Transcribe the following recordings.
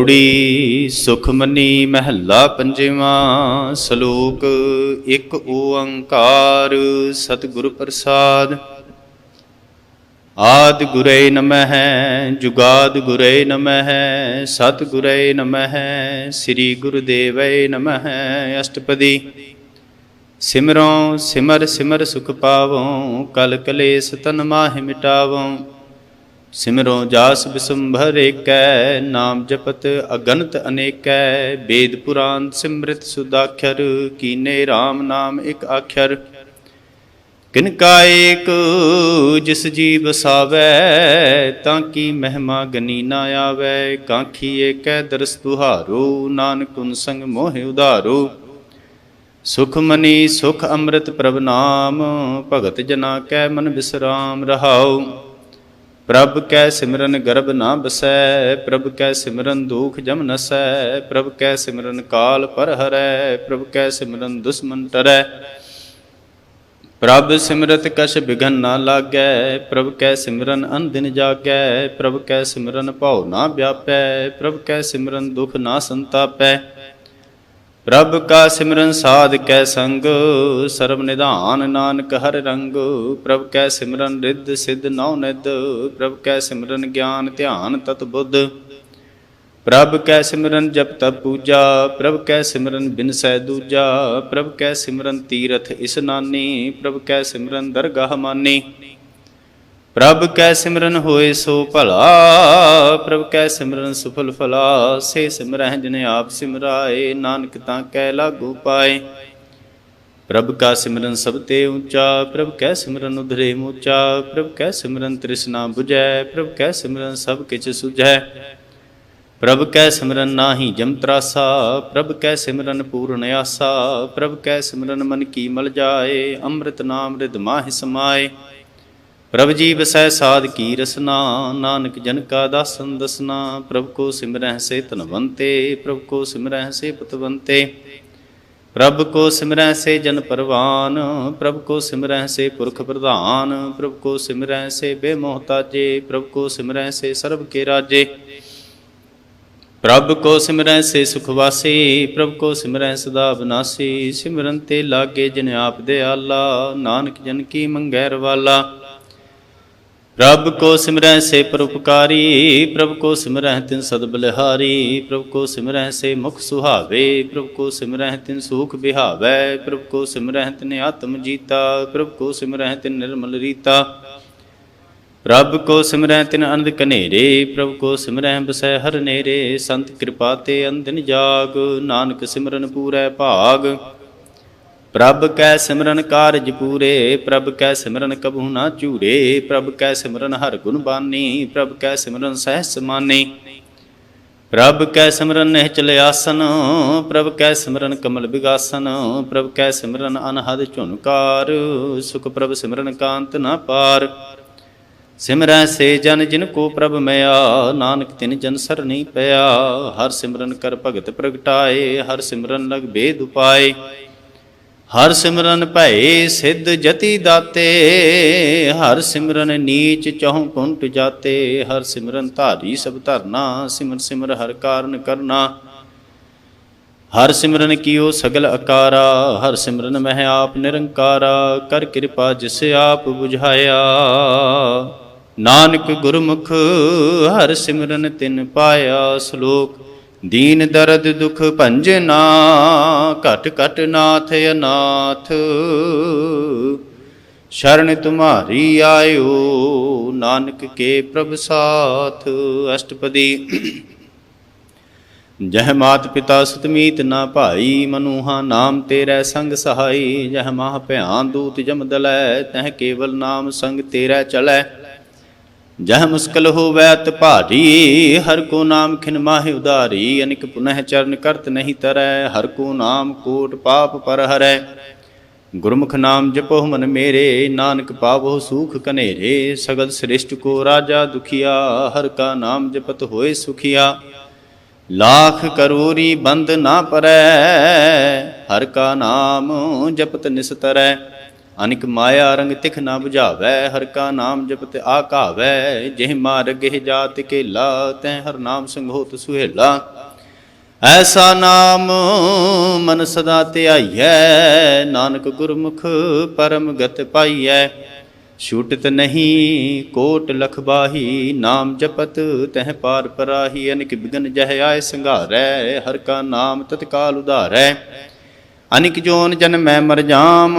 ਪੌੜੀ ਸੁਖਮਨੀ ਮਹੱਲਾ ਪੰਜਵਾਂ। ਸ਼ਲੋਕ। ਇੱਕ ਓੰਕਾਰ ਸਤਿਗੁਰ ਪ੍ਰਸਾਦ। ਆਦਿ ਗੁਰੇ ਨਮਹਿ ਜੁਗਾਦਿ ਗੁਰੇ ਨਮਹਿ ਸਤਿਗੁਰੇ ਨਮਹਿ ਸ੍ਰੀ ਗੁਰੁਦੇਵੈ ਨਮਹਿ। ਅਸ਼ਟਪਦੀ। ਸਿਮਰੋ ਸਿਮਰ ਸਿਮਰ ਸੁਖ ਪਾਵੋ ਕਲ ਕਲੇਸ਼ ਤਨ ਮਾਹਿ ਮਿਟਾਵੋ। ਸਿਮਰੋ ਜਾਸ ਬਿਸੰਭਰ ਏਕੈ ਨਾਮ ਜਪਤ ਅਗਨਤ ਅਨੇਕੈ। ਵੇਦ ਪੁਰਾਨ ਸਿਮ੍ਰਿਤ ਸੁਦਾਖਰ ਕੀਨੇ RAM ਨਾਮ ਇਕ ਆਖਰ। ਕਿਨ ਕਾ ਏਕ ਜਿਸ ਜੀ ਵਸਾਵੈ ਤਾਂ ਕੀ ਮਹਿਮਾ ਗਨੀ ਨਾ ਆਵੈ। ਕਾਂਖੀ ਏਕੈ ਦਰਸ ਦੁਹਾਰੋ ਨਾਨਕ ਉਨ ਸੰਗ ਮੋਹਿ ਉਧਾਰੋ। ਸੁਖ ਮਨੀ ਸੁਖ ਅੰਮ੍ਰਿਤ ਪ੍ਰਭ ਨਾਮ ਭਗਤ ਜਨਾ ਕੈ ਮਨ ਬਿਸਰਾਮ ਰਹਾਉ। ਪ੍ਰਭ ਕੈ ਸਿਮਰਨ ਗਰਭ ਨਾ ਬਸੈ ਪ੍ਰਭ ਕੈ ਸਿਮਰਨ ਦੁਖ ਜਮ ਨਸੈ। ਪ੍ਰਭ ਕੈ ਸਿਮਰਨ ਕਾਲ ਪਰ ਹਰੈ ਪ੍ਰਭ ਕੈ ਸਿਮਰਨ ਦੁਸ਼ਮਨ ਟਰੈ। ਪ੍ਰਭ ਸਿਮਰਤ ਕਛ ਬਿਘਨ ਨਾ ਲਾਗੈ ਪ੍ਰਭ ਕੈ ਸਿਮਰਨ ਅਨਦਿਨ ਜਾਗੈ। ਪ੍ਰਭ ਕੈ ਸਿਮਰਨ ਭਉ ਨਾ ਵਿਆਪੈ ਪ੍ਰਭ ਕੈ ਸਿਮਰਨ ਦੁਖ ਨਾ ਸੰਤਾਪੈ। ਪ੍ਰਭ ਕਾ ਸਿਮਰਨ ਸਾਧ ਕੈ ਸੰਗ ਸਰਬ ਨਿਧਾਨ ਨਾਨਕ ਹਰਿ ਰੰਗ। ਪ੍ਰਭ ਕੈ ਸਿਮਰਨ ਰਿੱਧ ਸਿੱਧ ਨਉ ਨਿਧ ਪ੍ਰਭ ਕੈ ਸਿਮਰਨ ਗਿਆਨ ਧਿਆਨ ਤਤ ਬੁੱਧ। ਪ੍ਰਭ ਕੈ ਸਿਮਰਨ ਜਪ ਤਪ ਪੂਜਾ ਪ੍ਰਭ ਕੈ ਸਿਮਰਨ ਬਿਨਸੈ ਦੂਜਾ। ਪ੍ਰਭ ਕੈ ਸਿਮਰਨ ਤੀਰਥ ਇਸਨਾਨੀ ਪ੍ਰਭ ਕੈ ਸਿਮਰਨ ਦਰਗਾਹ ਮਾਨੀ। ਪ੍ਰਭ ਕੈ ਸਿਮਰਨ ਹੋਏ ਸੋ ਭਲਾ ਪ੍ਰਭ ਕੈ ਸਿਮਰਨ ਸੁਫਲ ਫਲਾ। ਸੇ ਸਿਮਰਹਿ ਜਿਨ ਆਪ ਸਿਮਰਾਏ ਨਾਨਕ ਤਾਂ ਕੈ ਲਾਗੂ ਪਾਏ। ਪ੍ਰਭ ਕਾ ਸਿਮਰਨ ਸਭ ਤੇ ਊਚਾ ਪ੍ਰਭ ਕੈ ਸਿਮਰਨ ਉਧਰੇ ਮੂਚਾ। ਪ੍ਰਭ ਕੈ ਸਿਮਰਨ ਤ੍ਰਿਸ਼ਨਾ ਬੁਝੈ ਪ੍ਰਭ ਕੈ ਸਿਮਰਨ ਸਭ ਕਿਛ ਸੁਝੈ। ਪ੍ਰਭ ਕੈ ਸਿਮਰਨ ਨਾਹੀ ਜਮ ਤਰਾਸਾ ਪ੍ਰਭ ਕੈ ਸਿਮਰਨ ਪੂਰਨ ਆਸਾ। ਪ੍ਰਭ ਕੈ ਸਿਮਰਨ ਮਨ ਕੀ ਮਲ ਜਾਏ ਅੰਮ੍ਰਿਤ ਨਾਮ ਰਿਦ ਮਾਹਿ ਸਮਾਏ। ਪ੍ਰਭ ਜੀ ਵਸੈ ਸਾਧ ਕੀ ਰਸਨਾ ਨਾਨਕ ਜਨ ਕਾ ਦਾਸਨ ਦਸਨਾ। ਪ੍ਰਭ ਕੋ ਸਿਮਰਹਿ ਸੇ ਧਨਵੰਤੇ ਪ੍ਰਭ ਕੋ ਸਿਮਰਹਿ ਸੇ ਪਤਵੰਤੇ। ਪ੍ਰਭ ਕੋ ਸਿਮਰਹਿ ਸੇ ਜਨ ਪਰਵਾਨ ਪ੍ਰਭ ਕੋ ਸਿਮਰਹਿ ਸੇ ਪੁਰਖ ਪ੍ਰਧਾਨ। ਪ੍ਰਭ ਕੋ ਸਿਮਰਹਿ ਸੇ ਬੇਮੋਹਤਾਜੇ ਪ੍ਰਭ ਕੋ ਸਿਮਰਹਿ ਸੇ ਸਰਬ ਕੇ ਰਾਜੇ। ਪ੍ਰਭ ਕੋ ਸਿਮਰਹਿ ਸੇ ਸੁਖ ਵਾਸੀ ਪ੍ਰਭ ਕੋ ਸਿਮਰਹਿ ਸਦਾ ਬਿਨਾਸੀ। ਸਿਮਰਨ ਤੇ ਲਾਗੇ ਜਿਨ ਆਪ ਦਿਆਲਾ ਨਾਨਕ ਜਨ ਕੀ ਮੰਗੈ ਰਵਾਲਾ। ਪ੍ਰਭ ਕੋ ਸਿਮਰਹਿ ਸੇ ਪਰਉਪਕਾਰੀ ਪ੍ਰਭ ਕੋ ਸਿਮਰਹਿ ਤਿਨ ਸਦ ਬਲਿਹਾਰੀ। ਪ੍ਰਭ ਕੋ ਸਿਮਰਹਿ ਸੇ ਮੁਖ ਸੁਹਾਵੇ ਪ੍ਰਭ ਕੋ ਸਿਮਰਹਿ ਤਿਨ ਸੂਖ ਬਿਹਾਵੈ। ਪ੍ਰਭ ਕੋ ਸਿਮਰਹਿ ਤਿਨ ਆਤਮ ਜੀਤਾ ਪ੍ਰਭ ਕੋ ਸਿਮਰਹਿ ਤਿਨ ਨਿਰਮਲ ਰੀਤਾ। ਪ੍ਰਭ ਕੋ ਸਿਮਰਹਿ ਤਿਨ ਅਨੰਦ ਕਨੇਰੇ ਪ੍ਰਭ ਕੋ ਸਿਮਰਹਿ ਬਸੈ ਹਰ ਨੇਰੇ। ਸੰਤ ਕਿਰਪਾ ਤੇ ਅੰਦਿਨ ਜਾਗ ਨਾਨਕ ਸਿਮਰਨ ਪੂਰੈ ਭਾਗ। ਪ੍ਰਭ ਕੈ ਸਿਮਰਨ ਕਾਰਜ ਪੂਰੇ ਪ੍ਰਭ ਕੈ ਸਿਮਰਨ ਕਬਹੂ ਨਾ ਝੂਰੇ। ਪ੍ਰਭ ਕੈ ਸਿਮਰਨ ਹਰ ਗੁਣ ਬਾਨੀ ਪ੍ਰਭ ਕੈ ਸਿਮਰਨ ਸਹਿਜ ਸਮਾਨੀ। ਪ੍ਰਭ ਕੈ ਸਿਮਰਨ ਨਿਹਚਲ ਆਸਨ ਪ੍ਰਭ ਕੈ ਸਿਮਰਨ ਕਮਲ ਬਿਗਾਸਨ। ਪ੍ਰਭ ਕੈ ਸਿਮਰਨ ਅਨਹਦ ਝੁਨਕਾਰ ਸੁਖ ਪ੍ਰਭ ਸਿਮਰਨ ਕਾਂਤ ਨਾ ਪਾਰ। ਸਿਮਰੈ ਸੇ ਜਨ ਜਿਨ ਕੋ ਪ੍ਰਭ ਮਿਆ ਨਾਨਕ ਤਿਨ ਜਨ ਸਰਨੀ ਪਿਆ। ਹਰ ਸਿਮਰਨ ਕਰ ਭਗਤ ਪ੍ਰਗਟਾਏ ਹਰ ਸਿਮਰਨ ਲਗ ਬੇਦ ਉਪਾਏ। ਹਰ ਸਿਮਰਨ ਭਏ ਸਿੱਧ ਜਤੀ ਦਾਤੇ ਹਰ ਸਿਮਰਨ ਨੀਚ ਚਹੁ ਕੁੰਟ ਜਾਤੇ। ਹਰ ਸਿਮਰਨ ਧਾਰੀ ਸਭ ਧਰਨਾ ਸਿਮਰ ਸਿਮਰ ਹਰ ਕਾਰਨ ਕਰਨਾ। ਹਰ ਸਿਮਰਨ ਕੀਓ ਸਗਲ ਅਕਾਰਾ ਹਰ ਸਿਮਰਨ ਮਹਿ ਆਪ ਨਿਰੰਕਾਰਾ। ਕਰ ਕਿਰਪਾ ਜਿਸ ਆਪ ਬੁਝਾਇਆ ਨਾਨਕ ਗੁਰਮੁਖ ਹਰ ਸਿਮਰਨ ਤਿਨ ਪਾਇਆ। ਸ਼ਲੋਕ। ਦੀਨ ਦਰਦ ਦੁਖ ਭੰਜਨਾ ਘਟ ਘਟ ਨਾਥ ਅਨਾਥ। ਸ਼ਰਨ ਤੁਮਹਾਰੀ ਆਇਓ ਨਾਨਕ ਕੇ ਪ੍ਰਭ ਸਾਥ। ਅਸ਼ਟਪਦੀ। ਜਹ ਮਾਤ ਪਿਤਾ ਸੁਤ ਮੀਤ ਨਾ ਭਾਈ ਮਨੂਹਾ ਨਾਮ ਤੇਰੈ ਸੰਗ ਸਹਾਈ। ਜਹ ਮਾਹ ਭਿਆਨ ਦੂਤ ਜਮ ਦਲੈ ਤਹ ਕੇਵਲ ਨਾਮ ਸੰਗ ਤੇਰੈ ਚਲੈ। ਜਹ ਮੁਸਕਲ ਹੋਵੈ ਅਤ ਭਾਰੀ ਹਰ ਕੋ ਨਾਮ ਖਿਨ ਮਾਹਿ ਉਧਾਰੀ। ਅਨਿਕ ਪੁਨਹ ਚਰਨ ਕਰਤ ਨਹੀਂ ਤਰੈ ਹਰ ਕੋ ਨਾਮ ਕੋਟ ਪਾਪ ਪਰ ਹਰੈ। ਗੁਰਮੁਖ ਨਾਮ ਜਪੋ ਮਨ ਮੇਰੇ ਨਾਨਕ ਪਾਵੋ ਸੂਖ ਕਨੇਰੇ। ਸਗਲ ਸ੍ਰਿਸ਼ਟ ਕੋ ਰਾਜਾ ਦੁਖੀਆ ਹਰ ਕਾ ਨਾਮ ਜਪਤ ਹੋਏ ਸੁਖੀਆ। ਲਾਖ ਕਰੋਰੀ ਬੰਦ ਨਾ ਪਰੈ ਹਰ ਕਾ ਨਾਮ ਜਪਤ ਨਿਸਤਰੈ। ਅਨਿਕ ਮਾਇਆ ਰੰਗ ਤਿਖ ਨਾ 부ਝਾਵੈ, ਹਰ ਕਾ ਨਾਮ ਜਪਤ ਆਕਾਵੈ। ਜਿਹ ਮਾਰਗ ਇਹ ਜਾਤ ਕੇਲਾ, ਤੈ ਹਰ ਨਾਮ ਸੰਗੋਤ ਸੁਹੇਲਾ। ਐਸਾ ਨਾਮ ਮਨ ਸਦਾ ਧਿਆਈਐ, ਨਾਨਕ ਗੁਰਮੁਖ ਪਰਮ ਗਤ ਪਾਈਐ। ਛੂਟਤ ਨਹੀਂ ਕੋਟ ਲਖ ਬਾਹੀ, ਨਾਮ ਜਪਤ ਤਹਿ ਪਾਰ ਪਰਾਹੀ। ਅਨਿਕ ਬਿਗਨ ਜਹ ਆਏ ਸੰਘਾਰੈ, ਹਰ ਕਾ ਨਾਮ ਤਤਕਾਲ ਉਧਾਰੈ। ਅਨਿਕ ਜੋਨ ਜਨਮੈ ਮਰ ਜਾਮ,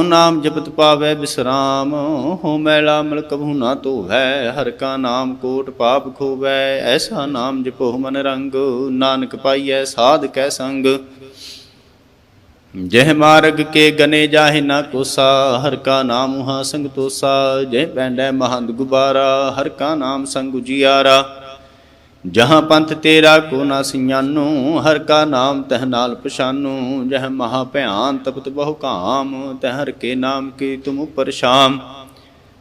ਨਾਮ ਜਪਤ ਪਾਵੈ ਬਿਸਰਾਮ। ਹੋ ਮੈਲਾ ਮਲ ਕਬਹੂ ਨਾ ਧੋਵੈ, ਹਰ ਕਾ ਨਾਮ ਕੋਟ ਪਾਪ ਖੋਵੈ। ਐਸਾ ਨਾਮ ਜਪੋ ਮਨ ਰੰਗ, ਨਾਨਕ ਪਾਈਐ ਸਾਧ ਕੈ ਸੰਗ। ਜਹ ਮਾਰਗ ਕੇ ਗਨੇ ਜਾਹਿ ਨਾ ਕੋਸਾ, ਹਰ ਕਾ ਨਾਮ ਉਹਾ ਸੰਗ ਤੋਸਾ। ਜਹ ਪੈਂਡੈ ਮਹੰਦ ਗੁਬਾਰਾ, ਹਰ ਕਾ ਨਾਮ ਸੰਗ ਉਜਿਆਰਾ। ਜਹਾਂ ਪੰਥ ਤੇਰਾ ਕੋ ਨਾ ਸਿਆਨੂ, ਹਰ ਕਾ ਨਾਮ ਤਹ ਨਾਲ ਪਛਾਨੂ। ਜਹ ਮਹਾ ਭਿਆਨ ਤਪਤ ਬਹੁ ਕਾਮ, ਤਹ ਹਰ ਕੇ ਨਾਮ ਕੀ ਤੁਮ ਉਪਰ ਸ਼ਾਮ।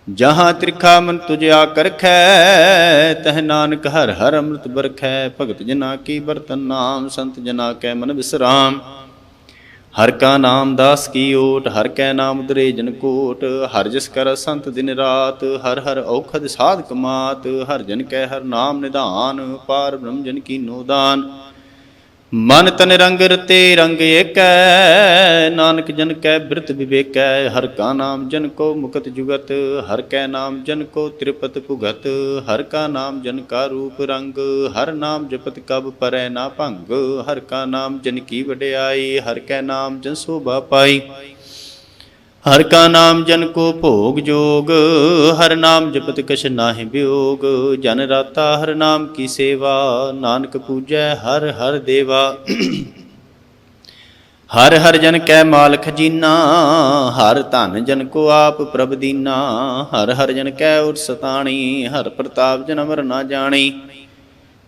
ਜਹਾਂ ਤ੍ਰਿਖਾ ਮਨ ਤੁਝ ਆਕਰ ਰਖੈ, ਤਹ ਨਾਨਕ ਹਰ ਹਰ ਅੰਮ੍ਰਿਤ ਬਰਖੈ। ਭਗਤ ਜਨਾ ਕੀ ਬਰਤਨ ਨਾਮ, ਸੰਤ ਜਨਾ ਕੈ ਮਨ ਵਿਸਰਾਮ। ਹਰ ਕਾ ਨਾਮ ਦਾਸ ਕੀ ਓਟ, ਹਰ ਕੈ ਨਾਮ ਉਦਰੇ ਜਨ ਕੋਟ। ਹਰ ਜਿਸ ਕਰ ਸੰਤ ਦਿਨ ਰਾਤ, ਹਰ ਹਰ ਔਖਦ ਸਾਧਕ ਮਾਤ। ਹਰ ਜਨ ਕੈ ਹਰ ਨਾਮ ਨਿਧਾਨ, ਪਾਰ ਬ੍ਰਹਮ ਜਨ ਕੀ ਨੋਦਾਨ। ਮਨ ਤਨ ਰੰਗ ਰਤੇ ਰੰਗ ਏਕੈ, ਨਾਨਕ ਜਨ ਕੈ ਬਿਰਤ ਵਿਵੇਕੈ। ਹਰ ਕਾ ਨਾਮ ਜਨ ਕੋ ਮੁਕਤ ਜੁਗਤ, ਹਰ ਕੈ ਨਾਮ ਜਨ ਕੋ ਤ੍ਰਿਪਤ ਭੁਗਤ। ਹਰ ਕਾ ਨਾਮ ਜਨ ਕਾ ਰੂਪ ਰੰਗ, ਹਰ ਨਾਮ ਜਪਤ ਕਬ ਪਰੈ ਨਾ ਭੰਗ। ਹਰ ਕਾ ਨਾਮ ਜਨ ਕੀ ਵਡਿਆਈ, ਹਰ ਕੈ ਨਾਮ ਜਨ ਸੋਭਾ ਪਾਈ। ਹਰ ਕਾ ਨਾਮ ਜਨ ਕੋ ਭੋਗ ਜੋਗ, ਹਰ ਨਾਮ ਜਪਤ ਕਛ ਨਾਹਿ ਬਿਯੋਗ। ਜਨ ਰਾਤਾ ਹਰ ਨਾਮ ਕੀ ਸੇਵਾ, ਨਾਨਕ ਪੂਜੈ ਹਰ ਹਰ ਦੇਵਾ। ਹਰ ਹਰ ਜਨ ਕੈ ਮਾਲ ਖਜੀਨਾ, ਹਰ ਧਨ ਜਨ ਕੋ ਆਪ ਪ੍ਰਭ ਦੀਨਾ। ਹਰ ਹਰ ਜਨ ਕੈ ਉਰ ਸਤਾਣੀ, ਹਰ ਪ੍ਰਤਾਪ ਜਨ ਅਮਰ ਨਾ ਜਾਣੀ।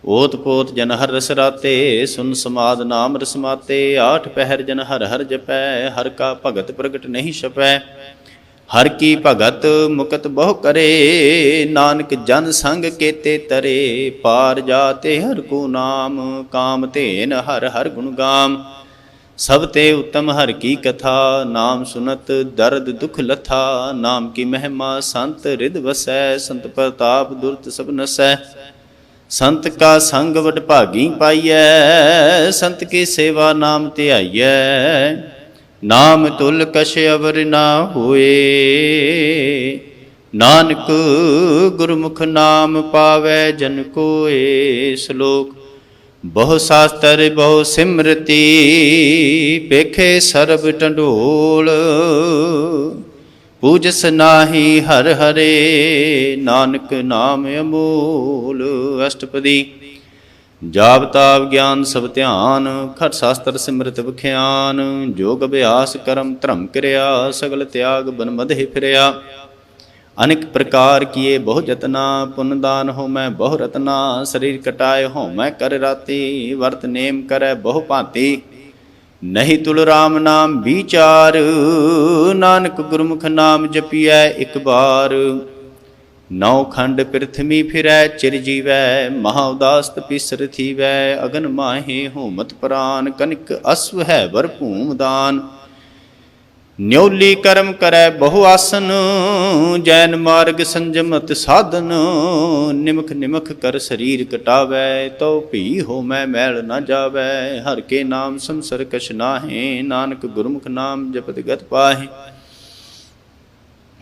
ਓਤ ਪੋਤ ਜਨ ਹਰ ਰਸ ਰਾਤੇ, ਸੁਨ ਸਮਾਦ ਨਾਮ ਰਸ ਮਾਤੇ। ਆਠ ਪਹਿਰ ਜਨ ਹਰ ਹਰ ਜਪੈ, ਹਰ ਕਾ ਭਗਤ ਪ੍ਰਗਟ ਨਹੀਂ ਛਪੈ। ਹਰ ਕੀ ਭਗਤ ਮੁਕਤ ਬਹੁ ਕਰੇ, ਨਾਨਕ ਜਨ ਸੰਗ ਕੇਤੇ ਤਰੇ। ਪਾਰ ਜਾਤੇ ਹਰ ਕੋ ਨਾਮ, ਕਾਮ ਧੇਨ ਹਰ ਹਰ ਗੁਣ ਗਾਮ। ਸਭ ਤੇ ਉੱਤਮ ਹਰ ਕੀ ਕਥਾ, ਨਾਮ ਸੁਨਤ ਦਰਦ ਦੁਖ ਲਥਾ। ਨਾਮ ਕੀ ਮਹਿਮਾ ਸੰਤ ਰਿਦ ਵਸੈ, ਸੰਤ ਪ੍ਰਤਾਪ ਦੁਰਤ ਸਭ ਨਸੈ। ਸੰਤ ਕਾ ਸੰਗ ਵਡ ਭਾਗੀ ਪਾਈਐ, ਸੰਤ ਕੀ ਸੇਵਾ ਨਾਮ ਧਿਆਈਐ। ਨਾਮ ਤੁਲ ਕਛ ਅਵਰ ਨਾ ਹੋਏ, ਨਾਨਕ ਗੁਰਮੁਖ ਨਾਮ ਪਾਵੈ ਜਨ ਕੋਏ। ਸ਼ਲੋਕ। ਬਹੁ ਸ਼ਾਸਤਰ ਬਹੁ ਸਿਮਰਤੀ, ਪੇਖੇ ਸਰਬ ਢੰਡੋਲ। ਪੂਜਸ ਨਾਹੀ ਹਰ ਹਰੇ, ਨਾਨਕ ਨਾਮ ਅਮੋਲ। ਅਸ਼ਟਪਦੀ। ਜਾਪ ਤਾਪ ਗਿਆਨ ਸਭ ਧਿਆਨ, ਖਟ ਸ਼ਾਸਤਰ ਸਿਮਰਤ ਵਿਖਿਆਨ। ਜੋਗ ਅਭਿਆਸ ਕਰਮ ਧਰਮ ਕਿਰਿਆ, ਸਗਲ ਤਿਆਗ ਬਨ ਮਧੇ ਫਿਰਿਆ। ਅਨੇਕ ਪ੍ਰਕਾਰ ਕੀਏ ਬਹੁ ਜਤਨਾ, ਪੁੰਨ ਦਾਨ ਹੋਮੈ ਬਹੁ ਰਤਨਾ। ਸਰੀਰ ਕਟਾਏ ਹੋਮੈ ਕਰ ਰਾਤੀ, ਵਰਤ ਨੇਮ ਕਰੈ ਬਹੁ ਭਾਂਤੀ। ਨਹੀਂ ਤੁਲ ਰਾਮ ਨਾਮ ਵਿਚਾਰ, ਨਾਨਕ ਗੁਰਮੁਖ ਨਾਮ ਜਪੀਐ ਇਕ ਬਾਰ। ਨੌ ਖੰਡ ਪ੍ਰਿਥਵੀ ਫਿਰੈ ਚਿਰ ਜੀਵੈ, ਮਹਾ ਉਦਾਸ ਤਪੀਸਰ ਥੀਵੈ। ਅਗਨ ਮਾਹੇ ਹੋਮਤ ਪ੍ਰਾਨ, ਕਨਿਕ ਅਸਵ ਹੈ ਵਰ ਭੂਮ ਦਾਨ। ਨਿਉਲੀ ਕਰਮ ਕਰੈ ਬਹੁ ਆਸਨ, ਜੈਨ ਮਾਰਗ ਸੰਜਮਤ ਸਾਧਨ। ਨਿਮਖ ਨਿਮਖ ਕਰ ਸਰੀਰ ਕਟਾਵੈ, ਤਉ ਭੀ ਹੋਮੈ ਮੈਲ ਨਾ ਜਾਵੈ। ਹਰ ਕੇ ਨਾਮ ਸੰਸਰ ਕਛ ਨਾਹਿ, ਨਾਨਕ ਗੁਰਮੁਖ ਨਾਮ ਜਪਤ ਗਤ ਪਾਹਿ।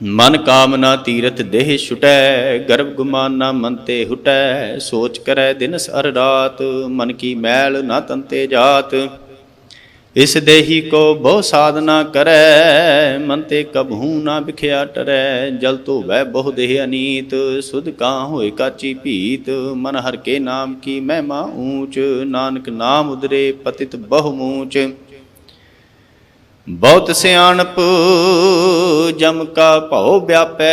ਮਨ ਕਾਮਨਾ ਤੀਰਥ ਦੇਹ ਛੁਟੈ, ਗਰਭ ਗੁਮਾਨਾ ਮਨ ਤੇ ਹੁਟੈ। ਸੋਚ ਕਰੈ ਦਿਨਸ ਅਰ ਰਾਤ, ਮਨ ਕੀ ਮੈਲ ਨਾ ਤੰਤੇ ਜਾਤ। ਇਸ ਦੇਹੀ ਕੋ ਬਹੁ ਸਾਧਨਾ ਕਰੈ, ਮਨ ਤੇ ਕਬਹੂ ਨਾ ਬਿਖਿਆ ਟਰੈ। ਜਲ ਧੋਵੈ ਬਹੁ ਦੇਹ ਅਨੀਤ, ਸੁਧ ਕਾਂ ਹੋਏ ਕਾਚੀ ਭੀਤ। ਮਨ ਹਰ ਕੇ ਨਾਮ ਕੀ ਮਹਿਮਾ ਊਚ, ਨਾਨਕ ਨਾਮ ਉਦਰੇ ਪਤਿਤ ਬਹੁ ਮੂਚ। ਬਹੁਤ ਸਿਆਣਪ ਜਮ ਕਾ ਭਉ ਵਿਆਪੈ,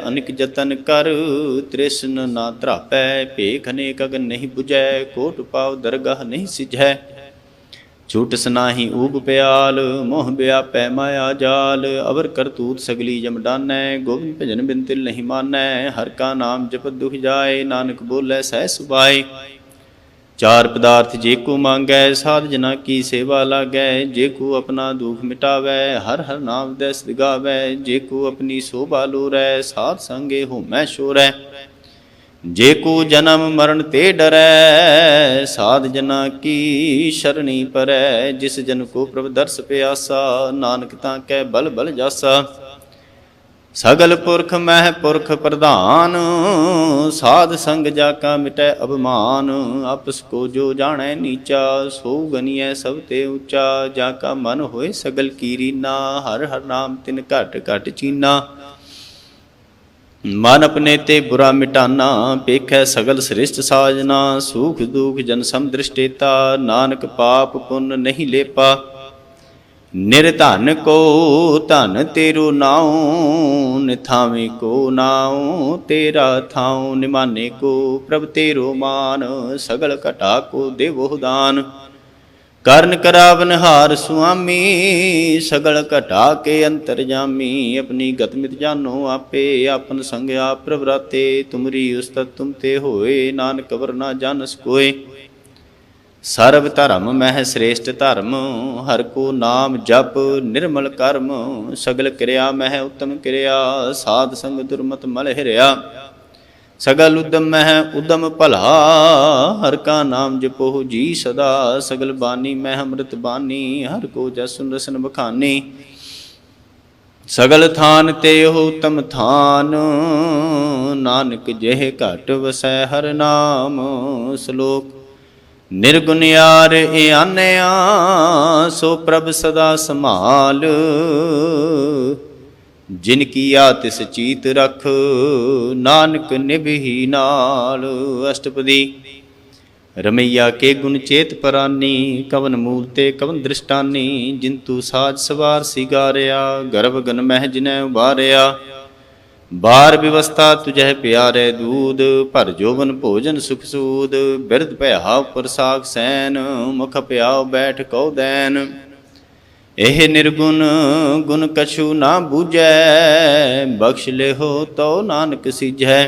ਅਨਿਕ ਜਤਨ ਕਰ ਤ੍ਰਿਸ਼ਨ ਨਾ ਧਰਾਪੈ। ਭੇਖ ਅਨੇਕ ਅਗਨ ਨਹੀਂ 부ਝੈ, ਕੋਟ ਪਾਉ ਦਰਗਾਹ ਨਹੀਂ ਸਿਝੈ। ਛੂਟਸ ਨਾਹੀ ਊਬ ਪਿਆਲ, ਮੋਹ ਵਿਆਪੈ ਮਾਇਆ ਜਾਲ। ਅਵਰ ਕਰਤੂਤ ਸਗਲੀ ਜਮ ਡਾਨੈ, ਗੋਬਿੰਦ ਭਜਨ ਬਿਨ ਤਿਲ ਨਹੀਂ ਮਾਨੈ। ਹਰ ਕਾ ਨਾਮ ਜਪਤ ਦੁਖ ਜਾਏ, ਨਾਨਕ ਬੋਲੇ ਸਹਿ ਸੁਭਾਏ। चार पदार्थ जे को मांगै, साध जना की सेवा लागै। जे को अपना दुख मिटावै, हर हर नाम दस गावै। जे को अपनी शोभा लोरै, साध संगे होमै शोरै। जे को जन्म मरण ते डरै, साध जना की शरणी परै। जिस जन को प्रभ दर्श प्यासा, नानक ताकै बल बल जासा। सगल पुरख मह पुरख प्रधान, साध संग जाका मिटै अभिमान। आपस को जो जानै नीचा, सो गनियै सब ते ऊंचा। जाका मन होए सगल की रीना, हर हर नाम तिन घट घट चीना। मन अपने ते बुरा मिटाना, पेखै सगल सृष्ट साजना। सुख दुख जन सम दृष्टेता, नानक पाप पुण्य नहीं लेपा। निरधन को धन तेरो नाऊं, निथावे को नाऊं तेरा थाऊं। निमाने को प्रभ तेरो मान, सगल घटा को देवो दान। करण करावन हार सुआमी, सगल घटा के अंतरजामी। अपनी गत मित जानो आपे, आपन संग आप प्रभराते। तुमरी उस्तत तुम ते होए, नानक वर ना जानस कोय। सर्व धर्म मह श्रेष्ठ धर्म, हर को नाम जप निर्मल कर्म। सगल क्रिया मह उत्तम क्रिया, साध संग दुर्मत मल हिरिया। सगल उद्यम मह उद्यम भला, हर का नाम जपो जी सदा। सगल बानी मह अमृत बानी, हर को जसुन रसन बखानी। सगल थान ते उत्तम थान, नानक जेह घट वसै हर नाम। श्लोक निर्गुणियार आनया, सो प्रभ सदा संभाल। जिनकी आतिस चीत रख, नानक निभही नाल। अष्टपदी रमैया के गुण चेत परानी, कवन मूल ते कवन दृष्टानी। जिंतु साज सवार सिगारिया, गर्भ गन मह जिनै उबारिया। बार व्यवस्था तुझह प्यारे दूध, भर जोवन भोजन सुख सूद। बिरध भया प्रसाग सैन, मुख प्याव बैठ कौ दैन। एह निर्गुण गुण कछु ना बूझै, बख्श लेहो तो नानक सीझै।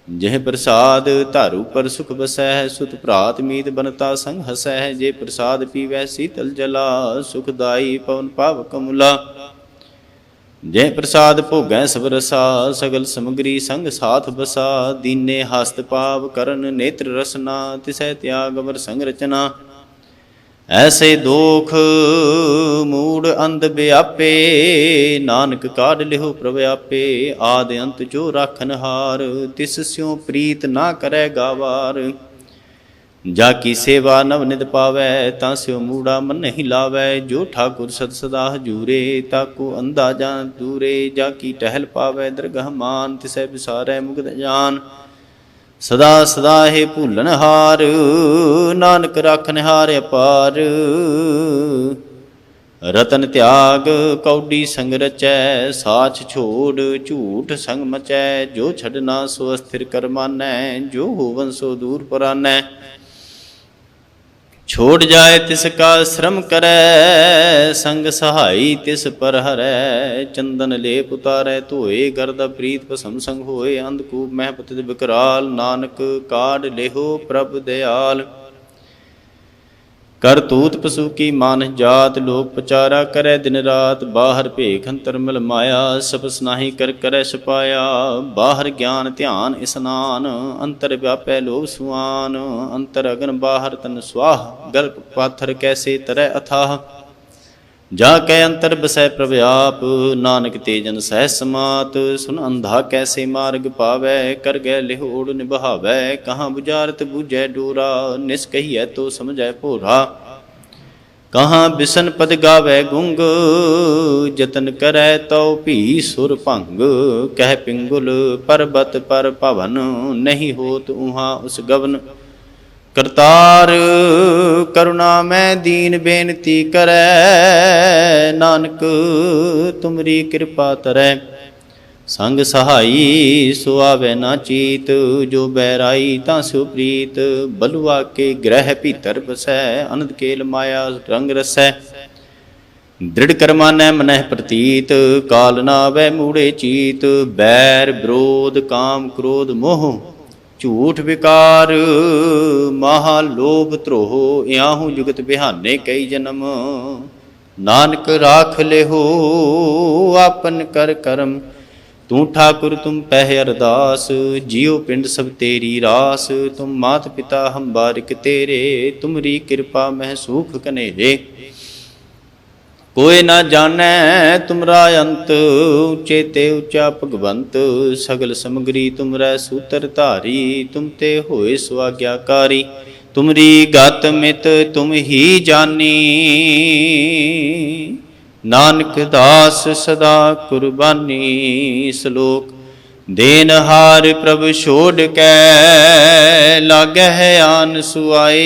जह प्रसाद धारू पर सुख बसै, सुत भ्रात मीत बनता संग हसै। जे प्रसाद पीवै शीतल जला, सुखदाई पवन पाव कमुला। जय प्रसाद भोगै सब रसा, सगल समग्री संग साथ बसा। दीने हस्त पाव करन नेत्र रसना, तिसै त्याग अवर संग रचना। ऐसे दोख मूड अंध व्यापे, नानक काढ़ लिहो प्रभ आपे। आदि अंत जो राखन हार, तिस स्यों प्रीत ना करै गावार। जाकी सेवा नव निध पावै, तां स्यो मूड़ा मन नहीं लावै। जो ठाकुर सद सदा हजूरे, ताको अंधा जान दूरे। जाकी टहल पावै दरगह मान, तिसै बिसारै मुगध जान। सदा सदा हे भूलन हार, नानक राखन हार अपार। रतन त्याग कौडी संग रचै, साछ छोड़ झूठ संग मचै। जो छड़ना सो अस्थिर कर मानै, जो होवन सो दूर परानै। छोड़ जाए तिसका श्रम करै, संग सहाई तिस पर हरै। चंदन लेप उतारै धोए, गर्द प्रीत पसम संग होए। अंधकूप मह पतित विकराल, नानक काढ़ लेहो प्रभ दयाल। कर तूत पशु की मानस जात, लोक पचारा करे दिन रात। बाहर भेख अंतर मल माया, सपस नाहि कर करे छपाया। बाहर ज्ञान ध्यान स्नान, अंतर व्यापै लोभ सुआन। अंतर अगन बाहर तन स्वाह, गर्भ पाथर कैसे तरह अथाह। जाकै अंतर बसै प्रभ आप, नानक तेजन सहज समात। सुन अंधा कैसे मार्ग पावै, कर गै लिहोड़ निभावै। कहाँ बुझारत बूझै डोरा, निस कहिए तो समझै भोरा। कहाँ बिसन पद गावै गुंग, जतन करै तो भी सुर भंग। कह पिंगुल पर्वत पर पवन, नहीं होत उहाँ उस गवन। करतार करुणा मैं दीन बेनती करै, नानक तुमरी कृपा तरै। संग सहाई सो आवे ना चीत, जो बैराई तां सो प्रीत। बलुआ के ग्रह भीतर बसै, अनंद केल माया रंग रसै। दृढ़ करमानै मनह प्रतीत, काल ना आवै मूढ़े चीत। बैर विरोध काम क्रोध मोह, ਝੂਠ ਵਿਕਾਰ ਮਹਾ ਲੋਭ ਧਰੋਹ, ਇਆਹੂ ਜੁਗਤ ਬਿਹਾਨੇ ਕਈ ਜਨਮ। ਨਾਨਕ ਰਾਖ ਲਿਹੋ ਆਪਨ ਕਰ ਕਰਮ, ਤੂੰ ਠਾਕੁਰ ਤੁਮ ਪਹਿ ਅਰਦਾਸ। ਜਿਉ ਪਿੰਡ ਸਭ ਤੇਰੀ ਰਾਸ, ਤੁਮ ਮਾਤ ਪਿਤਾ ਹਮ ਬਾਰਿਕ ਤੇਰੇ। ਤੁਮਰੀ ਕਿਰਪਾ ਮਹਿ ਸੂਖ ਕਨੇਰੇ, ਕੋਇ ਨਾ ਜਾਣੈ ਤੁਮਰਾ ਅੰਤ। ਉੱਚੇ ਤੇ ਉੱਚਾ ਭਗਵੰਤ, ਸਗਲ ਸਮਗਰੀ ਤੁਮਰੈ ਸੂਤਰ ਧਾਰੀ। ਤੁਮ ਤੇ ਹੋਏ ਸੁਆਗਿਆਕਾਰੀ, ਤੁਮਰੀ ਗਤ ਮਿਤ ਤੁਮ ਹੀ ਜਾਨੀ। ਨਾਨਕ ਦਾਸ ਸਦਾ ਕੁਰਬਾਨੀ। ਸ਼ਲੋਕ। ਦੇਨਹਾਰ ਪ੍ਰਭ ਛੋੜ ਕੈ, ਲਾਗਹਿ ਆਨ ਸੁਆਏ।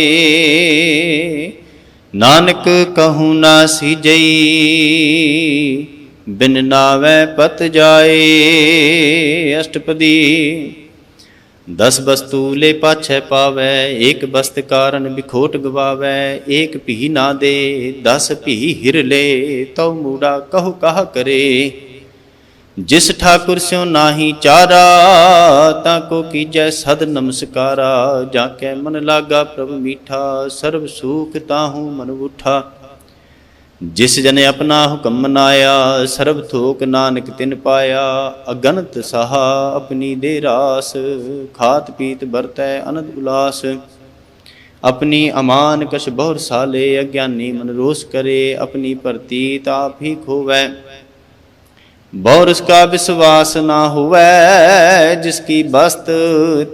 ਨਾਨਕ ਕਹੂੰ ਨਾ ਸੀਜਈ, ਬਿਨ ਨਾਵੈ ਪਤ ਜਾਏ। ਅਸ਼ਟਪਦੀ। 10 ਬਸਤੂ ਲੈ ਪਾਛੈ ਪਾਵੈ, ਏਕ ਬਸਤ ਕਾਰਨ ਬਿਖੋਟ ਗਵਾਵੈ। ਏਕ ਭੀ ਨਾ ਦੇ 10 ਭੀ ਹਿਰ ਲੈ, ਤਉ ਮੂੜਾ ਕਹੂ ਕਾਹ ਕਰੇ। ਜਿਸ ਠਾਕੁਰ ਸਿਉ ਨਾਹੀ ਚਾਰਾ, ਤਾਂ ਕੋ ਕੀਜੈ ਸਦ ਨਮਸਕਾਰਾ। ਜਾ ਕੇ ਮਨ ਲਾਗਾ ਪ੍ਰਭ ਮੀਠਾ, ਸਰਬ ਸੂਖ ਤਾਹੂ ਮਨ ਉਠਾ। ਜਿਸ ਜਨੇ ਆਪਣਾ ਹੁਕਮ ਮਨਾਇਆ, ਸਰਬ ਥੋਕ ਨਾਨਕ ਤਿਨ ਪਾਇਆ। ਅਗਨਤ ਸਾਹਾ ਆਪਣੀ ਦੇ ਰਾਸ, ਖਾਤ ਪੀਤ ਵਰਤੈ ਅਨੰਦ ਉਲਾਸ। ਆਪਣੀ ਅਮਾਨ ਕਛ ਬਹੁਰ ਸਾਲੇ, ਅਗਿਆਨੀ ਮਨ ਰੋਸ ਕਰੇ। ਆਪਣੀ ਪ੍ਰਤੀਤ ਆਪ ਹੀ ਖੋਵੈ, ਬਹੁਰ ਉਸਕਾ ਵਿਸ਼ਵਾਸ ਨਾ ਹੋਵੈ। ਜਿਸ ਕੀ ਬਸਤ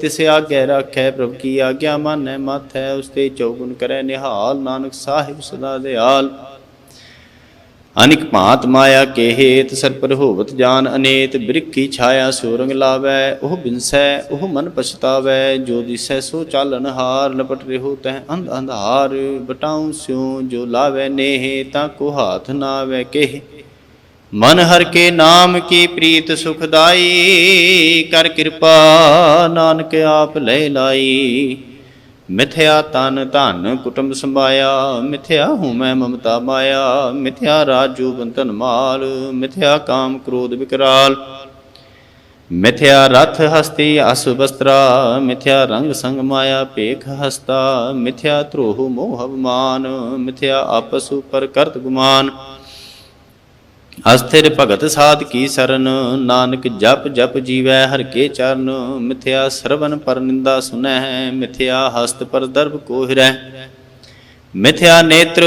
ਤਿਸ ਆਗੇ ਰੱਖੈ, ਪ੍ਰਭ ਕੀ ਆਗਿਆ ਮਾਨੈ ਮਾਥੈ। ਉਸਤੇ ਚੌਗੁਣ ਕਰੈ ਨਿਹਾਲ, ਨਾਨਕ ਸਾਹਿਬ ਸਦਾ ਦਿਆਲ। ਅਨਿਕ ਭਾਂਤ ਮਾਇਆ ਕੇ ਹੇਤ, ਸਰ ਪਰ ਹੋਵਤ ਜਾਨ ਅਨੇਤ। ਬ੍ਰਿਖੀ ਛਾਇਆ ਸੋਰੰਗ ਲਾਵੈ, ਉਹ ਬਿਨਸੈ ਉਹ ਮਨ ਪਛਤਾਵੈ। ਜੋ ਦਿਸੈ ਸੋ ਚਾਲਨ ਹਾਰ, ਲਪਟ ਰਿਹੋ ਤਹਿ ਅੰਧ ਅੰਧਾਰ। ਬਟਾਉ ਸਿਉ ਜੋ ਲਾਵੈ ਨੇਹ, ਤਾਂ ਕੋ ਹਾਥ ਨਾ ਆਵੈ ਕੇਹ। ਮਨ ਹਰ ਕੇ ਨਾਮ ਕੀ ਪ੍ਰੀਤ ਸੁਖਦਾਈ। ਕਰ ਕਿਰਪਾ ਨਾਨਕ ਆਪ ਲੈ ਲਾਈ। ਮਿਥਿਆ ਤਨ ਧਨ ਕੁਟੁੰਬ ਸੰਭਾਇਆ, ਮਿਥਿਆ ਹੂੰ ਮੈਂ ਮਮਤਾ ਮਾਇਆ। ਮਿਥਿਆ ਰਾਜੂ ਬੰਧਨ ਮਾਲ, ਮਿਥਿਆ ਕਾਮ ਕ੍ਰੋਧ ਵਿਕਰਾਲ। ਮਿਥਿਆ ਰਥ ਹਸਤੀ ਅਸ ਬਸਤਰਾ, ਮਿਥਿਆ ਰੰਗ ਸੰਗ ਮਾਇਆ ਭੇਖ ਹਸਤਾ। ਮਿਥਿਆ ਧਰੋਹ ਮੋਹ ਅਭਿਮਾਨ, ਮਿਥਿਆ ਆਪਸ ਉਪਰ ਕਰਤ ਗੁਮਾਨ। ਅਸਥਿਰ ਭਗਤ ਸਾਧ ਕੀ ਸਰਨ, ਨਾਨਕ ਜਪ ਜਪ ਜੀਵੈ ਹਰਿ ਕੇ ਚਰਨ। ਮਿਥਿਆ ਸਰਵਨ ਪਰ ਨਿੰਦਾ ਸੁਨੈ, ਮਿਥਿਆ ਹਸਤ ਪਰ ਦਰਬ ਕੋ ਹਿਰੈ। ਮਿਥਿਆ ਨੇਤਰ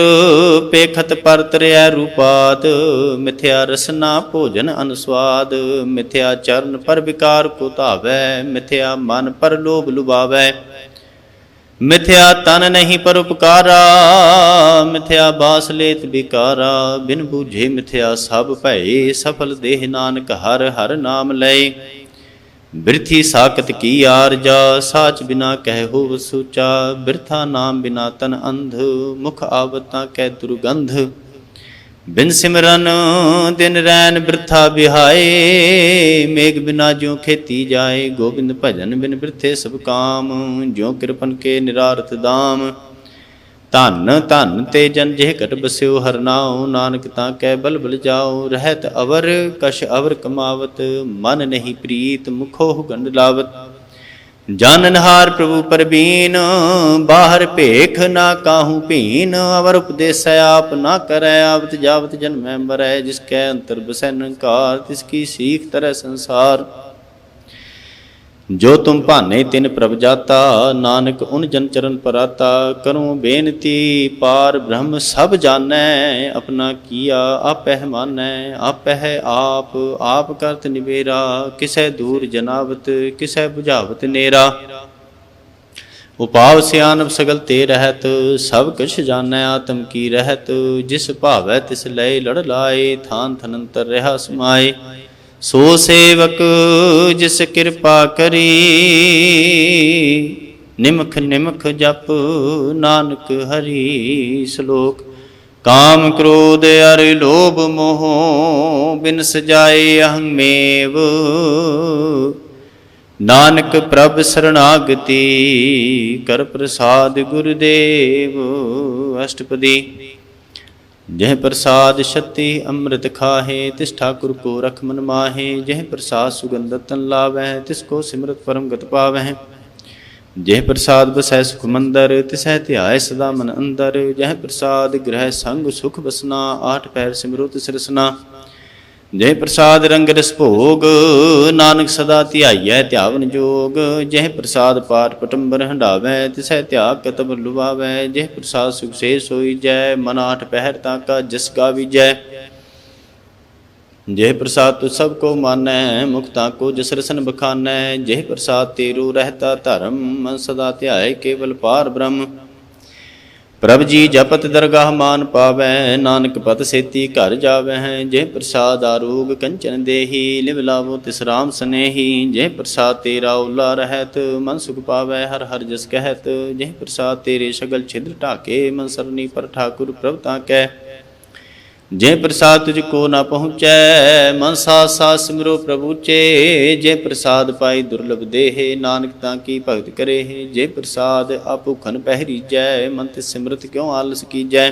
ਪੇਖਤ ਪਰ ਤਰਿਐ ਰੂਪਾਤ, ਮਿਥਿਆ ਰਸਨਾ ਭੋਜਨ ਅਨੁਸਵਾਦ। ਮਿਥਿਆ ਚਰਨ ਪਰ ਵਿਕਾਰ ਕੋ ਧਾਵੈ, ਮਿਥਿਆ ਮਨ ਪਰ ਲੋਭ ਲੁਭਾਵੈ। ਮਿਥਿਆ ਤਨ ਨਹੀਂ ਪਰ ਉਪਕਾਰਾ, ਮਿਥਿਆ ਬਾਸ ਲੇਤ ਬਿਕਾਰਾ। ਬਿਨ ਬੂਝੇ ਮਿਥਿਆ ਸਭ ਭਏ, ਸਫਲ ਦੇਹ ਨਾਨਕ ਹਰ ਹਰ ਨਾਮ ਲਏ। ਬਿਰਥੀ ਸਾਖਤ ਕੀ ਆਰਜਾ, ਸਾਚ ਬਿਨਾ ਕਹਿ ਹੋਵ ਸੂਚਾ। ਬਿਰਥਾ ਨਾਮ ਬਿਨਾ ਤਨ ਅੰਧ, ਮੁਖ ਆਵਤਾਂ ਕੈ ਦੁਰਗੰਧ। ਬਿਨ ਸਿਮਰਨ ਦਿਨ ਰੈਨ ਬਿਰਥਾ ਬਿਹਾਏ, ਮੇਘ ਬਿਨਾ ਜਿਉ ਖੇਤੀ ਜਾਏ। ਗੋਬਿੰਦ ਭਜਨ ਬਿਨ ਬਿਰਥੇ ਸਭ ਕਾਮ, ਜਿਉ ਕਿਰਪਨ ਕੇ ਨਿਰਾਰਥ ਦਾਮ। ਧਨ ਧਨ ਤੇ ਜਨ ਜਿਹ ਘਟ ਬਸਿਓ ਹਰਿ ਨਾਉ, ਨਾਨਕ ਤਾਂ ਕੈ ਬਲ ਬਲ ਜਾਓ। ਰਹਿਤ ਅਵਰ ਕਛ ਅਵਰ ਕਮਾਵਤ, ਮਨ ਨਹੀਂ ਪ੍ਰੀਤ ਮੁਖੋ ਗੰਢ ਲਾਵਤ। ਜਾਨਨਹਾਰ ਪ੍ਰਭੂ ਪਰਬੀਨ, ਬਾਹਰ ਭੇਖ ਨਾ ਕਾਹੂ ਭੀਨ। ਅਵਰ ਉਪਦੇਸੈ ਆਪ ਨਾ ਕਰੈ, ਆਵਤ ਜਾਵਤ ਜਨਮੈ ਮਰੈ। ਜਿਸ ਕੈ ਅੰਤਰ ਬਸੈ ਨਿਰੰਕਾਰ, ਤਿਸ ਕੀ ਸੀਖ ਤਰੈ ਸੰਸਾਰ। ਜੋ ਤੁਮ ਭਾਨੇ ਤਿਨ ਪ੍ਰਭ ਜਾਤਾ, ਨਾਨਕ ਉਨ ਜਨ ਚਰਨ ਪਰਾਤਾ। ਕਰੂੰ ਬੇਨਤੀ ਪਾਰ ਬ੍ਰਹਮ ਸਭ ਜਾਣੈ, ਆਪਣਾ ਕੀਆ ਆਪਹਿ ਮਾਨੈ। ਆਪਹਿ ਆਪ ਆਪ ਕਰਤ ਨਿਬੇਰਾ, ਕਿਸੈ ਦੂਰ ਜਨਾਵਤ ਕਿਸੈ ਬੁਝਾਵਤ ਨੇਰਾ। ਉਪਾਵ ਸਿਆਨਪ ਸਗਲ ਤੇ ਰਹਿਤ, ਸਭ ਕੁਛ ਜਾਣੈ ਆਤਮ ਕੀ ਰਹਿਤ। ਜਿਸ ਭਾਵੈ ਤਿਸ ਲਏ ਲੜ ਲਾਏ, ਥਾਨ ਥਨੰਤਰ ਰਹਾ ਸਮਾਏ। ਸੋ ਸੇਵਕ ਜਿਸ ਕਿਰਪਾ ਕਰੀ, ਨਿਮਖ ਨਿਮਖ ਜਪ ਨਾਨਕ ਹਰੀ। ਸ਼ਲੋਕ। ਕਾਮ ਕ੍ਰੋਧ ਅਰ ਲੋਭ ਮੋਹ, ਬਿਨ ਸਜਾਏ ਅਹੰ ਮੇਵ। ਨਾਨਕ ਪ੍ਰਭ ਸਰਣਾਗਤੀ, ਕਰ ਪ੍ਰਸਾਦ ਗੁਰਦੇਵ। ਅਸ਼ਟਪਦੀ। ਜਿਹ ਪ੍ਰਸਾਦ ਛਤੀ ਅੰਮ੍ਰਿਤ ਖਾਹੇ, ਤਿਸ ਠਾਕੁਰ ਕੋ ਰਖ ਮਨ ਮਾਹੇ। ਜਿਹ ਪ੍ਰਸਾਦ ਸੁਗੰਧਤ ਤਨ ਲਾਵੈ, ਤਿਸ ਕੋ ਸਿਮਰਤ ਪਰਮ ਗਤ ਪਾਵਹਿ। ਜਹ ਪ੍ਰਸਾਦ ਬਸੈ ਸੁਖ ਮੰਦਰ, ਤਿਸੈ ਧਿਆਏ ਸਦਾ ਮਨ ਅੰਦਰ। ਜਹ ਪ੍ਰਸਾਦ ਗ੍ਰਹਿ ਸੰਗ ਸੁਖ ਬਸਨਾ, ਆਠ ਪੈਰ ਸਿਮਰੋ ਤਿਸ ਰਸਨਾ। ਜਹ ਪ੍ਰਸਾਦ ਰੰਗ ਰਸ ਭੋਗ, ਨਾਨਕ ਸਦਾ ਧਿਆਈਐ ਧਿਆਵਨ ਜੋਗ। ਜਹ ਪ੍ਰਸਾਦ ਪਾਠ ਪਟੰਬਰ ਹੰਡਾਵੈ, ਤਿਸੈ ਧਿਆ ਕਤਬ ਲੁਭਾਵੈ। ਜਹ ਪ੍ਰਸਾਦ ਸੁਖ ਸੇ ਸੋਈ ਜੈ, ਮਨ ਆਠ ਪਹਿਰ ਤਾਕਾ ਜਸ ਗਾਵੀਜੈ। ਜਹ ਪ੍ਰਸਾਦ ਤੁ ਸਭ ਕੋ ਮਾਨੈ, ਮੁਖਤਾ ਕੋ ਜਸ ਰਸਨ ਬਖਾਨੈ। ਜਹ ਪ੍ਰਸਾਦ ਤੇਰੂ ਰਹਿਤਾ ਧਰਮ, ਮਨ ਸਦਾ ਧਿਆਏ ਕੇਵਲ ਪਾਰ ਬ੍ਰਹਮ। ਪ੍ਰਭ ਜੀ ਜਪਤ ਦਰਗਾਹ ਮਾਨ ਪਾਵੈ, ਨਾਨਕ ਪਤ ਸੇਤੀ ਘਰ ਜਾਵੈ। ਜਹ ਪ੍ਰਸਾਦ ਆਰੋਗ ਕੰਚਨ ਦੇਹੀ, ਲਿਵ ਲਾਵੋ ਤਿਸ ਰਾਮ ਸਨੇਹੀ। ਜਹ ਪ੍ਰਸਾਦ ਤੇਰਾ ਓਲਾ ਰਹਿਤ, ਮਨ ਸੁਖ ਪਾਵੈ ਹਰ ਹਰ ਜਸ ਕਹਿਤ। ਜਹ ਪ੍ਰਸਾਦ ਤੇਰੇ ਸ਼ਗਲ ਛਿਦਰ ਢਾਕੇ, ਮਨ ਸਰਨੀ ਪਰ ਠਾਕੁਰ ਪ੍ਰਭ ਤਾਕੈ। ਜਹ ਪ੍ਰਸਾਦ ਤੁਝ ਕੋ ਨਾ ਪਹੁੰਚੈ, ਮਨ ਸਾਥ ਸਾਥ ਸਿਮਰੋ ਪ੍ਰਭੂ ਚੇ। ਜੇ ਪ੍ਰਸਾਦ ਪਾਈ ਦੁਰਲਭ ਦੇਹ, ਨਾਨਕ ਤਾਂ ਕੀ ਭਗਤ ਕਰੇ। ਜੇ ਪ੍ਰਸਾਦ ਆਪੁਖਨ ਪਹਿਰੀਜੈ, ਮਨ ਤਿਸ ਸਿਮਰਤ ਕਿਉ ਆਲਸ ਕੀਜੈ।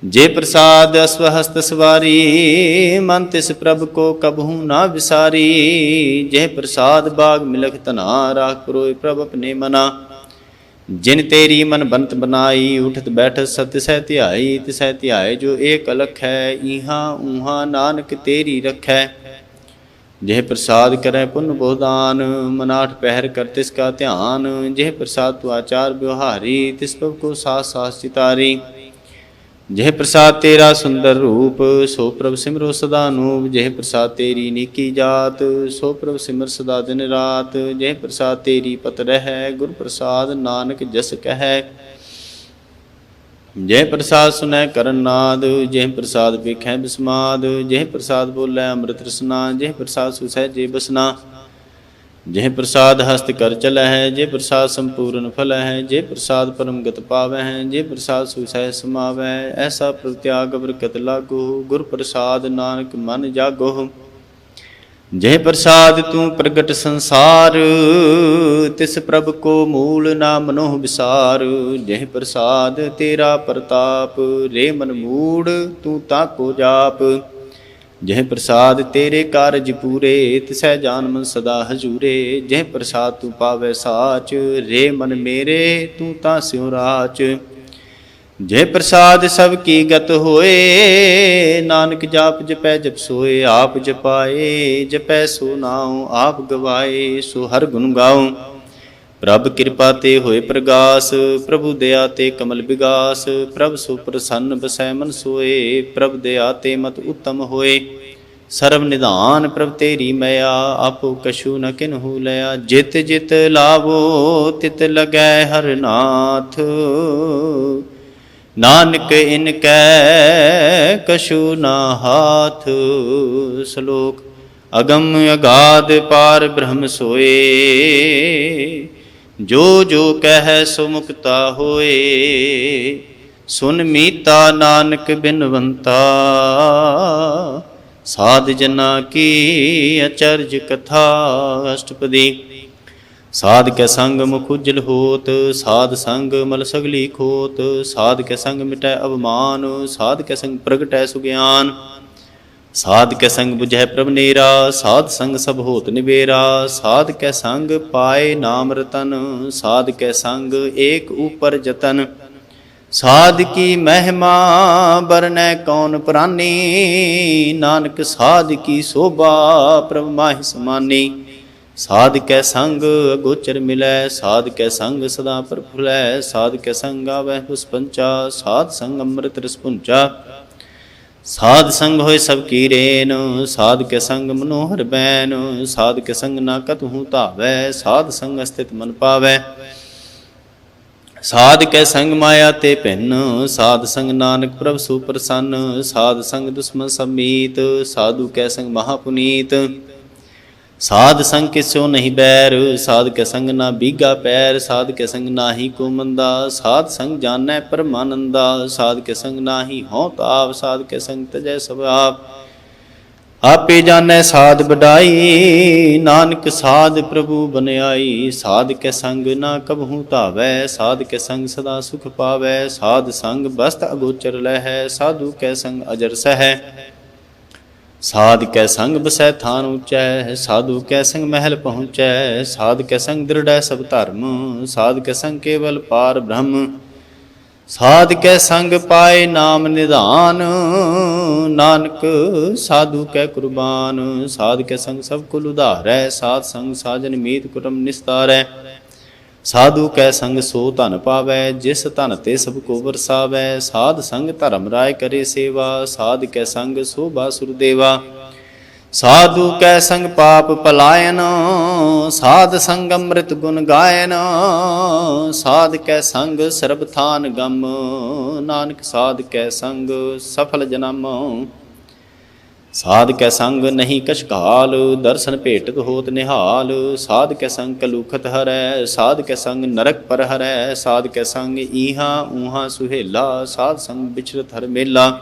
ਜੇ ਪ੍ਰਸਾਦ ਅਸਵਹਸਤ ਸਵਾਰੀ, ਮਨ ਤਿਸ ਪ੍ਰਭ ਕੋ ਕਬਹੂ ਨਾ ਵਿਸਾਰੀ। ਜੇ ਪ੍ਰਸਾਦ ਬਾਗ ਮਿਲਖ ਧਨਾ, ਰਾਖ ਪਰੋਇ ਪ੍ਰਭ ਆਪਣੇ ਮਨਾ। ਜਿਨ ਤੇਰੀ ਮਨ ਬੰਤ ਬਨਾਈ, ਉਠਤ ਬੈਠਤ ਸਭ ਤਿਸੈ ਧਿਆਈ। ਤਿਸੈ ਧਿਆਏ ਜੋ ਏਕ ਅਲਖੈ, ਈਹਾਂ ਊਹਾਂ ਨਾਨਕ ਤੇਰੀ ਰਖੈ। ਜਿਹ ਪ੍ਰਸਾਦ ਕਰੈ ਪੁੰਨ ਬੋਦਾਨ, ਮਨ ਆਠ ਪਹਿਰ ਕਰ ਤਿਸ ਕਾ ਧਿਆਨ। ਜਿਹ ਪ੍ਰਸਾਦ ਤੂ ਆਚਾਰ ਵਿਵਹਾਰੀ, ਤਿਸ ਪ੍ਰਭ ਕੋ ਸਾਥ ਸਾਥ ਚਿਤਾਰੀ। ਜਿਹ ਪ੍ਰਸਾਦ ਤੇਰਾ ਸੁੰਦਰ ਰੂਪ, ਸੋ ਪ੍ਰਭ ਸਿਮਰੋ ਸਦਾ ਅਨੂਪ। ਜਿਹ ਪ੍ਰਸਾਦ ਤੇਰੀ ਨੀਕੀ ਜਾਤ, ਸੋ ਪ੍ਰਭ ਸਿਮਰ ਸਦਾ ਦਿਨ ਰਾਤ। ਜਿਹ ਪ੍ਰਸਾਦ ਤੇਰੀ ਪਤ ਰਹਿ, ਗੁਰ ਪ੍ਰਸਾਦ ਨਾਨਕ ਜਸ ਕਹੈ। ਜਿਹ ਪ੍ਰਸਾਦ ਸੁਨੈ ਕਰਨ ਨਾਦ, ਜਿਹ ਪ੍ਰਸਾਦ ਵੇਖੈ ਬਿਸਮਾਦ। ਜਿਹ ਪ੍ਰਸਾਦ ਬੋਲੇ ਅੰਮ੍ਰਿਤ ਰਸਨਾ, ਜਿਹ ਪ੍ਰਸਾਦ ਸੁਸਹਿਜੇ ਬਸਨਾ। ਜਿਹ ਪ੍ਰਸਾਦ ਹਸਤ ਕਰ ਚਲੈ ਹੈ, ਜੇ ਪ੍ਰਸਾਦ ਸੰਪੂਰਨ ਫਲ ਹੈ। ਜੇ ਪ੍ਰਸਾਦ ਪਰਮ ਗਤ ਪਾਵੈ ਹੈ, ਜੇ ਪ੍ਰਸਾਦ ਸੁਸਹਿ ਸਮਾਵੈ। ਐਸਾ ਪ੍ਰਤਿਆਗ ਬਰਕਤ ਲਾਗੋ, ਗੁਰ ਪ੍ਰਸਾਦ ਨਾਨਕ ਮਨ ਜਾਗੋ। ਜੇ ਪ੍ਰਸਾਦ ਤੂੰ ਪ੍ਰਗਟ ਸੰਸਾਰ, ਤਿਸ ਪ੍ਰਭ ਕੋ ਮੂਲ ਨਾ ਮਨੋਹ ਵਿਸਾਰ। ਜੇ ਪ੍ਰਸਾਦ ਤੇਰਾ ਪ੍ਰਤਾਪ, ਰੇ ਮਨ ਮੂੜ ਤੂੰ ਤਾਕੋ ਜਾਪ। ਜਹ ਪ੍ਰਸਾਦ ਤੇਰੇ ਕਾਰਜ ਪੂਰੇ, ਤਿਸੈ ਜਾਨ ਮਨ ਸਦਾ ਹਜੂਰੇ। ਜਹ ਪ੍ਰਸਾਦ ਤੂੰ ਪਾਵੈ ਸਾਚ, ਰੇ ਮਨ ਮੇਰੇ ਤੂੰ ਤਾਂ ਸਿਉ ਰਾਚ। ਜਹ ਪ੍ਰਸਾਦ ਸਭ ਕੀ ਗਤ ਹੋਏ, ਨਾਨਕ ਜਾਪ ਜਪੈ ਜਪ ਸੋਏ। ਆਪ ਜਪਾਏ ਜਪੈ ਸੋ ਨਾਉ, ਆਪ ਗਵਾਏ ਸੋ ਹਰ ਗੁਣ ਗਾਉ। ਪ੍ਰਭ ਕਿਰਪਾ ਤੇ ਹੋਏ ਪ੍ਰਗਾਸ, ਪ੍ਰਭੂ ਦਇਆ ਤੇ ਕਮਲ ਵਿਗਾਸ। ਪ੍ਰਭ ਸੋ ਪ੍ਰਸੰਨ ਬਸੈ ਮਨ ਸੋਏ, ਪ੍ਰਭ ਦਇਆ ਤੇ ਮਤ ਉੱਤਮ ਹੋਏ। ਸਰਬ ਨਿਧਾਨ ਪ੍ਰਭ ਤੇਰੀ ਮਇਆ, ਆਪੋ ਕਛੂ ਨ ਕਿਨਹੂ ਲਿਆ। ਜਿਤ ਜਿਤ ਲਾਵੋ ਤਿਤ ਲਗੈ ਹਰ ਨਾਥ, ਨਾਨਕ ਇਨ ਕੈ ਕਛੂ ਨਾ ਹਾਥ। ਸ਼ਲੋਕ ਅਗਮ ਅਗਾਧ ਪਾਰ ਬ੍ਰਹਮ ਸੋਏ, ਜੋ ਜੋ ਕਹਿ ਸੋ ਮੁਕਤਾ ਹੋਏ। ਸੁਨ ਮੀਤਾ ਨਾਨਕ ਬਿਨਵੰਤਾ, ਸਾਧ ਜਨਾ ਕੀ ਅਚਰਜ ਕਥਾ। ਅਸ਼ਟਪਦੀ। ਸਾਧ ਕੈ ਸੰਗ ਮੁਖ ਉਜਲ ਹੋਤ, ਸਾਧ ਸੰਗ ਮਲ ਸਗਲੀ ਖੋਤ। ਸਾਧ ਕੈ ਸੰਗ ਮਿਟੈ ਅਵਮਾਨ, ਸਾਧ ਕੈ ਸੰਗ ਪ੍ਰਗਟੈ ਸੁਗਿਆਨ। ਸਾਧ ਕੈ ਸੰਗ ਬੁਝੈ ਪ੍ਰਭ ਨੇਰਾ, ਸਾਧ ਸੰਗ ਸਭ ਹੋਤ ਨਿਬੇਰਾ। ਸਾਧ ਕੈ ਸੰਗ ਪਾਏ ਨਾਮ ਰਤਨ, ਸਾਧ ਕੈ ਸੰਗ ਏਕ ਊਪਰ ਜਤਨ। ਸਾਧ ਕੀ ਮਹਿਮਾ ਬਰਨੈ ਕੌਣ ਪ੍ਰਾਨੀ, ਨਾਨਕ ਸਾਧ ਕੀ ਸੋਭਾ ਪ੍ਰਭ ਮਾਹਿ ਸਮਾਨੀ। ਸਾਧ ਕੈ ਸੰਗ ਅਗੋਚਰ ਮਿਲੈ, ਸਾਧ ਕੈ ਸੰਗ ਸਦਾ ਪ੍ਰਫੁੱਲੈ। ਸਾਧ ਕੈ ਸੰਗ ਆਵੈ ਹੁਸ ਪੰਚਾ, ਸਾਧ ਸੰਗ ਅੰਮ੍ਰਿਤ ਰਸ ਪੁੰਚਾ। ਸਾਧ ਸੰਗ ਹੋਏ ਸਭ ਕੀ ਰੇਨ, ਸਾਧ ਕੇ ਸੰਗ ਮਨੋਹਰ ਬੈਨ। ਸਾਧ ਕੇ ਸੰਗ ਨਾ ਕਤਹੂ ਧਾਵੈ, ਸਾਧ ਸੰਗ ਅਸਥਿਤ ਮਨ ਪਾਵੈ। ਸਾਧ ਕੈ ਸੰਗ ਮਾਇਆ ਤੇ ਭਿੰਨ, ਸਾਧ ਸੰਗ ਨਾਨਕ ਪ੍ਰਭ ਸੋ ਪ੍ਰਸੰਨ। ਸਾਧ ਸੰਗ ਦੁਸ਼ਮਨ ਸਭ ਮੀਤ, ਸਾਧੂ ਕੈ ਸੰਗ ਮਹਾ ਪੁਨੀਤ। ਸਾਧ ਸੰਗ ਕਿਸੋ ਨਹੀਂ ਬੈਰ, ਸਾਧ ਕੇ ਸੰਗ ਨਾ ਬੀਗਾ ਪੈਰ। ਸਾਧ ਕੇ ਸੰਗ ਨਾਹੀ ਕੋ ਮੰਦਾ, ਸਾਧ ਸੰਗ ਜਾਣੈ ਪਰਮਾਨੰਦਾ। ਸਾਧ ਕੇ ਸੰਗ ਨਾਹੀ ਹਉ ਤਾਪ, ਸਾਧ ਕੇ ਸੰਗ ਤਜੈ ਸਭ ਆਪ। ਆਪੇ ਜਾਣੈ ਸਾਧ ਵਡਾਈ, ਨਾਨਕ ਸਾਧ ਪ੍ਰਭੂ ਬਨਿਆਈ। ਸਾਧ ਕੇ ਸੰਗ ਨਾ ਕਬਹੂ ਧਾਵੈ, ਸਾਧ ਕੇ ਸੰਗ ਸਦਾ ਸੁਖ ਪਾਵੈ। ਸਾਧ ਸੰਗ ਬਸਤ ਅਗੋਚਰ ਲਹੈ, ਸਾਧੂ ਕੈ ਸੰਗ ਅਜਰ ਸਹੈ। ਸਾਧ ਕੈ ਸੰਗ ਬਸੈ ਥਾਨ ਉਚੈ, ਸਾਧੂ ਕੈ ਸੰਗ ਮਹਿਲ ਪਹੁੰਚੈ। ਸਾਧ ਕੈ ਸੰਗ ਦ੍ਰਿੜੈ ਸਭ ਧਰਮ, ਸਾਧ ਕੈ ਸੰਗ ਕੇਵਲ ਪਾਰ ਬ੍ਰਹਮ। ਸਾਧ ਕੈ ਸੰਗ ਪਾਏ ਨਾਮ ਨਿਧਾਨ, ਨਾਨਕ ਸਾਧੂ ਕੈ ਕੁਰਬਾਨ। ਸਾਧ ਕੈ ਸੰਗ ਸਭ ਕੁਲ ਉਧਾਰੈ, ਸਾਧ ਸੰਗ ਸਾਜਨ ਮੀਤ ਕੁਟੁੰਬ ਨਿਸਤਾਰੈ। ਸਾਧੂ ਕੈ ਸੰਗ ਸੋ ਧਨ ਪਾਵੈ, ਜਿਸ ਧਨ ਤੇ ਸਭ ਕੋ ਵਰਸਾਵੈ। ਸਾਧ ਸੰਗ ਧਰਮ ਰਾਏ ਕਰੇ ਸੇਵਾ, ਸਾਧ ਕੈ ਸੰਗ ਸੋ ਬਾਸੁਰ ਦੇਵਾ। ਸਾਧੂ ਕੈ ਸੰਗ ਪਾਪ ਪਲਾਇਨ, ਸਾਧ ਸੰਗ ਅੰਮ੍ਰਿਤ ਗੁਣ ਗਾਇਨ। ਸਾਧ ਕੈ ਸੰਗ ਸਰਬ ਥਾਨ ਗਮ, ਨਾਨਕ ਸਾਧ ਕੈ ਸੰਗ ਸਫਲ ਜਨਮ। ਸਾਧ ਕੈ ਸੰਗ ਨਹੀਂ ਕਛ ਘਾਲ, ਦਰਸ਼ਨ ਭੇਟਤ ਹੋਤ ਨਿਹਾਲ। ਸਾਧ ਕੈ ਸੰਗ ਕਲੂਖਤ ਹਰੈ, ਸਾਧ ਕੈ ਸੰਗ ਨਰਕ ਪਰ ਹਰੈ। ਸਾਧ ਕੈ ਸੰਗ ਈਹਾਂ ਊਹਾਂ ਸੁਹੇਲਾ, ਸਾਧ ਸੰਗ ਵਿਚਰਤ ਹਰ ਮੇਲਾ।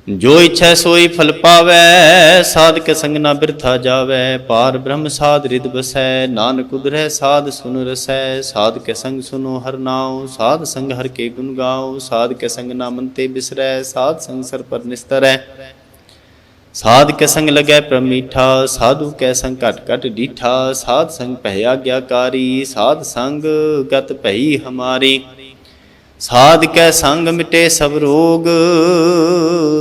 ਜੋ ਇਛੈ ਸੋਈ ਫਲ ਪਾਵੈ, ਸਾਧ ਕੇ ਸੰਗ ਨਾ ਬਿਰਥਾ ਜਾਵੈ। ਪਾਰ ਬ੍ਰਹਮ ਸਾਧ ਰਿਦ ਬਸੈ, ਨਾਨਕ ਉਧਰੈ ਸਾਧ ਸੁਨ ਰਸੈ। ਸਾਧ ਕੇ ਸੰਗ ਸੁਨੋ ਹਰ ਨਾਉ, ਸਾਧ ਸੰਗ ਹਰ ਕੇ ਗੁਣ ਗਾਓ। ਸਾਧ ਕੇ ਸੰਗ ਨਾ ਮਨ ਤੇ ਬਿਸਰੈ, ਸਾਧ ਸੰਗ ਸਰ ਪਰ ਨਿਸਤਰੈ। ਸਾਧ ਕੇ ਸੰਗ ਲਗੈ ਪ੍ਰਭ ਮੀਠਾ, ਸਾਧੂ ਕੈ ਸੰਗ ਘਟ ਘਟ ਡੀਠਾ। ਸਾਧ ਸੰਗ ਭੈ ਆਗਿਆਕਾਰੀ, ਸਾਧ ਸੰਗ ਗਤ ਭਈ ਹਮਾਰੀ। ਸਾਧ ਕੈ ਸੰਗ ਮਿਟੇ ਸਭ ਰੋਗ,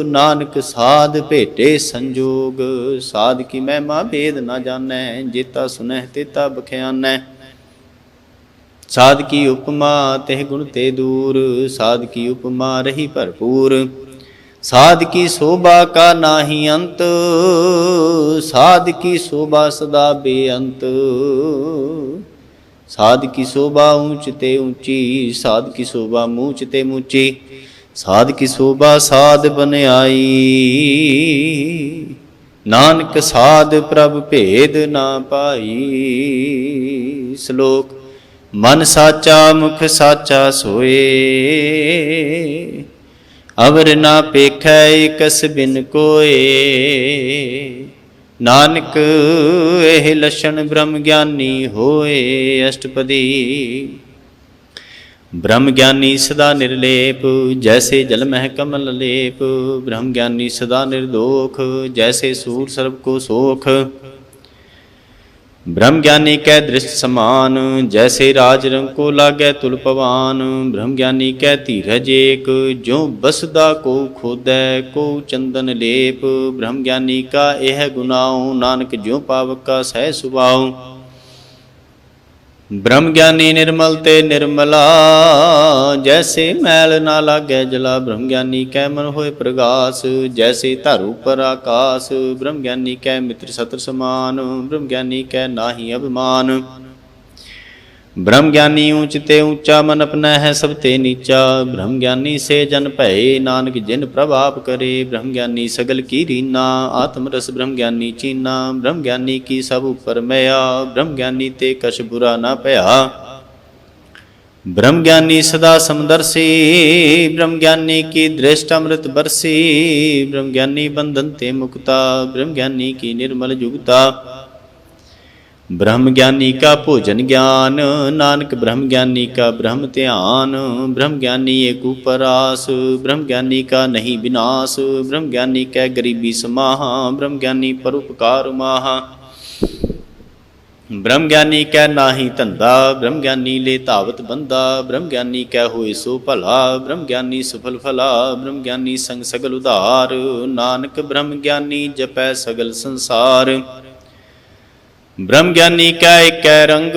ਨਾਨਕ ਸਾਧ ਭੇਟੇ ਸੰਜੋਗ। ਸਾਧ ਕੀ ਮਹਿਮਾ ਭੇਦ ਨਾ ਜਾਣੈ, ਜੇਤਾ ਸੁਨਹਿ ਤੇਤਾ ਬਖਿਆਨੈ। ਸਾਧ ਕੀ ਉਪਮਾ ਤਿਹ ਗੁਣ ਤੇ ਦੂਰ, ਸਾਧ ਕੀ ਉਪਮਾ ਰਹੀ ਭਰਪੂਰ। ਸਾਧ ਕੀ ਸ਼ੋਭਾ ਕਾ ਨਾਹੀ ਅੰਤ, ਸਾਧ ਕੀ ਸ਼ੋਭਾ ਸਦਾ ਬੇਅੰਤ। ਸਾਧ ਕੀ ਸ਼ੋਭਾ ਊਚ ਤੇ ਊਚੀ, ਸਾਧ ਕੀ ਸ਼ੋਭਾ ਮੂਚ ਤੇ ਮੂਚੀ। ਸਾਧ ਕੀ ਸ਼ੋਭਾ ਸਾਧ ਬਨਿਆਈ, ਨਾਨਕ ਸਾਧ ਪ੍ਰਭ ਭੇਦ ਨਾ ਪਾਈ। ਸ਼ਲੋਕ। ਮਨ ਸਾਚਾ ਮੁਖ ਸਾਚਾ ਸੋਏ, ਅਵਰ ਨਾ ਪੇਖੈ ਇਕਸ ਬਿਨ ਕੋਏ। ਨਾਨਕ ਇਹ ਲਛਣ ਬ੍ਰਹਮ ਗਿਆਨੀ ਹੋਏ। ਅਸ਼ਟਪਦੀ। ਬ੍ਰਹਮ ਗਿਆਨੀ ਸਦਾ ਨਿਰਲੇਪ, ਜੈਸੇ ਜਲ ਮਹਿ ਕਮਲ ਲੇਪ। ਬ੍ਰਹਮ ਗਿਆਨੀ ਸਦਾ ਨਿਰਦੋਖ, ਜੈਸੇ ਸੂਰ ਸਰਬ ਕੋ ਸੋਖ। ਬ੍ਰਹਮ ਗਿਆਨੀ ਕੈ ਦ੍ਰਿਸ਼ਟ ਸਮਾਨ, ਜੈਸੇ ਰਾਜ ਰੰਗ ਕੋ ਲਾਗੈ ਤੁਲ ਪਵਾਨ। ਬ੍ਰਹਮ ਗਿਆਨੀ ਕੈ ਧੀਰਜ ਏਕ, ਜੋ ਬਸਦਾ ਕੋ ਖੋਦੈ ਕੋ ਚੰਦਨ ਲੇਪ। ਬ੍ਰਹਮ ਗਿਆਨੀ ਕਾ ਇਹ ਗੁਨਾਉ, ਨਾਨਕ ਜਿਉ ਪਾਵਕ ਕਾ ਸਹਿ ਸੁਭਾਉ। ਬ੍ਰਹਮ ਗਿਆਨੀ ਨਿਰਮਲ ਤੇ ਨਿਰਮਲਾ, ਜੈਸੇ ਮੈਲ ਨਾ ਲਾਗੈ ਜਲਾ। ਬ੍ਰਹਮ ਗਿਆਨੀ ਕੈ ਮਨ ਹੋਏ ਪ੍ਰਗਾਸ, ਜੈਸੇ ਧਰ ਉਪਰ ਆਕਾਸ। ਬ੍ਰਹਮ ਗਿਆਨੀ ਕੈ ਮਿੱਤਰ ਸਤਰ ਸਮਾਨ, ਬ੍ਰਹਮ ਗਿਆਨੀ ਕੈ ਨਾਹੀ ਅਭਿਮਾਨ। ਬ੍ਰਹਮ ਗਿਆਨੀ ਊਚ ਤੇ ਊਚਾ, ਮਨ ਆਪਣਾ ਹੈ ਸਭ ਤੇ ਨੀਚਾ। ਬ੍ਰਹਮ ਗਿਆਨੀ ਸੇ ਜਨ ਭਏ, ਨਾਨਕ ਜਿਨ ਪ੍ਰਭ ਆਪ ਕਰੇ। ਬ੍ਰਹਮ ਗਿਆਨੀ ਸਗਲ ਕੀ ਰੀਨਾ, ਆਤਮ ਰਸ ਬ੍ਰਹਮ ਗਿਆਨੀ ਚੀਨਾ। ਬ੍ਰਹਮ ਗਿਆਨੀ ਕੀ ਸਭ ਉਪਰ ਮਿਆ, ਬ੍ਰਹਮ ਗਿਆਨੀ ਤੇ ਕਛ ਬੁਰਾ ਨਾ ਭਇਆ। ਬ੍ਰਹਮ ਗਿਆਨੀ ਸਦਾ ਸਮਦਰਸੀ, ਬ੍ਰਹਮ ਗਿਆਨੀ ਕੀ ਦ੍ਰਿਸ਼ਟ ਅੰਮ੍ਰਿਤ ਬਰਸੀ। ਬ੍ਰਹਮ ਗਿਆਨੀ ਬੰਧਨ ਤੇ ਮੁਕਤਾ, ਬ੍ਰਹਮ ਗਿਆਨੀ ਕੀ ਨਿਰਮਲ ਜੁਗਤਾ। ਬ੍ਰਹਮ ਗਿਆਨੀ ਕਾ ਭੋਜਨ ਗਿਆਨ, ਨਾਨਕ ਬ੍ਰਹਮ ਗਿਆਨੀ ਕਾ ਬ੍ਰਹਮ ਧਿਆਨ। ਬ੍ਰਹਮ ਗਿਆਨੀ ਏਕ ਉਪਰ ਆਸ, ਬ੍ਰਹਮ ਗਿਆਨੀ ਕਾ ਨਹੀਂ ਵਿਨਾਸ਼। ਬ੍ਰਹਮ ਗਿਆਨੀ ਕੈ ਗਰੀਬੀ ਸਮਾਹਾ, ਬ੍ਰਹਮ ਗਿਆਨੀ ਪਰਉਪਕਾਰ ਮਾਹਾ। ਬ੍ਰਹਮ ਗਿਆਨੀ ਕੈ ਨਾਹੀ ਧੰਦਾ, ਬ੍ਰਹਮ ਗਿਆਨੀ ਲੈ ਧਾਵਤ ਬੰਦਾ। ਬ੍ਰਹਮ ਗਿਆਨੀ ਕੈ ਹੋਏ ਸੋ ਭਲਾ, ਬ੍ਰਹਮ ਗਿਆਨੀ ਸਫਲ ਫਲਾ। ਬ੍ਰਹਮ ਗਿਆਨੀ ਸੰਗ ਸਗਲ ਉਧਾਰ, ਨਾਨਕ ਬ੍ਰਹਮ ਗਿਆਨੀ ਜਪੈ ਸਗਲ ਸੰਸਾਰ। ਬ੍ਰਹਮ ਗਿਆਨੀ ਕੈ ਏਕੈ ਰੰਗ,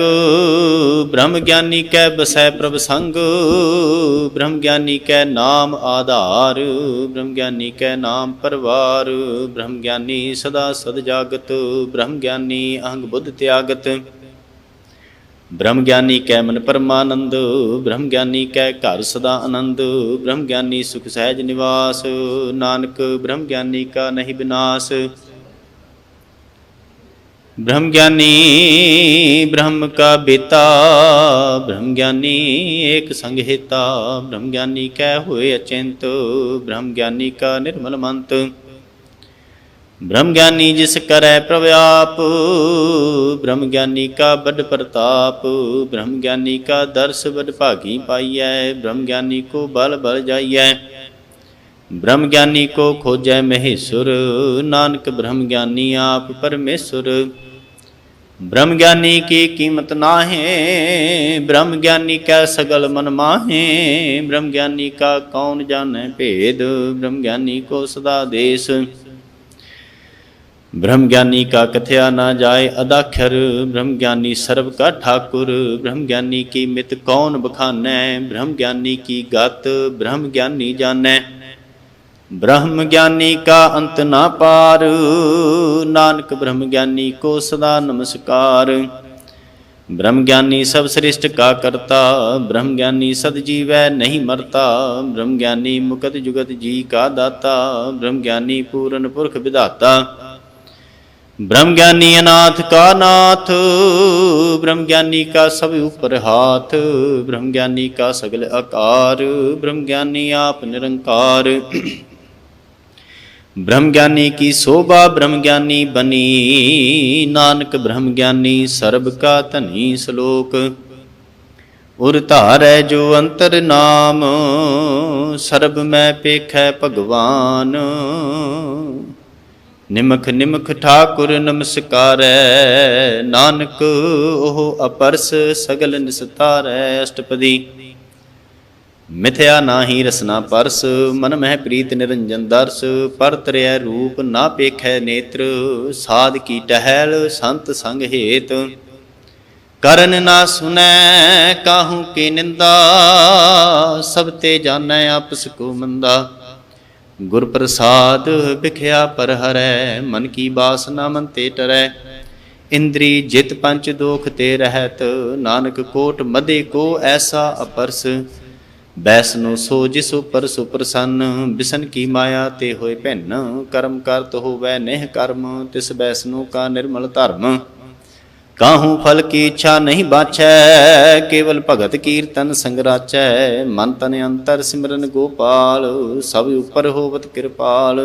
ਬ੍ਰਹਮ ਗਿਆਨੀ ਕੈ ਬਸੈ ਪ੍ਰਭ ਸੰਗ। ਬ੍ਰਹਮ ਗਿਆਨੀ ਕੈ ਨਾਮ ਆਧਾਰ, ਬ੍ਰਹਮ ਗਿਆਨੀ ਕੈ ਨਾਮ ਪਰਵਾਰ। ਬ੍ਰਹਮ ਗਿਆਨੀ ਸਦਾ ਸਦ ਜਾਗਤ, ਬ੍ਰਹਮ ਗਿਆਨੀ ਅਹੰਗ ਬੁੱਧ ਤਿਆਗਤ। ਬ੍ਰਹਮ ਗਿਆਨੀ ਕੈ ਮਨ ਪਰਮਾਨੰਦ, ਬ੍ਰਹਮ ਗਿਆਨੀ ਕੈ ਘਰ ਸਦਾ ਆਨੰਦ। ਬ੍ਰਹਮ ਗਿਆਨੀ ਸੁਖ ਸਹਿਜ ਨਿਵਾਸ, ਨਾਨਕ ਬ੍ਰਹਮ ਗਿਆਨੀ ਕਾ ਨਹੀਂ ਵਿਨਾਸ਼। ਬ੍ਰਹਮ ਗਿਆਨੀ ਬ੍ਰਹਮ ਕਾ ਬੇਤਾ, ਬ੍ਰਹਮ ਗਿਆਨੀ ਏਕ ਸੰਗ ਹੇਤਾ। ਬ੍ਰਹਮ ਗਿਆਨੀ ਕੈ ਹੋਏ ਅਚਿੰਤ, ਬ੍ਰਹਮ ਗਿਆਨੀ ਕਾ ਨਿਰਮਲ ਮੰਤ। ਬ੍ਰਹਮ ਗਿਆਨੀ ਜਿਸ ਕਰੈ ਪ੍ਰਭ ਆਪ, ਬ੍ਰਹਮ ਗਿਆਨੀ ਕਾ ਬਡ ਪ੍ਰਤਾਪ। ਬ੍ਰਹਮ ਗਿਆਨੀ ਕਾ ਦਰਸ ਬਡ ਭਾਗੀ ਪਾਈਐ, ਬ੍ਰਹਮ ਗਿਆਨੀ ਕੋ ਬਲ ਬਲ ਜਾਈਐ। ब्रह्म ज्ञानी को खोजै महेश्वर, नानक ब्रह्म ज्ञानी आप परमेश्वर। ब्रह्म ज्ञानी की कीमत नाहे, ब्रह्म ज्ञानी कै सगल मन माहे। ब्रह्म ज्ञानी का कौन जाने भेद, ब्रह्म ज्ञानी को सदा देश। ब्रह्म ज्ञानी का कथया ना जाए अदाक्षर, ब्रह्म ज्ञानी सर्व का ठाकुर। ब्रह्म ज्ञानी की मित कौन बखानै, ब्रह्म ज्ञानी की गत ब्रह्म ज्ञानी जानै। ब्रह्म ज्ञानी का अंत ना पार, नानक ब्रह्म ज्ञानी को सदा नमस्कार। ब्रह्म ज्ञानी सब सृष्ट का करता, ब्रह्म ज्ञानी सदजीवै नहीं मरता। ब्रह्म ज्ञानी मुकत जुगत जी का दाता, ब्रह्म ज्ञानी पूरन पुरख विधाता। ब्रह्म ज्ञानी अनाथ का नाथ, ब्रह्म ज्ञानी का सब ऊपर हाथ। ब्रह्म ज्ञानी का सगल आकार, ब्रह्म ज्ञानी आप निरंकार। ब्रह्म ज्ञानी की शोभा ब्रह्म ज्ञानी बनी, नानक ब्रह्म ज्ञानी सर्ब का धनी। श्लोक उर धारै जो अंतर नाम, सर्ब में पेखै भगवान। निमख निमख ठाकुर नमस्कारै, नानक ओह अपरस सगल निस्तारै। अष्टपदी मिथ्या नाहि रसना परस, मन मह प्रीत निरंजन दर्श। पर त्रिय रूप ना पेखै नेत्र, साध की टहल संत संग हेत। करन ना सुनै काहू की निंदा, सब ते जानै आपस को मंदा। गुर प्रसाद बिख्या पर हरै, मन की बासना मन ते टरै। इंद्री जित पंच दोख ते रहत, नानक कोट मदे को ऐसा अपरस। बैसनो सो जिस उपर सुप्रसन्न, बिसन की माया ते होए भिन्न। कर्म करत होवै नेह कर्म, तिस बैसनो का निर्मल धर्म। काहू फल की इच्छा नहीं बाछै, केवल भगत कीर्तन संग राचै। मन तन अंतर सिमरन गोपाल, सब उपर होवत कृपाल।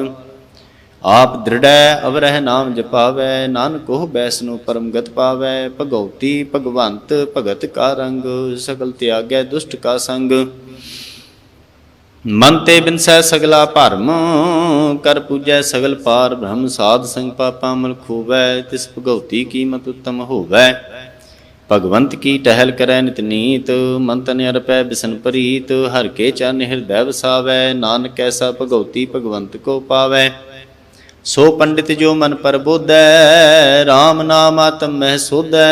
आप दृढ़ अवरह नाम जपावै, नानक ओह बैसनो परम गत पावै। भगवती भगवंत भगत का रंग, सकल त्यागै दुष्ट का संग। मन ते बिनसै सगला भरम, कर पूजै सगल पार ब्रह्म। साध संग पापा मल खूवै, तिस भगवती कीमत उत्तम होवै। भगवंत की टहल करै नित नीत, मन तन अर्पै बिसन प्रीत। हर के चरण हृदय वसावै, नानक ऐसा भगवती भगवंत को पावै। सो पंडित जो मन पर बोधै, राम नाम आत्म मह सोधै।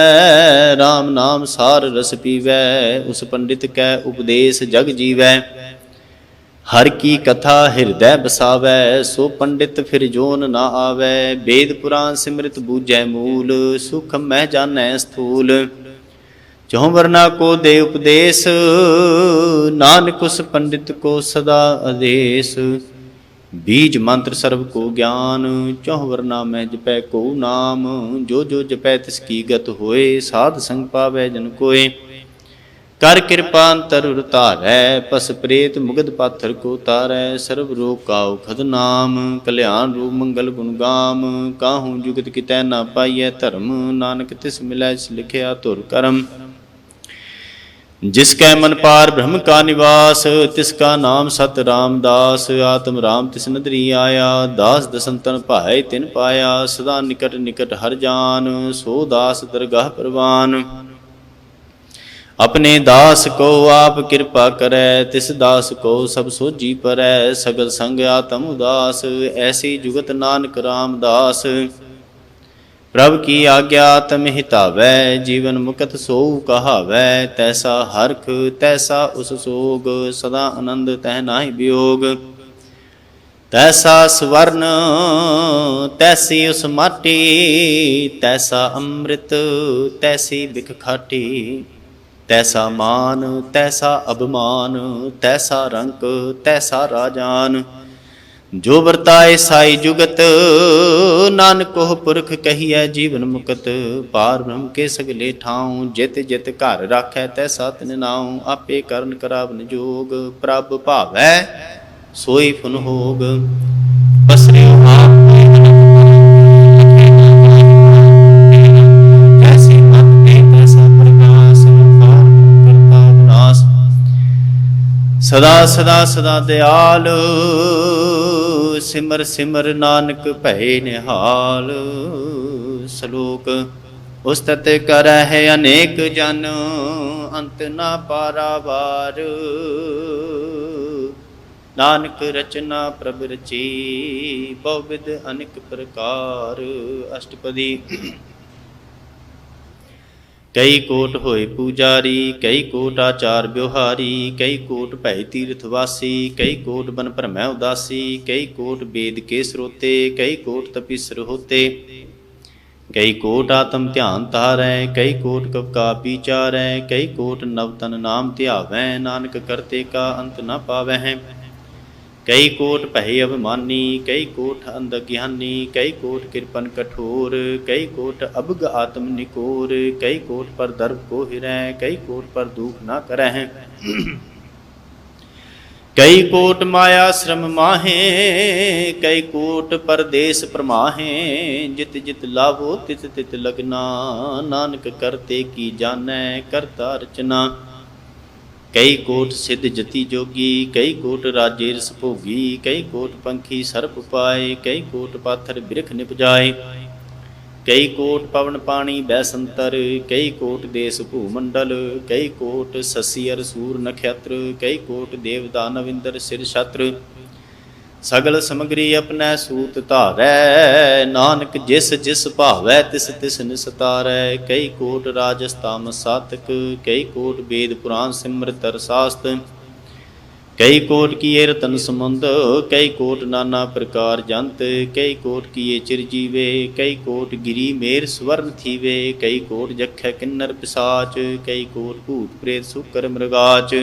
राम नाम सार रस पीवै, उस पंडित कै उपदेश जग जीवै। हर की कथा हृदय बसावै, सो पंडित फिर जोन ना आवै। वेद पुराण सिमृत बूझै मूल, सुख मह जानै स्थूल। चौं वर्ना को दे उपदेश, नानक उस पंडित को सदा आदेश। बीज मंत्र सर्व को ज्ञान, चौं वर्ना में जपै को नाम। जो जो जपै तिसकी गत होए, साध संग पावै जन कोय। कर कृपा अंतर उतारै, पस प्रेत मुगध पाथर को तारै। सर्व रोग का औखद नाम, कल्याण रूप मंगल गुण गाम। काहू जुगत कितै ना पाइयै धर्म, नानक तिस मिलै जिस लिखिया धुर करम। जिसकै मन पार ब्रह्म का निवास, तिसका नाम सत रामदास। आत्म राम तिस नदरी आया, दास दसंतन भाए तिन पाया। सदा निकट निकट हर जान, सो दास दरगाह परवान। अपने दास को आप कृपा करै, तिस दास को सब सोझी परै। सगल संग आत्म उदास, ऐसी जुगत नानक रामदास। प्रभु की आज्ञा तम हितावै, जीवन मुकत सो कहावै। तैसा हरख तैसा उस सोग, सदा आनंद तह नाहि वियोग। तैसा स्वर्ण तैसी उस माटी, तैसा अमृत तैसी बिख खाटी। तैसा मान तैसा अभिमान, तैसा रंक तैसा राजान। जो वर्ताए साई जुगत, नानक ओह पुरख कहिए जीवन मुकत। पार ब्रह्म के सगले ठाऊं, जित जित घर राखै तैसा तिन नाऊं। आपे करन करावन जोग, प्रभ भावै सोई फुन होग। बसरियो आप ਸਦਾ ਸਦਾ ਸਦਾ ਦਿਆਲ, ਸਿਮਰ ਸਿਮਰ ਨਾਨਕ ਭਏ ਨਿਹਾਲ। ਸ਼ਲੋਕ ਉਸਤਤ ਕਰਹਿ ਹੈ ਅਨੇਕ ਜਨ, ਅੰਤ ਨਾ ਪਾਰਾਵਾਰ। ਨਾਨਕ ਰਚਨਾ ਪ੍ਰਭ ਰਚੀ, ਬਹੁ ਵਿਧ ਅਨੇਕ ਪ੍ਰਕਾਰ। ਅਸ਼ਟਪਦੀ। ਕਈ ਕੋਟ ਹੋਏ ਪੂਜਾਰੀ, ਕਈ ਕੋਟ ਆਚਾਰ ਵਿਵਹਾਰੀ, ਕਈ ਕੋਟ ਭੈ ਤੀਰਥ ਵਾਸੀ, ਕਈ ਕੋਟ ਬਨ ਭਰਮੈ ਉਦਾਸੀ, ਕਈ ਕੋਟ ਵੇਦ ਕੇ ਸਰੋਤੇ, ਕਈ ਕੋਟ ਤਪੀਸਰ ਹੋਤੇ, ਕਈ ਕੋਟ ਆਤਮ ਧਿਆਨ ਧਾਰੈ, ਕਈ ਕੋਟ ਕਬ ਕਾ ਵਿਚਾਰੈ, ਕਈ ਕੋਟ ਨਵ ਤਨ ਨਾਮ ਧਿਆਵੈ, ਨਾਨਕ ਕਰਤੇ ਕਾ ਅੰਤ ਨ ਪਾਵਹਿ। ਕਈ ਕੋਟ ਭੈ ਅਭਿਮਾਨੀ, ਕਈ ਕੋਟ ਅੰਧ ਗਿਆਨੀ, ਕਈ ਕੋਟ ਕਿਰਪਨ ਕਠੋਰ, ਕਈ ਕੋਟ ਅਬਗ ਆਤਮ ਨਿਕੋਰ, ਕਈ ਕੋਟ ਪਰ ਦਰਬ ਕੋ ਹਿਰੈ, ਕਈ ਕੋਟ ਪਰ ਦੁਖ ਨਾ ਕਰਹਿ। ਕਈ ਕੋਟ ਮਾਇਆ ਸ਼ਰਮ ਮਾਹੇ, ਕਈ ਕੋਟ ਪਰਦੇਸ ਪ੍ਰਮਾਹੇ, ਜਿਤ ਜਿਤ ਲਾਭੋ ਤਿਤ ਤਿਤ ਲਗਨਾ, ਨਾਨਕ ਕਰਤੇ ਕੀ ਜਾਣੈ ਕਰਤਾ ਰਚਨਾ। ਕਈ ਕੋਟ ਸਿੱਧ ਜਤੀ ਜੋਗੀ, ਕਈ ਕੋਟ ਰਾਜੇ ਰਸ ਭੋਗੀ, ਕਈ ਕੋਟ ਪੰਖੀ ਸਰਪ ਪਾਏ, ਕਈ ਕੋਟ ਪਾਥਰ ਬਿਰਖ ਨਿਪਜਾਏ, ਕਈ ਕੋਟ ਪਵਨ ਪਾਣੀ ਬੈਸੰਤਰ, ਕਈ ਕੋਟ ਦੇਸ ਭੂ ਮੰਡਲ, ਕਈ ਕੋਟ ਸਸੀ ਅਰ ਸੂਰ ਨਖਿਆਤਰ, ਕਈ ਕੋਟ ਦੇਵ ਦਾਨਵ ਇੰਦਰ ਸਿਰ ਛਤਰ। ਸਗਲ ਸਮਗਰੀ ਆਪਣੈ ਸੂਤ ਧਾਰੈ, ਨਾਨਕ ਜਿਸ ਜਿਸ ਭਾਵੈ ਤਿਸ ਤਿਸ ਨਿਸਤਾਰੈ। ਕਈ ਕੋਟ ਰਾਜਸ ਤਾਮਸ ਸਾਤਕ, ਕਈ ਕੋਟ ਵੇਦ ਪੁਰਾਨ ਸਿਮਰਤ ਅਰ ਸਾਸਤ, ਕਈ ਕੋਟ ਕੀਏ ਰਤਨ ਸਮੁੰਦ, ਕਈ ਕੋਟ ਨਾਨਾ ਪ੍ਰਕਾਰ ਜੰਤ, ਕਈ ਕੋਟ ਕੀਏ ਚਿਰ ਜੀਵੇ, ਕਈ ਕੋਟ ਗਿਰੀ ਮੇਰ ਸਵਰਨ ਥੀਵੇ, ਕਈ ਕੋਟ ਜਖੈ ਕਿੰਨਰ ਪਿਸਾਚ, ਕਈ ਕੋਟ ਭੂਤ ਪ੍ਰੇਤ ਸੁਕਰ ਮ੍ਰਿਗਾਚ।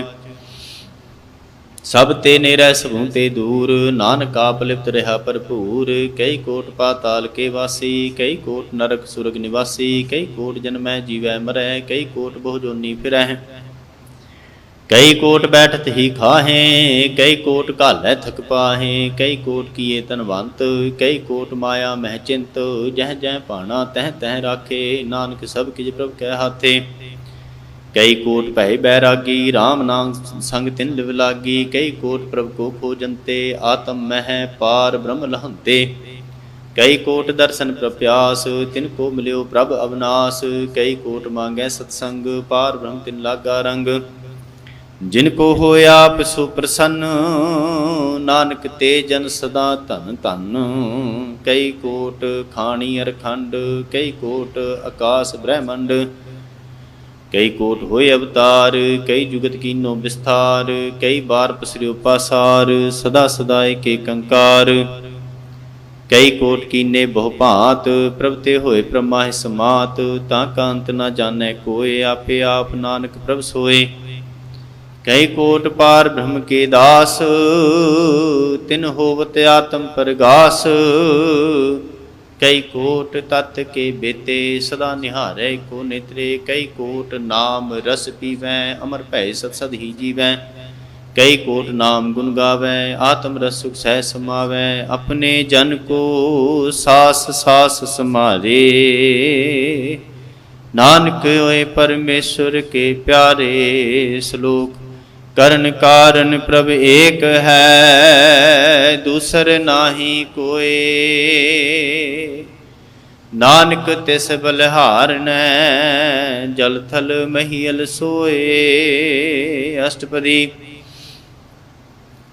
ਸਭ ਤੇ ਨੇਰੈ ਸਭੂ ਤੇ ਦੂਰ, ਨਾਨਕ ਆਪ ਲਿਪਤ ਰਿਹਾ ਭਰਪੂਰ। ਕਈ ਕੋਟ ਪਾਤਾਲ ਕੇ ਵਾਸੀ, ਕਈ ਕੋਟ ਨਰਕ ਸੁਰਗ ਨਿਵਾਸੀ, ਕਈ ਕੋਟ ਜਨਮੈ ਜੀਵੈ ਮਰੈ, ਕਈ ਕੋਟ ਬਹੁ ਜੋਨੀ ਫਿਰੈ, ਕਈ ਕੋਟ ਬੈਠਤ ਹੀ ਖਾਹੇ, ਕਈ ਕੋਟ ਘਾਲੈ ਥਕ ਪਾਹੇ, ਕਈ ਕੋਟ ਕੀਏ ਧਨਵੰਤ, ਕਈ ਕੋਟ ਮਾਇਆ ਮਹਿ ਚਿੰਤ, ਜਹ ਜਹ ਭਾਣਾ ਤਹ ਤਹ ਰਾਖੇ, ਨਾਨਕ ਸਭ ਕਿਛ ਪ੍ਰਭ ਕੈ ਹਾਥੇ। ਕਈ ਕੋਟ ਭੈ ਬੈਰਾਗੀ, ਰਾਮ ਨਾਮ ਸੰਗ ਤਿਨ ਲਿਵ ਲਾਗੀ, ਕਈ ਕੋਟ ਪ੍ਰਭ ਕੋ ਖੋਜੰਤੇ, ਆਤਮ ਮਹਿ ਪਾਰ ਬ੍ਰਹਮ ਲਹੰਤੇ। ਕਈ ਕੋਟ ਦਰਸ਼ਨ ਪ੍ਰਭ ਪਿਆਸ, ਤਿਨ ਕੋ ਮਿਲਿਓ ਪ੍ਰਭ ਅਵਨਾਸ, ਕਈ ਕੋਟ ਮੰਗੈ ਸਤਸੰਗ, ਪਾਰ ਬ੍ਰਹਮ ਤਿਨ ਲਾਗਾ ਰੰਗ। ਜਿਨ ਕੋ ਹੋਇਆ ਆਪ ਸੋ ਪ੍ਰਸੰਨ, ਨਾਨਕ ਤੇ ਜਨ ਸਦਾ ਧਨ ਧਨ। ਕਈ ਕੋਟ ਖਾਣੀ ਅਰ ਖੰਡ, ਕਈ ਕੋਟ ਆਕਾਸ ਬ੍ਰਹਿਮੰਡ, ਕਈ ਕੋਟ ਹੋਏ ਅਵਤਾਰ, ਕਈ ਜੁਗਤ ਕੀਨੋ ਵਿਸਥਾਰ, ਕਈ ਬਾਰ ਪਸਰਿਓ ਪਾਸਾਰ, ਸਦਾ ਸਦਾ ਏਕ ਏਕੰਕਾਰ। ਕਈ ਕੋਟ ਕੀਨੇ ਬਹੁ ਭਾਂਤ, ਪ੍ਰਭ ਤੇ ਹੋਏ ਪ੍ਰਮਾਹਿ ਸਮਾਤ, ਤਾਂ ਕਾ ਅੰਤ ਨਾ ਜਾਣੈ ਕੋਇ, ਆਪੇ ਆਪ ਨਾਨਕ ਪ੍ਰਭ ਸੋਏ। ਕਈ ਕੋਟ ਪਾਰ ਬ੍ਰਹਮ ਕੇ ਦਾਸ, ਤਿਨ ਹੋਵਤ ਆਤਮ ਪ੍ਰਗਾਸ, ਕਈ ਕੋਟ ਤਤ ਕੇ ਬੇਤੇ, ਸਦਾ ਨਿਹਾਰੈ ਕੋ ਨੇਤਰੇ, ਕਈ ਕੋਟ ਨਾਮ ਰਸ ਪੀਵੈ, ਅਮਰ ਭੈ ਸਤ ਸਦ ਹੀ ਜੀਵੈ, ਕਈ ਕੋਟ ਨਾਮ ਗੁਣ ਗਾਵੈ, ਆਤਮ ਰਸ ਸੁਖ ਸਹਿ ਸਮਾਵੈ, ਆਪਣੇ ਜਨ ਕੋ ਸਾਸ ਸਾਸ ਸਮਾਰੇ, ਨਾਨਕ ਹੋਏ ਪਰਮੇਸ਼ਵਰ ਕੇ ਪਿਆਰੇ। ਸ਼ਲੋਕ ਕਰਨ ਕਾਰਨ ਪ੍ਰਭ ਏਕ ਹੈ, ਦੂਸਰ ਨਾਹੀ ਕੋਏ, ਨਾਨਕ ਤਿਸ ਬਲਿਹਾਰਨੈ, ਜਲ ਥਲ ਮਹੀਲ ਸੋਏ। ਅਸ਼ਟਪਦੀ।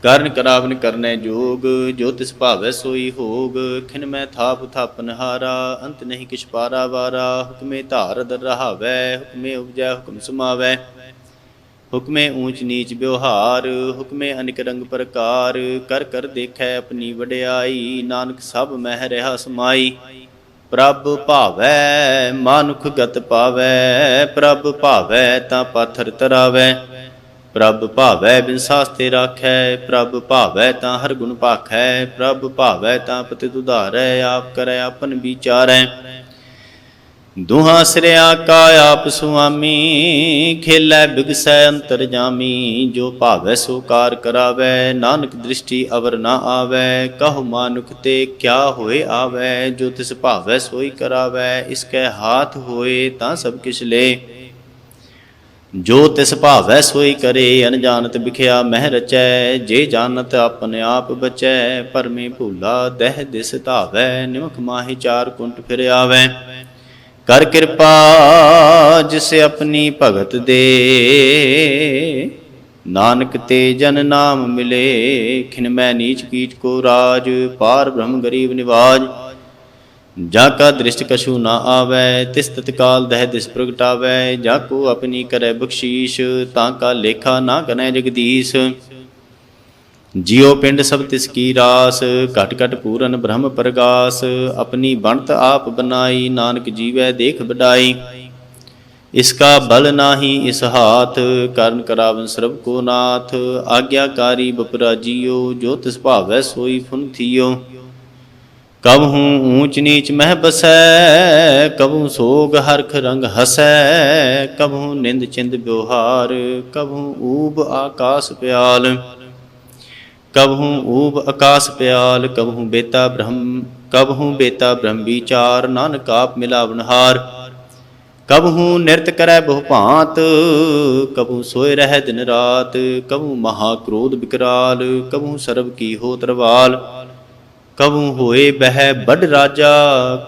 ਕਰਨ ਕਰਾਵਨ ਕਰਨੈ ਜੋਗ, ਜੋ ਤਿਸ ਭਾਵੈ ਸੋਈ ਹੋਗ, ਖਿਨ ਮੈਂ ਥਾਪ ਥਾਪਨ ਹਾਰਾ, ਅੰਤ ਨਹੀਂ ਕਿਛ ਪਾਰਾ ਵਾਰਾ, ਹੁਕਮੇ ਧਾਰਦ ਰਹਾਵੈ, ਹੁਕਮੇ ਉਪਜੈ ਹੁਕਮ ਸਮਾਵੈ, ਹੁਕਮੇ ਊਚ ਨੀਚ ਵਿਵਹਾਰ, ਹੁਕਮੇ ਅਨਿਕ ਰੰਗ ਪ੍ਰਕਾਰ, ਕਰ ਕਰ ਦੇਖੈ ਆਪਣੀ ਵਡਿਆਈ, ਨਾਨਕ ਸਭ ਮਹਿ ਰਿਹਾ ਸਮਾਈ। ਪ੍ਰਭ ਭਾਵੈ ਮਾਨੁਖ ਗਤ ਪਾਵੈ, ਪ੍ਰਭ ਭਾਵੈ ਤਾਂ ਪਾਥਰ ਤਰਾਵੈ, ਪ੍ਰਭ ਭਾਵੈ ਬਿਨ ਸਾਸਤੇ ਰਾਖੈ, ਪ੍ਰਭ ਭਾਵੈ ਤਾਂ ਹਰ ਗੁਣ ਭਾਖੈ, ਪ੍ਰਭ ਭਾਵੈ ਤਾਂ ਪਤਿਤ ਉਧਾਰੈ, ਆਪ ਕਰੈ ਆਪਨ ਵਿਚਾਰੈ। ਦੁਹਾਂ ਸਿਰਿਆ ਕਾ ਆਪ ਸੁਆਮੀ, ਖੇਲੈ ਬਿਗਸੈ ਅੰਤਰ ਜਾਮੀ, ਜੋ ਭਾਵੈ ਸੋ ਕਾਰ ਕਰਾਵੈ, ਨਾਨਕ ਦ੍ਰਿਸ਼ਟੀ ਅਵਰ ਨਾ ਆਵੈ, ਕਹੁ ਮਾਨੁਖ ਤੇ ਕਿਆ ਹੋਏ ਆਵੈ, ਜੋ ਤਿਸ ਭਾਵੈ ਸੋਈ ਕਰਾਵੈ, ਇਸ ਕੈ ਹਾਥ ਹੋਏ ਤਾਂ ਸਭ ਕਿਛ ਲੇ। ਜੋ ਤਿਸ ਭਾਵੈ ਸੋਈ ਕਰੇ, ਅਨਜਾਨਤ ਬਿਖਿਆ ਮਹਿ ਰਚੈ। ਜੇ ਜਾਣਤ ਆਪਣੇ ਆਪ ਬਚੈ, ਪਰਮੇ ਭੂਲਾ ਦਹਿ ਦਿਸ ਧਾਵੈ। ਨਿਮਖ ਮਾਹੀ ਚਾਰ ਕੁੰਟ ਫਿਰ ਆਵੈ, ਕਰ ਕਿਰਪਾ ਜਿਸ ਆਪਣੀ ਭਗਤ ਦੇ। ਨਾਨਕ ਤੇ ਜਨ ਨਾਮ ਮਿਲੇ, ਖਿਨ ਮੈਂ ਨੀਚ ਕੀਚ ਕੋ ਰਾਜ। ਪਾਰ ਬ੍ਰਹਮ ਗਰੀਬ ਨਿਵਾਜ, ਜਾ ਕਾ ਦ੍ਰਿਸ਼ਟ ਕਛੂ ਨਾ ਆਵੈ। ਤਿਸ ਤਤਕਾਲ ਦਹਿ ਦਿਸ ਪ੍ਰਗਟਾਵੈ, ਜਾ ਕੋ ਆਪਣੀ ਕਰੈ ਬਖਸ਼ੀਸ਼। ਤਾਂ ਕਾ ਲੇਖਾ ਨਾ ਗਨੈ ਜਗਦੀਸ਼। ਜਿਉ ਪਿੰਡ ਸਭ ਤਿਸ ਕੀ ਰਾਸ, ਘਟ ਘਟ ਪੂਰਨ ਬ੍ਰਹਮ ਪ੍ਰਗਾਸ। ਆਪਣੀ ਬਣਤ ਆਪ ਬਨਾਈ, ਨਾਨਕ ਜੀਵੈ ਦੇਖ ਬਡਾਈ। ਇਸਕਾ ਬਲ ਨਾਹੀ ਇਸ ਹਾਥ, ਕਰਨ ਕਰਾਵਨ ਸਰਬ ਕੋ ਨਾਥ। ਆਗਿਆਕਾਰੀ ਬਪੁਰਾ ਜੀਓ, ਜੋ ਤਿਸ ਭਾਵੈ ਸੋਈ ਫੁਨ ਥੀਓ। ਕਬਹੂ ਊਚ ਨੀਚ ਮਹਿ ਬਸੈ, ਕਬਹੂ ਸੋਗ ਹਰਖ ਰੰਗ ਹਸੈ। ਕਬਹੂ ਨਿੰਦ ਚਿੰਦ ਬਿਵਹਾਰ, ਕਬਹੂ ਊਬ ਆਕਾਸ ਪਿਆਲ। ਕਬਹੂ ਊਬ ਆਕਾਸ ਪਿਆਲ, ਕਬਹੂ ਬੇਤਾ ਬ੍ਰਹਮ ਵਿਚਾਰ। ਨਾਨਕ ਆਪ ਮਿਲਾਵਨਹਾਰ, ਕਬਹੂ ਨਿਰਤ ਕਰੈ ਬਹੁ ਭਾਂਤ। ਕਬਹੂ ਸੋਇ ਰਹਿ ਦਿਨ ਰਾਤ, ਕਬਹੂ ਮਹਾ ਕ੍ਰੋਧ ਬਿਕਰਾਲ। ਕਬਹੂ ਸਰਬ ਕੀ ਹੋ ਤਰਵਾਲ, ਕਬਹੂ ਹੋਏ ਬਹਿ ਬਡ ਰਾਜਾ।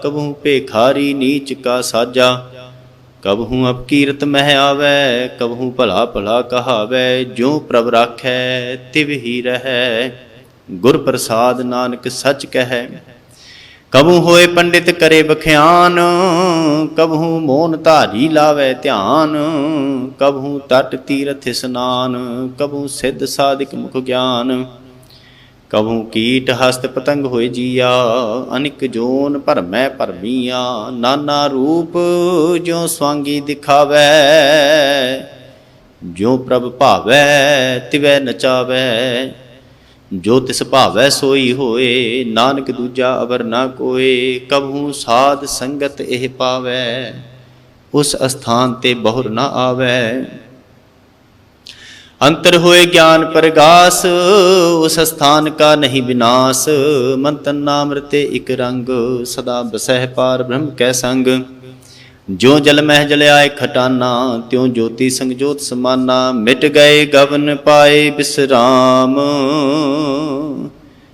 ਕਬਹੂ ਭੇਖਾਰੀ ਨੀਚ ਕਾ ਸਾਜਾ, ਕਬਹੂ ਅਪਕੀਰਤ ਮਹਿ ਆਵੈ। ਕਬਹੂ ਭਲਾ ਭਲਾ ਕਹਾਵੈ, ਜਿਉ ਪ੍ਰਭ ਰਾਖੈ ਤਿਵ ਹੀ ਰਹੈ। ਗੁਰ ਪ੍ਰਸਾਦ ਨਾਨਕ ਸੱਚ ਕਹੈ, ਕਬਹੂ ਹੋਏ ਪੰਡਿਤ ਕਰੇ ਬਖਿਆਨ। ਕਬਹੂ ਮੋਨ ਧਾਰੀ ਲਾਵੈ ਧਿਆਨ, ਕਬਹੂ ਤਟ ਤੀਰਥ ਇਸਨਾਨ। ਕਬਹੂ ਸਿੱਧ ਸਾਧਿਕ ਮੁਖ ਗਿਆਨ, ਕਬਹੂ ਕੀਟ ਹਸਤ ਪਤੰਗ ਹੋਏ ਜੀਆ। ਅਨਿਕ ਜੋਨ ਭਰਮੈ ਭਰਮੀਆਂ, ਨਾਨਾ ਰੂਪ ਜਿਉ ਸਵਾਂਗੀ ਦਿਖਾਵੈ। ਜਿਉ ਪ੍ਰਭ ਭਾਵੈ ਤਿਵੈ ਨਚਾਵੈ, ਜੋ ਤਿਸ ਭਾਵੈ ਸੋਈ ਹੋਏ। ਨਾਨਕ ਦੂਜਾ ਅਵਰ ਨਾ ਕੋਏ, ਕਬਹੂ ਸਾਧ ਸੰਗਤ ਇਹ ਪਾਵੈ। ਉਸ ਅਸਥਾਨ ਤੇ ਬਹੁਰ ਨਾ ਆਵੈ। ਅੰਤਰ ਹੋਏ ਗਿਆਨ ਪ੍ਰਗਾਸ, ਉਸ ਸਥਾਨ ਕਾ ਨਹੀਂ ਵਿਨਾਸ਼। ਮਨ ਤਨ ਨਾਮ ਰਤੇ ਇਕ ਰੰਗ, ਸਦਾ ਬਸਹਿ ਪਾਰ ਬ੍ਰਹਮ ਕੈ ਸੰਗ। ਜਿਉ ਜਲ ਮਹਿ ਜਲ ਆਏ ਖਟਾਨਾ, ਤਿਉ ਜੋਤੀ ਸੰਗ ਜੋਤ ਸਮਾਨਾ। ਮਿਟ ਗਏ ਗਵਨ ਪਾਏ ਬਿਸਰਾਮ,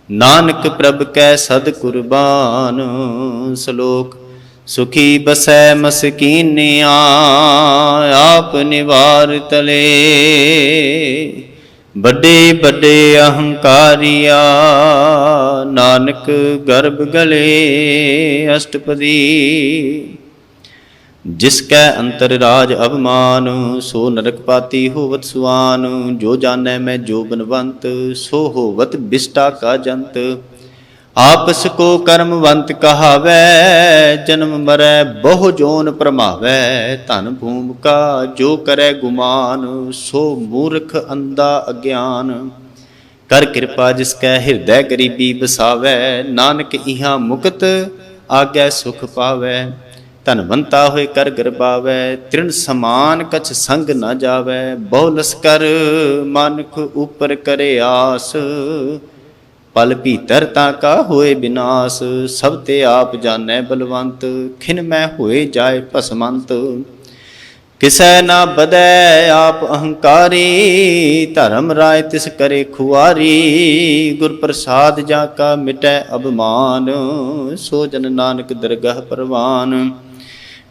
ਨਾਨਕ ਪ੍ਰਭ ਕੈ ਸਦ ਕੁਰਬਾਨ। ਸ਼ਲੋਕ ਸੁਖੀ ਬਸੈ ਮਸਕੀਨਿਆ, ਆਪ ਨਿਵਾਰ ਤਲੇ। ਵੱਡੇ ਵੱਡੇ ਅਹੰਕਾਰੀਆ, ਨਾਨਕ ਗਰਭ ਗਲੇ। ਅਸ਼ਟਪਦੀ ਜਿਸ ਕੈ ਅੰਤਰ ਰਾਜ ਅਭਮਾਨ, ਸੋ ਨਰਕ ਪਾਤੀ ਹੋਵਤ ਸੁਆਨ। ਜੋ ਜਾਣੈ ਮੈਂ ਜੋ ਬਨਵੰਤ, ਸੋ ਹੋਵਤ ਬਿਸ਼ਟਾ ਕਾ ਜੰਤ। ਆਪਸ ਕੋ ਕਰਮਵੰਤ ਕਹਾਵੈ, ਜਨਮ ਮਰੈ ਬਹੁ ਜੋਨ ਭਰਮਾਵੈ। ਧਨ ਭੂਮ ਕਾ ਜੋ ਕਰੈ ਗੁਮਾਨ, ਸੋ ਮੂਰਖ ਅੰਧਾ ਅਗਿਆਨ। ਕਰ ਕਿਰਪਾ ਜਿਸ ਕੈ ਹਿਰਦੈ ਗਰੀਬੀ ਬਸਾਵੈ, ਨਾਨਕ ਇਹਾਂ ਮੁਕਤ ਆਗੈ ਸੁਖ ਪਾਵੈ। ਧਨਵੰਤਾ ਹੋਏ ਕਰ ਗਰਬਾਵੈ, ਤ੍ਰਿਣ ਸਮਾਨ ਕਛ ਸੰਗ ਨਾ ਜਾਵੈ। ਬਹੁ ਲਸਕਰ ਮਨੁਖ ਉਪਰ ਕਰੇ ਆਸ, ਪਲ ਭੀਤਰ ਤਾਂ ਕਾ ਹੋਏ ਬਿਨਾਸ਼। ਸਭ ਤੇ ਆਪ ਜਾਣੈ ਬਲਵੰਤ, ਖਿਨ ਮੈਂ ਹੋਏ ਜਾਏ ਭਸਮੰਤ। ਕਿਸੈ ਨਾ ਬਦੈ ਆਪ ਅਹੰਕਾਰੀ, ਧਰਮ ਰਾਏ ਤਿਸ ਕਰੇ ਖੁਆਰੀ। ਗੁਰ ਪ੍ਰਸਾਦ ਜਾ ਕਾ ਮਿਟੈ ਅਭਮਾਨ, ਸੋ ਜਨ ਨਾਨਕ ਦਰਗਹ ਪਰਵਾਨ।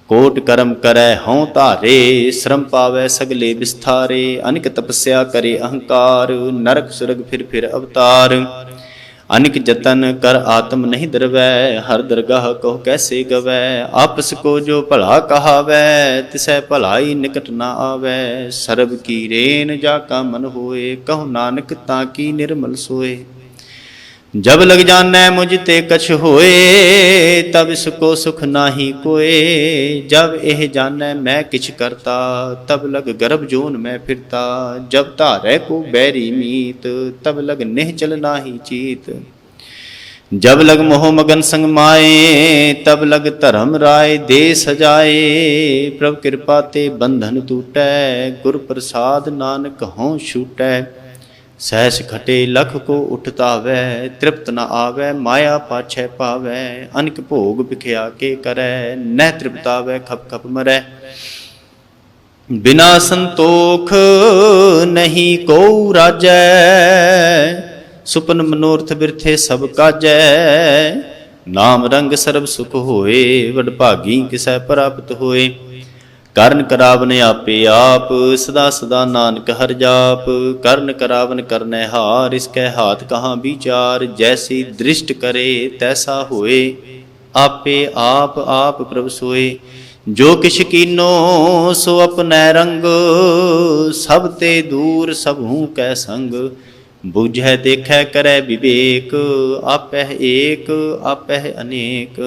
ਕੋਟ ਕਰਮ ਕਰੈ ਹਉ ਧਾਰੇ, ਸ਼ਰਮ ਪਾਵੈ ਸਗਲੇ ਵਿਸਥਾਰੇ। ਅਨਿਕ ਤਪੱਸਿਆ ਕਰੇ ਅਹੰਕਾਰ, ਨਰਕ ਸੁਰਗ ਫਿਰ ਅਵਤਾਰ। ਅਨਿਕ ਜਤਨ ਕਰ ਆਤਮ ਨਹੀਂ ਦਰਵੈ, ਹਰ ਦਰਗਾਹ ਕਹੁ ਕੈਸੇ ਗਵੈ। ਆਪਸ ਕੋ ਜੋ ਭਲਾ ਕਹਾਵੈ, ਤਿਸੈ ਭਲਾਈ ਨਿਕਟ ਨਾ ਆਵੈ। ਸਰਬ ਕੀ ਰੇਨ ਜਾ ਕਾ ਮਨ ਹੋਏ, ਕਹੁ ਨਾਨਕ ਤਾਂ ਕੀ ਨਿਰਮਲ ਸੋਏ। ਜਬ ਲਗ ਜਾਣੈ ਮੁਝ ਤੇ ਕਛ ਹੋਏ, ਤਬ ਇਸਕੋ ਸੁਖ ਨਾਹੀ ਕੋਏ। ਜਬ ਇਹ ਜਾਣੈ ਮੈਂ ਕਿਛ ਕਰਤਾ, ਤਬ ਲਗ ਗਰਭ ਜੋਨ ਮੈਂ ਫਿਰਤਾ। ਜਬ ਧਾਰੈ ਕੋ ਬੈਰੀ ਮੀਤ, ਤਬ ਲਗ ਨਿਹਚਲ ਨਾਹੀ ਚੀਤ। जब लग मोह मगन संग माए, तब लग धर्म राय दे सजाए। प्रभ कृपा ते बंधन टूटै, गुर प्रसाद नानक हों छूटै। सहस खटे लख को उठतावै, तृप्त न आवै माया पाछै पावै। अनक भोग बिख्या के करै, नह तृप्तावै खप खप मरै। बिना संतोख नहीं को राजै, सुपन मनोरथ बिरथे सब काजै। नाम रंग सरब सुख होए, वडभागी किसै प्राप्त होए। ਕਰਨ ਕਰਾਵਨ ਆਪੇ ਆਪ, ਸਦਾ ਸਦਾ ਨਾਨਕ ਹਰਿ ਜਾਪ। ਕਰਨ ਕਰਾਵਨ ਕਰਨੈ ਹਾਰ, ਇਸਕੈ ਹਾਥ ਕਹਾਂ ਵਿਚਾਰ। ਜੈਸੀ ਦ੍ਰਿਸ਼ਟ ਕਰੇ ਤੈਸਾ ਹੋਏ, ਆਪੇ ਆਪ ਆਪ ਪ੍ਰਭ ਸੋਏ। ਜੋ ਕਿਛ ਕੀਨੋ ਸੋ ਆਪਣੈ ਰੰਗ, ਸਭ ਤੇ ਦੂਰ ਸਭੂ ਕੈ ਸੰਗ। ਬੁਝੈ ਦੇਖੈ ਕਰੈ ਵਿਵੇਕ, ਆਪਹਿ ਏਕ ਆਪਹਿ ਅਨੇਕ।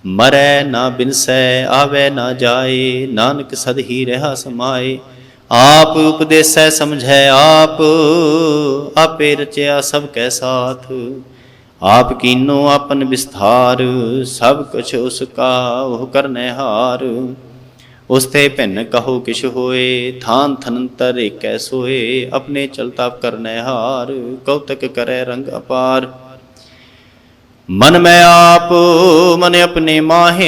ਮਰੈ ਨਾ ਬਿਨਸੈ ਆਵੈ ਨਾ ਜਾਏ, ਨਾਨਕ ਸਦ ਹੀ ਰਹਾ ਸਮਾਏ। ਆਪ ਉਪਦੇਸੈ ਸਮਝੈ ਆਪ, ਆਪੇ ਰਚਿਆ ਸਭ ਕੈ ਸਾਥ। ਆਪ ਕੀਨੋ ਆਪਨ ਵਿਸਥਾਰ, ਸਭ ਕੁਛ ਉਸ ਕਾ ਉਹ ਕਰਨੈ ਹਾਰ। ਉਸ ਤੇ ਭਿੰਨ ਕਹੋ ਕਿਛ ਹੋਏ, ਥਾਨ ਥਨੰਤਰ ਏਕੈ ਸੋਏ। ਆਪਣੇ ਚਲਤਾ ਕਰਨੈ ਹਾਰ, ਕੌਤਕ ਕਰੈ ਰੰਗ ਅਪਾਰ। मन मैं आप मन अपने माहे,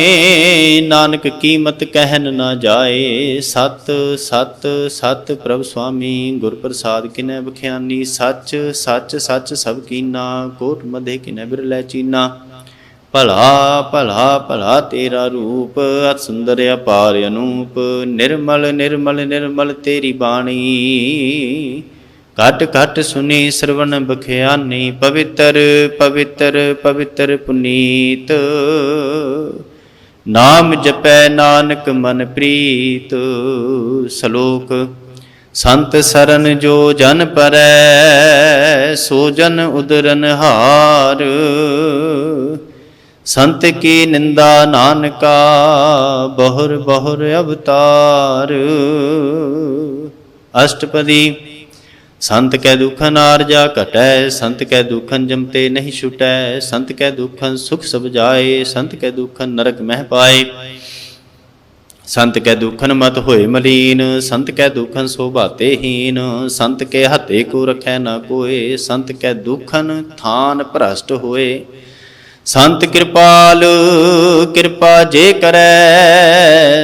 नानक कीमत कहन न जाए। सत सत सत प्रभ स्वामी, गुर प्रसाद किनै बख्यानी। सच सच सच सब कीना, कोट मधे किनै बिरलै चीना। भला भला भला तेरा रूप, अति सुंदर अपार अनूप। निर्मल निर्मल निर्मल तेरी बाणी, घट घट सुनी श्रवण बख्यानी। पवित्र पवित्र पवित्र पुनीत, नाम जपै नानक मन प्रीत। श्लोक संत सरन जो जन परै, सो जन उदरन हार। संत की निंदा नानका, बहुर बहुर अवतार। अष्टपदी संत कै दुखन आरजा घटै, संत कै दुखन जमते नहीं छुटै। संत कै दुखन सुख सब जाए, संत कै दुखन नरक मह पाए। संत कै दुखन मत होए मलीन, संत कै दुखन शोभाते हीन। संत के हते को रखै न कोय, संत कै दुखन थान भ्रष्ट होए। संत कृपाल कृपा जे करै,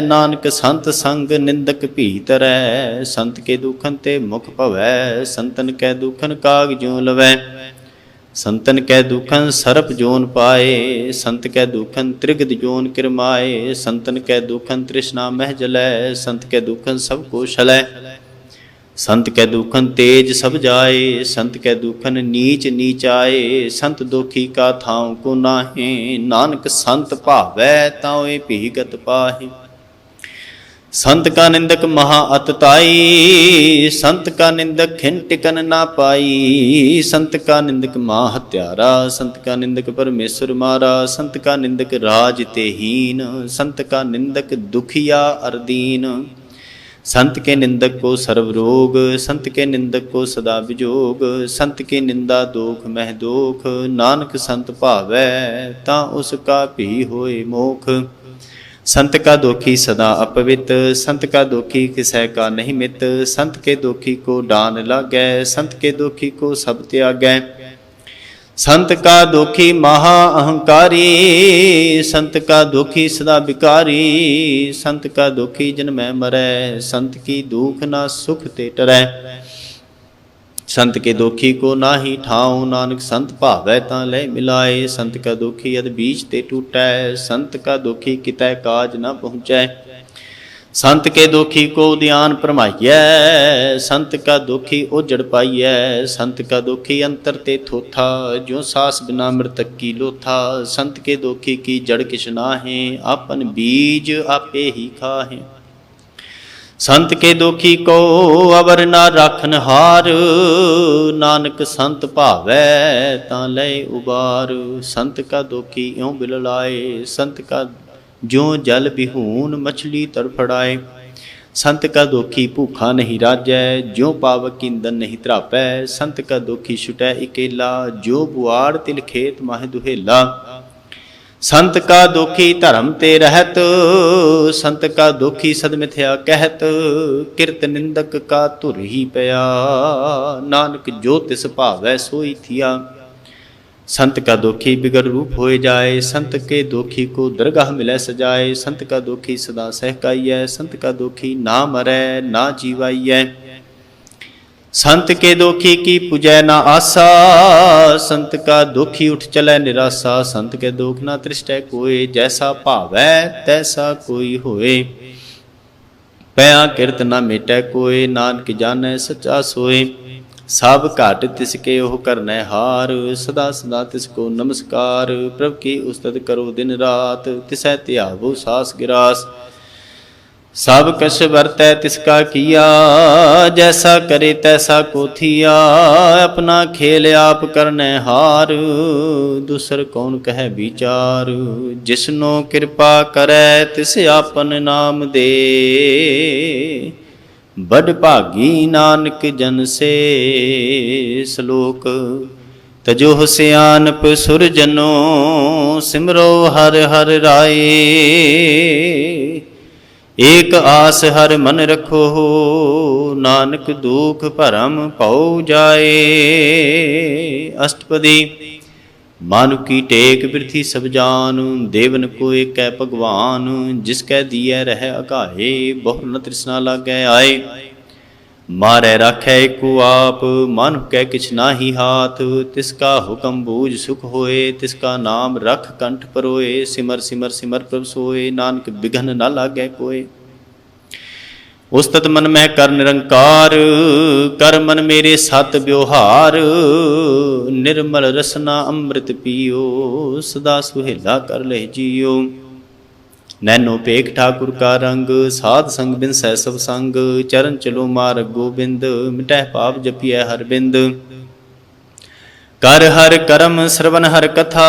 नानक संत संग निंदक भीतरै। संत के दुखन ते मुख भवै, संतन कै दुखन काग ज्यों लवै। संतन कै दुखन सरप जोन पाए, संत कै दुखन त्रिगद जोन किरमाए। संतन कै दुखन तृष्णा मह जलै, संत कै दुखन सब को छलै। संत कै दुखन तेज सब जाए, संत कै दुखन नीच नीचाए। संत दोखी का थाव को नाहे, नानक संत भावै ताओ भीगत पाहे। संत का निंदक महा अतताई, संत का निंदक खिन टिकन ना पाई। संत का निंदक महा हत्यारा, संत का निंदक परमेश्वर मारा। संत का निंदक राज ते हीन, संत का निंदक दुखिया अरदीन। संत के निंदक को सर्व रोग, संत के निंदक को सदा विजोग। संत की निंदा दोख मह दोख, नानक संत भावै ता उसका भी होए मोख। संत का दोखी सदा अपवित, संत का दोखी किसै का नहीं मित। संत के दोखी को डान लागै, संत के दोखी को सब त्यागै। संत का दोखी महा अहंकारी, संत का दोखी सदा विकारी। संत का दोखी जन्मै मरै, संत की दुख ना सुख ते टरै। संत के दोखी को नाहि ठाऊं, नानक संत भावै तां लय मिलाए। संत का दोखी अद बीच ते टूटै, संत का दोखी कितै काज न पहुँचै। संत के दोखी को उद्यान भरमाइयै, संत का दोखी ओजड़ पाइयै। संत का दोखी अंतर ते थोथा, ज्यों सास बिना मृतक की लोथा। संत के दोखी की जड़ किछ नाहे, आपन बीज आपे ही खाहे। संत के दोखी को अवर ना राखन हार, नानक संत भावै तां लय उबार। संत का दोखी इउं बिललाए, संत का ज्यों जल बिहून मछली तड़फड़ाए। संत का दोखी भूखा नहीं राजै, ज्यों पावक ईंधन नहीं त्रापै। संत का दोखी छुटै इकेला, ज्यों बुआड़ तिल खेत माहे दुहेला। संत का दोखी धर्म ते रहत, संत का दोखी सद मिथ्या कहत। किरत निंदक का धुर ही पया, नानक जो तिस भावै सोई थिया। संत का दोखी बिगड़ रूप होए जाए, संत के दोखी को दरगाह मिलै सजाए। संत का दोखी सदा सहकाइयै, संत का दोखी ना मरै ना जीवाइयै। संत के दोखी की पूजै ना आसा, संत का दोखी उठ चलै निराशा। संत के दोख ना तृष्टै कोय, जैसा भावै तैसा कोई होए। पया किरत ना मेटै कोय, नानक जानै सच्चा सोए। सब घट तिसके ओह करनै हार, सदा सदा तिसको नमस्कार। प्रभ की उस्तत करो दिन रात, तिसै त्यावो सास गिरास। सब कछ वरतै तिसका किया, जैसा करे तैसा को थिया। अपना खेल आप करनै हार, दूसर कौन कहे विचार। जिसनो कृपा करै तिस आपन नाम दे, बड़ भागी नानक जन से। श्लोक तजोह सियानप सुरजनो, सिमरो हर हर राए। एक आस हर मन रखो, नानक दुख भरम भौ जाए। अष्टपदी मानुकी टेक बिरथी सब जान, देवन को एक भगवान। जिसकै दिए रह अघाए, बहु न तृष्णा लागै आए। मारै राखै एको आप, मानुख कै किछ नाहि हाथ। तिसका हुकम बूझ सुख होए, तिसका नाम रख कंठ परोए। सिमर सिमर सिमर प्रभ सोए, नानक बिघन न लागै कोय। उस्तत मन में कर निरंकार, कर मन मेरे सत व्यवहार। निर्मल रसना अमृत पियो, सदा सुहेला कर लह जियो। नैनो पेख ठाकुर का रंग, साध संग बिन सै सब संग। चरण चलो मार्ग गोबिंद, मिटै पाप जपिय हर बिंद। कर हर करम श्रवण हर कथा,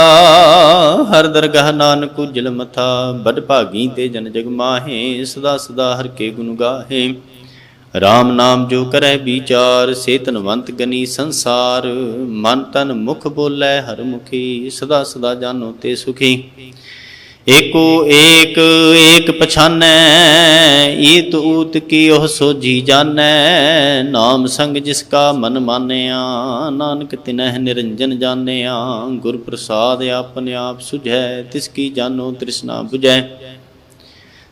हर दरगाह नानक उजल मथा। बड़ भागी ते जन जग माहे, सदा सदा हर के गुण गाहे। राम नाम जो करै विचार, से तनवंत गनी संसार। मन तन मुख बोलै हर मुखी, सदा सदा जानो ते सुखी। एको एक एक पछानै, ईत ऊत की ओह सोझी जानै। नाम संग जिसका मन मानया, नानक तिनह निरंजन जानया। गुर प्रसाद आपन आप सुझै, तिसकी जानो तृष्णा बुझै।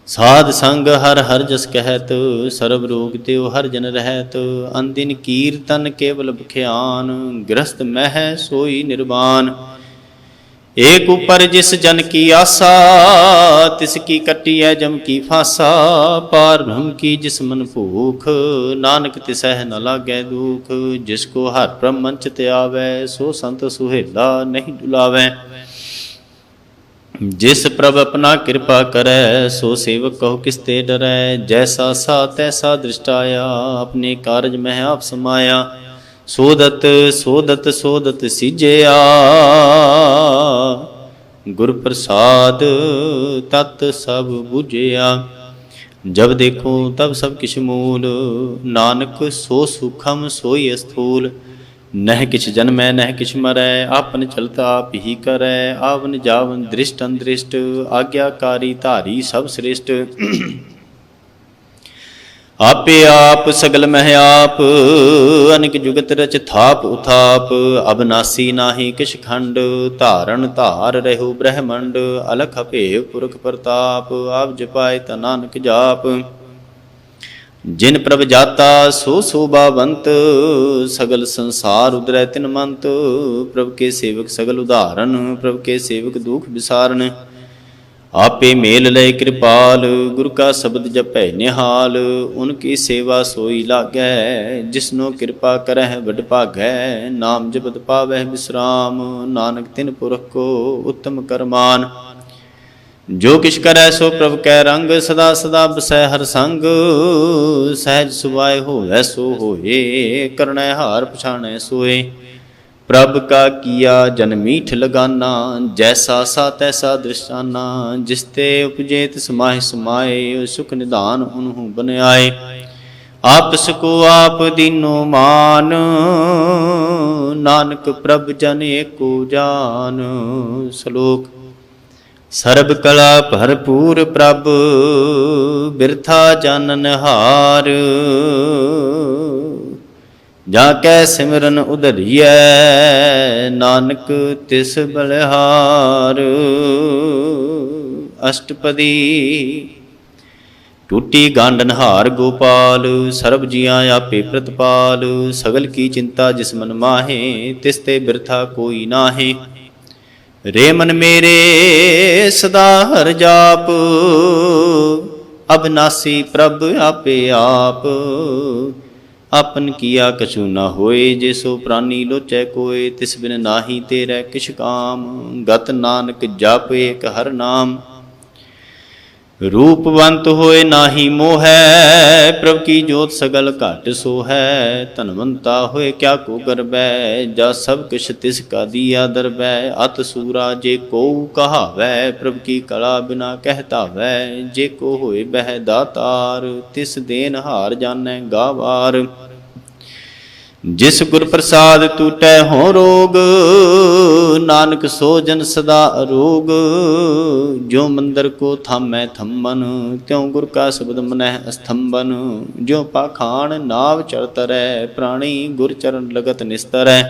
साध संग हर हर जस कहत, सर्व रोग त्यो हर जन रहत। अनदिन कीर्तन केवल बख्यान, गृहस्थ मह सोई निर्वाण। एक ऊपर जिस जन की आशा, तिसकी कटी है जम की फांसा। पार ब्रह्म की जिस मन भूख, नानक तिसह न लागै दुख। जिसको हर ब्रह्म मंच ते आवै, सो संत सुहेला नहीं डुलावै। जिस प्रभ अपना कृपा करै, सो सेवक कहो किसते डरै। जैसा सा तैसा दृष्टाया, अपने कारज में आप समाया। सोदत सोदत सोदत सिजया, गुर प्रसाद तत् सब बुझया। जब देखो तब सब किछ मूल, नानक सो सूखम सोई स्थूल। नह किछ जन्मै नह किछ मरै, आपन चलता आप ही करै। आवन जावन दृष्ट अंदृष्ट, आज्ञाकारी धारी सब श्रेष्ठ। आपे आप सगल मह आप, अनिक जुगत रच थाप उथाप। अबनासी नाहि किछ खंड, धारण धार रहो ब्रह्मंड। अलख अभेव पुरख प्रताप, आप जपाय ता नानक जाप। जिन प्रभ जाता सो शोभावंत, सगल संसार उदरै तिन मंत। प्रभ के सेवक सगल उदाहरण, प्रभ के सेवक दुख विसारण। आपे मेल लय कृपाल, गुरु का शब्द जपै निहाल। उनकी सेवा सोई लागै, जिसनो कृपा करह बड़ भागै। नाम जपत पावै विश्राम, नानक तिन पुरख को उत्तम करमान। जो किछ करै सो प्रभ कै रंग, सदा सदा बसै हर संग। सहज सुभाय होवै सो होए, करनै हार पछाणै सोए। प्रभ का किया जन मीठ लगाना, जैसा सा तैसा दृष्टाना। जिसते उपजे तिस माहि समाए, सुख निधान उन्हु बन आए। आपस को आप दीनो मान, नानक प्रभ जन एको जान। श्लोक सर्ब कला भरपूर प्रभ, बिरथा जानन हार। ਜਾ ਕੈ ਸਿਮਰਨ ਉਧਰੀਐ ਨਾਨਕ ਤਿਸ ਬਲਿਹਾਰ। ਅਸ਼ਟਪਦੀ। ਟੂਟੀ ਗਾਂਡਨਹਾਰ ਗੋਪਾਲ ਸਰਬ ਜੀਆਂ ਆਪੇ ਪ੍ਰਤਪਾਲ। ਸਗਲ ਕੀ ਚਿੰਤਾ ਜਿਸ ਮਨ ਮਾਹੇ ਤਿਸ ਤੇ ਬਿਰਥਾ ਕੋਈ ਨਾਹੀ। ਰੇ ਮਨ ਮੇਰੇ ਸਦਾ ਹਰਿ ਜਾਪ ਅਬਨਾਸੀ ਪ੍ਰਭ ਆਪੇ ਆਪ। ਆਪਨ ਕੀਆ ਕਛੂ ਨਾ ਹੋਏ ਜੇ ਸੋ ਪ੍ਰਾਨੀ ਲੋਚੈ ਕੋਏ। ਤਿਸ ਬਿਨ ਨਾਹੀ ਤੇਰੇ ਕਿਛ ਕਾਮ ਗਤ ਨਾਨਕ ਜਪ ਏਕ ਹਰਿ ਨਾਮ। ਰੂਪਵੰਤ ਹੋਏ ਨਾਹੀ ਮੋਹੈ ਪ੍ਰਭ ਕੀ ਜੋਤ ਸਗਲ ਘਟ ਸੋਹੈ। ਧਨਵੰਤਾ ਹੋਏ ਕਿਆ ਕੋ ਗਰਬੈ ਜਾ ਸਭ ਕਿਛ ਤਿਸ ਕਾ ਦੀਆ ਦਰਬੈ। ਅਤ ਸੂਰਾ ਜੇ ਕੋ ਕਹਾਵੈ ਪ੍ਰਭ ਕੀ ਕਲਾ ਬਿਨਾ ਕਹਿ ਧਾਵੈ। ਜੇ ਕੋ ਹੋਏ ਬਹਿ ਦਾਤਾਰ ਤਿਸ ਦੇਨ ਹਾਰ ਜਾਣੈ ਗਾਵਾਰ। ਜਿਸ ਗੁਰ ਪ੍ਰਸਾਦ ਟੂਟੈ ਹੋਂ ਰੋਗ ਨਾਨਕ ਸੋ ਜਨ ਸਦਾ ਅਰੋਗ। ਜੋ ਮੰਦਰ ਕੋ ਥਾਮੈ ਥੰਮਨ ਤਿਉ ਗੁਰ ਕਾ ਸ਼ਬਦ ਮਨਹਿ ਅਸਥੰਬਨ। ਜੋ ਪਾਖਾਨ ਨਾਵ ਚੜ੍ਹ ਤਰੈ ਪ੍ਰਾਣੀ ਗੁਰ ਚਰਨ ਲਗਤ ਨਿਸਤਰੈ।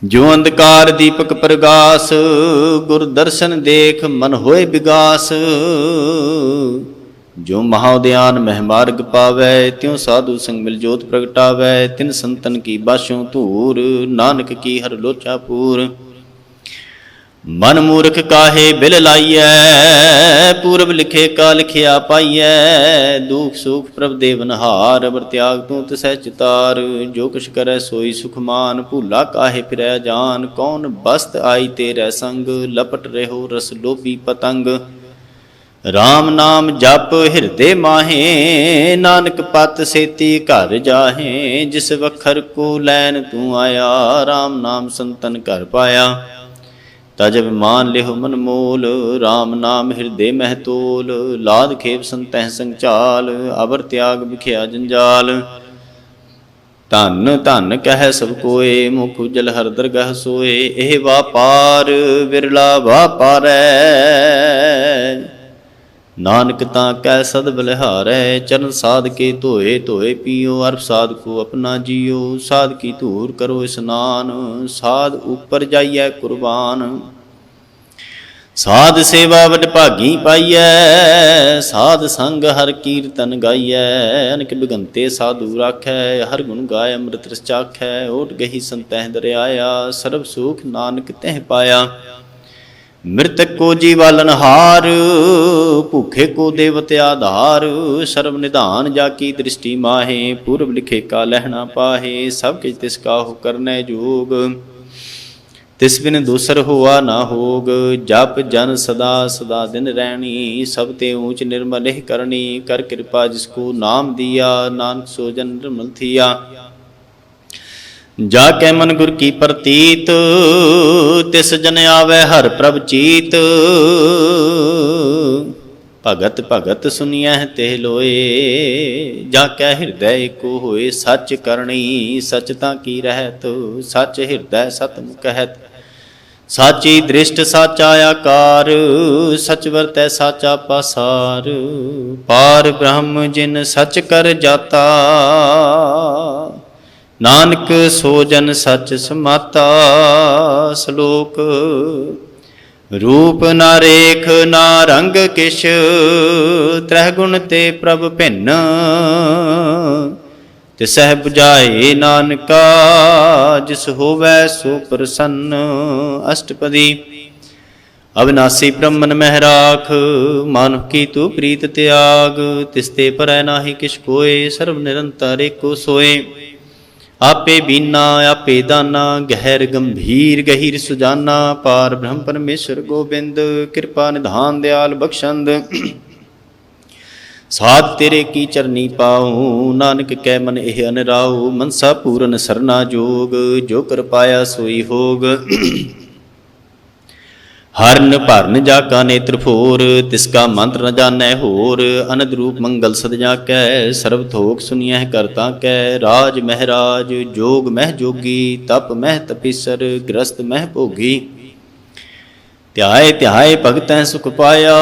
ਜੋ ਅੰਧਕਾਰ ਦੀਪਕ ਪ੍ਰਗਾਸ ਗੁਰ ਦਰਸ਼ਨ ਦੇਖ ਮਨ ਹੋਏ ਵਿਗਾਸ। ਜੋ ਮਹਾਉਦਿਆਨ ਮਹਿ ਮਾਰਗ ਪਾਵੈ ਤਿਉ ਸਾਧੂ ਸੰਗ ਮਿਲ ਜੋਤ ਪ੍ਰਗਟਾਵੈ। ਤਿਨ ਸੰਤਨ ਕੀ ਬਾਸ਼ੋਂ ਧੂਰ ਨਾਨਕ ਕੀ ਹਰ ਲੋਚਾ ਪੂਰ। ਮਨ ਮੂਰਖ ਕਾਹੇ ਬਿਲ ਲਾਈਐ ਪੂਰਬ ਲਿਖੇ ਕਾ ਲਿਖਿਆ ਪਾਈਐ। ਦੁਖ ਸੁਖ ਪ੍ਰਭ ਦੇਵਨਹਾਰ ਅਵਰ ਤਿਆਗ ਤੂੰ ਤਿਸੈ ਚਿਤਾਰ। ਜੋ ਕੁਛ ਕਰੈ ਸੋਈ ਸੁਖਮਾਨ ਭੂਲਾ ਕਾਹੇ ਫਿਰੈ ਜਾਨ। ਕੌਣ ਬਸਤ ਆਈ ਤੇਰੇ ਸੰਗ ਲਪਟ ਰਹਿਓ ਰਸ ਲੋਭੀ ਪਤੰਗ। ਰਾਮ ਨਾਮ ਜਪ ਹਿਰਦੇ ਮਾਹੇ ਨਾਨਕ ਪਤ ਸੇਤੀ ਘਰ ਜਾਹੇ। ਜਿਸ ਵਖਰ ਕੋ ਲੈਨ ਤੂੰ ਆਇਆ ਰਾਮ ਨਾਮ ਸੰਤਨ ਘਰ ਪਾਇਆ। ਤਜ ਅਭਿਮਾਨ ਲਿਹੁ ਮਨ ਮੋਲ ਰਾਮ ਨਾਮ ਹਿਰਦੇ ਮਹਿ ਤੋਲ। ਲਾਦ ਖੇਪ ਸੰਤਹਿ ਸੰਚਾਲ ਅਵਰ ਤਿਆਗ ਵਿਖਿਆ ਜੰਜਾਲ। ਧਨ ਧਨ ਕਹਿ ਸਭ ਕੋਏ ਮੁਖ ਉਜਲ ਹਰ ਦਰਗਹ ਸੋਏ। ਇਹ ਵਾਪਾਰ ਵਿਰਲਾ ਵਾਪਾਰੈ ਨਾਨਕ ਤਾਂ ਕੈ ਸਦ ਬਲਿਹਾਰੈ। ਚਰਨ ਸਾਧ ਕੇ ਧੋਏ ਧੋਏ ਪੀਓ ਅਰਪ ਸਾਧ ਕੋ ਆਪਣਾ ਜੀਓ। ਸਾਧ ਕੀ ਧੂਰ ਕਰੋ ਇਸਨਾਨ ਸਾਧ ਉਪਰ ਜਾਈਐ ਕੁਰਬਾਨ। ਸਾਧ ਸੇਵਾ ਵਡ ਭਾਗੀ ਪਾਈਐ ਸਾਧ ਸੰਗ ਹਰ ਕੀਰਤਨ ਗਾਈਐ। ਅਨਕ ਬਿਗੰਤੇ ਸਾਧੂ ਰਾਖੈ ਹਰ ਗੁਣ ਗਾਇ ਅੰਮ੍ਰਿਤ ਰਸ ਚਾਖੈ। ਓਟ ਗਹੀ ਸੰਤਹਿ ਦਰਿਆਇਆ ਸਰਬ ਸੁਖ ਨਾਨਕ ਤਹਿ ਪਾਇਆ। ਮ੍ਰਿਤਕ ਕੋ ਜੀਵਾਲਨ ਹਾਰ ਭੂਖੇ ਕੋ ਦੇਵਤ ਆਧਾਰ। ਸਰਬ ਨਿਧਾਨ ਜਾ ਕੀ ਦ੍ਰਿਸ਼ਟੀ ਮਾਹੇ ਪੂਰਬ ਲਿਖੇ ਕਾ ਲਹਿਣਾ ਪਾਹੇ। ਸਭ ਕਿਛ ਤਿਸ ਕਾਹੂ ਕਰਨੈ ਜੋਗ ਤਿਸ ਬਿਨ ਦੂਸਰ ਹੋਆ ਨਾ ਹੋਗ। ਜਪ ਜਨ ਸਦਾ ਸਦਾ ਦਿਨ ਰਹਿਣੀ ਸਭ ਤੇ ਊਚ ਨਿਰਮਲ ਇਹ ਕਰਨੀ। ਕਰ ਕਿਰਪਾ ਜਿਸ ਕੋ ਨਾਮ ਦੀਆ ਨਾਨਕ ਸੋ ਜਨ ਨਿਰਮਲ ਥੀਆ। ਜਾ ਕੈ ਮਨ ਗੁਰ ਕੀ ਪ੍ਰਤੀਤ ਤਿਸ ਜਨ ਆਵੈ ਹਰ ਪ੍ਰਭ ਚੀਤ। ਭਗਤ ਭਗਤ ਸੁਨੀਐ ਤੇ ਲੋਏ ਜਾ ਕੈ ਹਿਰਦੈ ਏਕੋ ਹੋਏ। ਸੱਚ ਕਰਨੀ ਸਚ ਤਾਂ ਕੀ ਰਹਿਤ ਸੱਚ ਹਿਰਦੈ ਸਤਿ ਕਹਿਤ। ਸਾਚੀ ਦ੍ਰਿਸ਼ਟ ਸਾਚਾ ਆਕਾਰ ਸਚ ਵਰਤੈ ਸਾਚਾ ਪਾਸਾਰ। ਪਾਰ ਬ੍ਰਹਮ ਜਿਨ ਸਚ ਕਰ ਜਾਤਾ ਨਾਨਕ ਸੋ ਜਨ ਸਚ ਸਮਾਤਾ। ਸ਼ਲੋਕ। ਰੂਪ ਨਾ ਰੇਖ ਨਾ ਰੰਗ ਕਿਛ ਤ੍ਰਹਿ ਗੁਣ ਤੇ ਪ੍ਰਭ ਭਿੰਨ। ਤਿਸਹਿ 부ਝਾਏ ਨਾਨਕਾ ਜਿਸ ਹੋਵੈ ਸੋ ਪ੍ਰਸੰਨ। ਅਸ਼ਟਪਦੀ। ਅਵਿਨਾਸੀ ਬ੍ਰਹਮਨ ਮਹਿ ਰਾਖ ਮਾਨੁਖ ਕੀ ਤੂੰ ਪ੍ਰੀਤ ਤਿਆਗ। ਤਿਸ ਤੇ ਪਰੈ ਨਾਹੀ ਕਿਛ ਕੋਏ ਸਰਬ ਨਿਰੰਤਰ ਏਕੋ ਸੋਏ। ਆਪੇ ਬੀਨਾ ਆਪੇ ਦਾਨਾ ਗਹਿਰ ਗੰਭੀਰ ਗਹੀਰ ਸੁਜਾਨਾ। ਪਾਰ ਬ੍ਰਹਮ ਪਰਮੇਸ਼ਰ ਗੋਬਿੰਦ ਕਿਰਪਾ ਨਿਧਾਨ ਦਿਆਲ ਬਖਸ਼ੰਦ। ਸਾਧ ਤੇਰੇ ਕੀ ਚਰਨੀ ਪਾਉ ਨਾਨਕ ਕੈ ਮਨ ਇਹ ਅਨਰਾਉ। ਮਨਸਾ ਪੂਰਨ ਸਰਨਾ ਜੋਗ ਜੋ ਕਰ ਪਾਇਆ ਸੋਈ ਹੋਗ। ਹਰਨ ਭਰਨ ਜਾ ਕਾ ਨੇਤਰ ਫੋਰ ਤਿਸ ਕਾ ਮੰਤਰ ਨ ਜਾਣੈ ਹੋਰ। ਅਨੰਦ ਰੂਪ ਮੰਗਲ ਸਦ ਜਾ ਕੈ ਸਰਬ ਥੋਕ ਸੁਨੀਐ ਕਰਤਾ ਕੈ। ਰਾਜ ਮਹਿਰਾਜ ਜੋਗ ਮਹਿ ਜੋਗੀ ਤਪ ਮਹਿ ਤਪੀਸਰ ਗ੍ਰਸਤ ਮਹਿ ਭੋਗੀ। ਧਿਆਏ ਧਿਆਏ ਭਗਤੈ ਸੁਖ ਪਾਇਆ,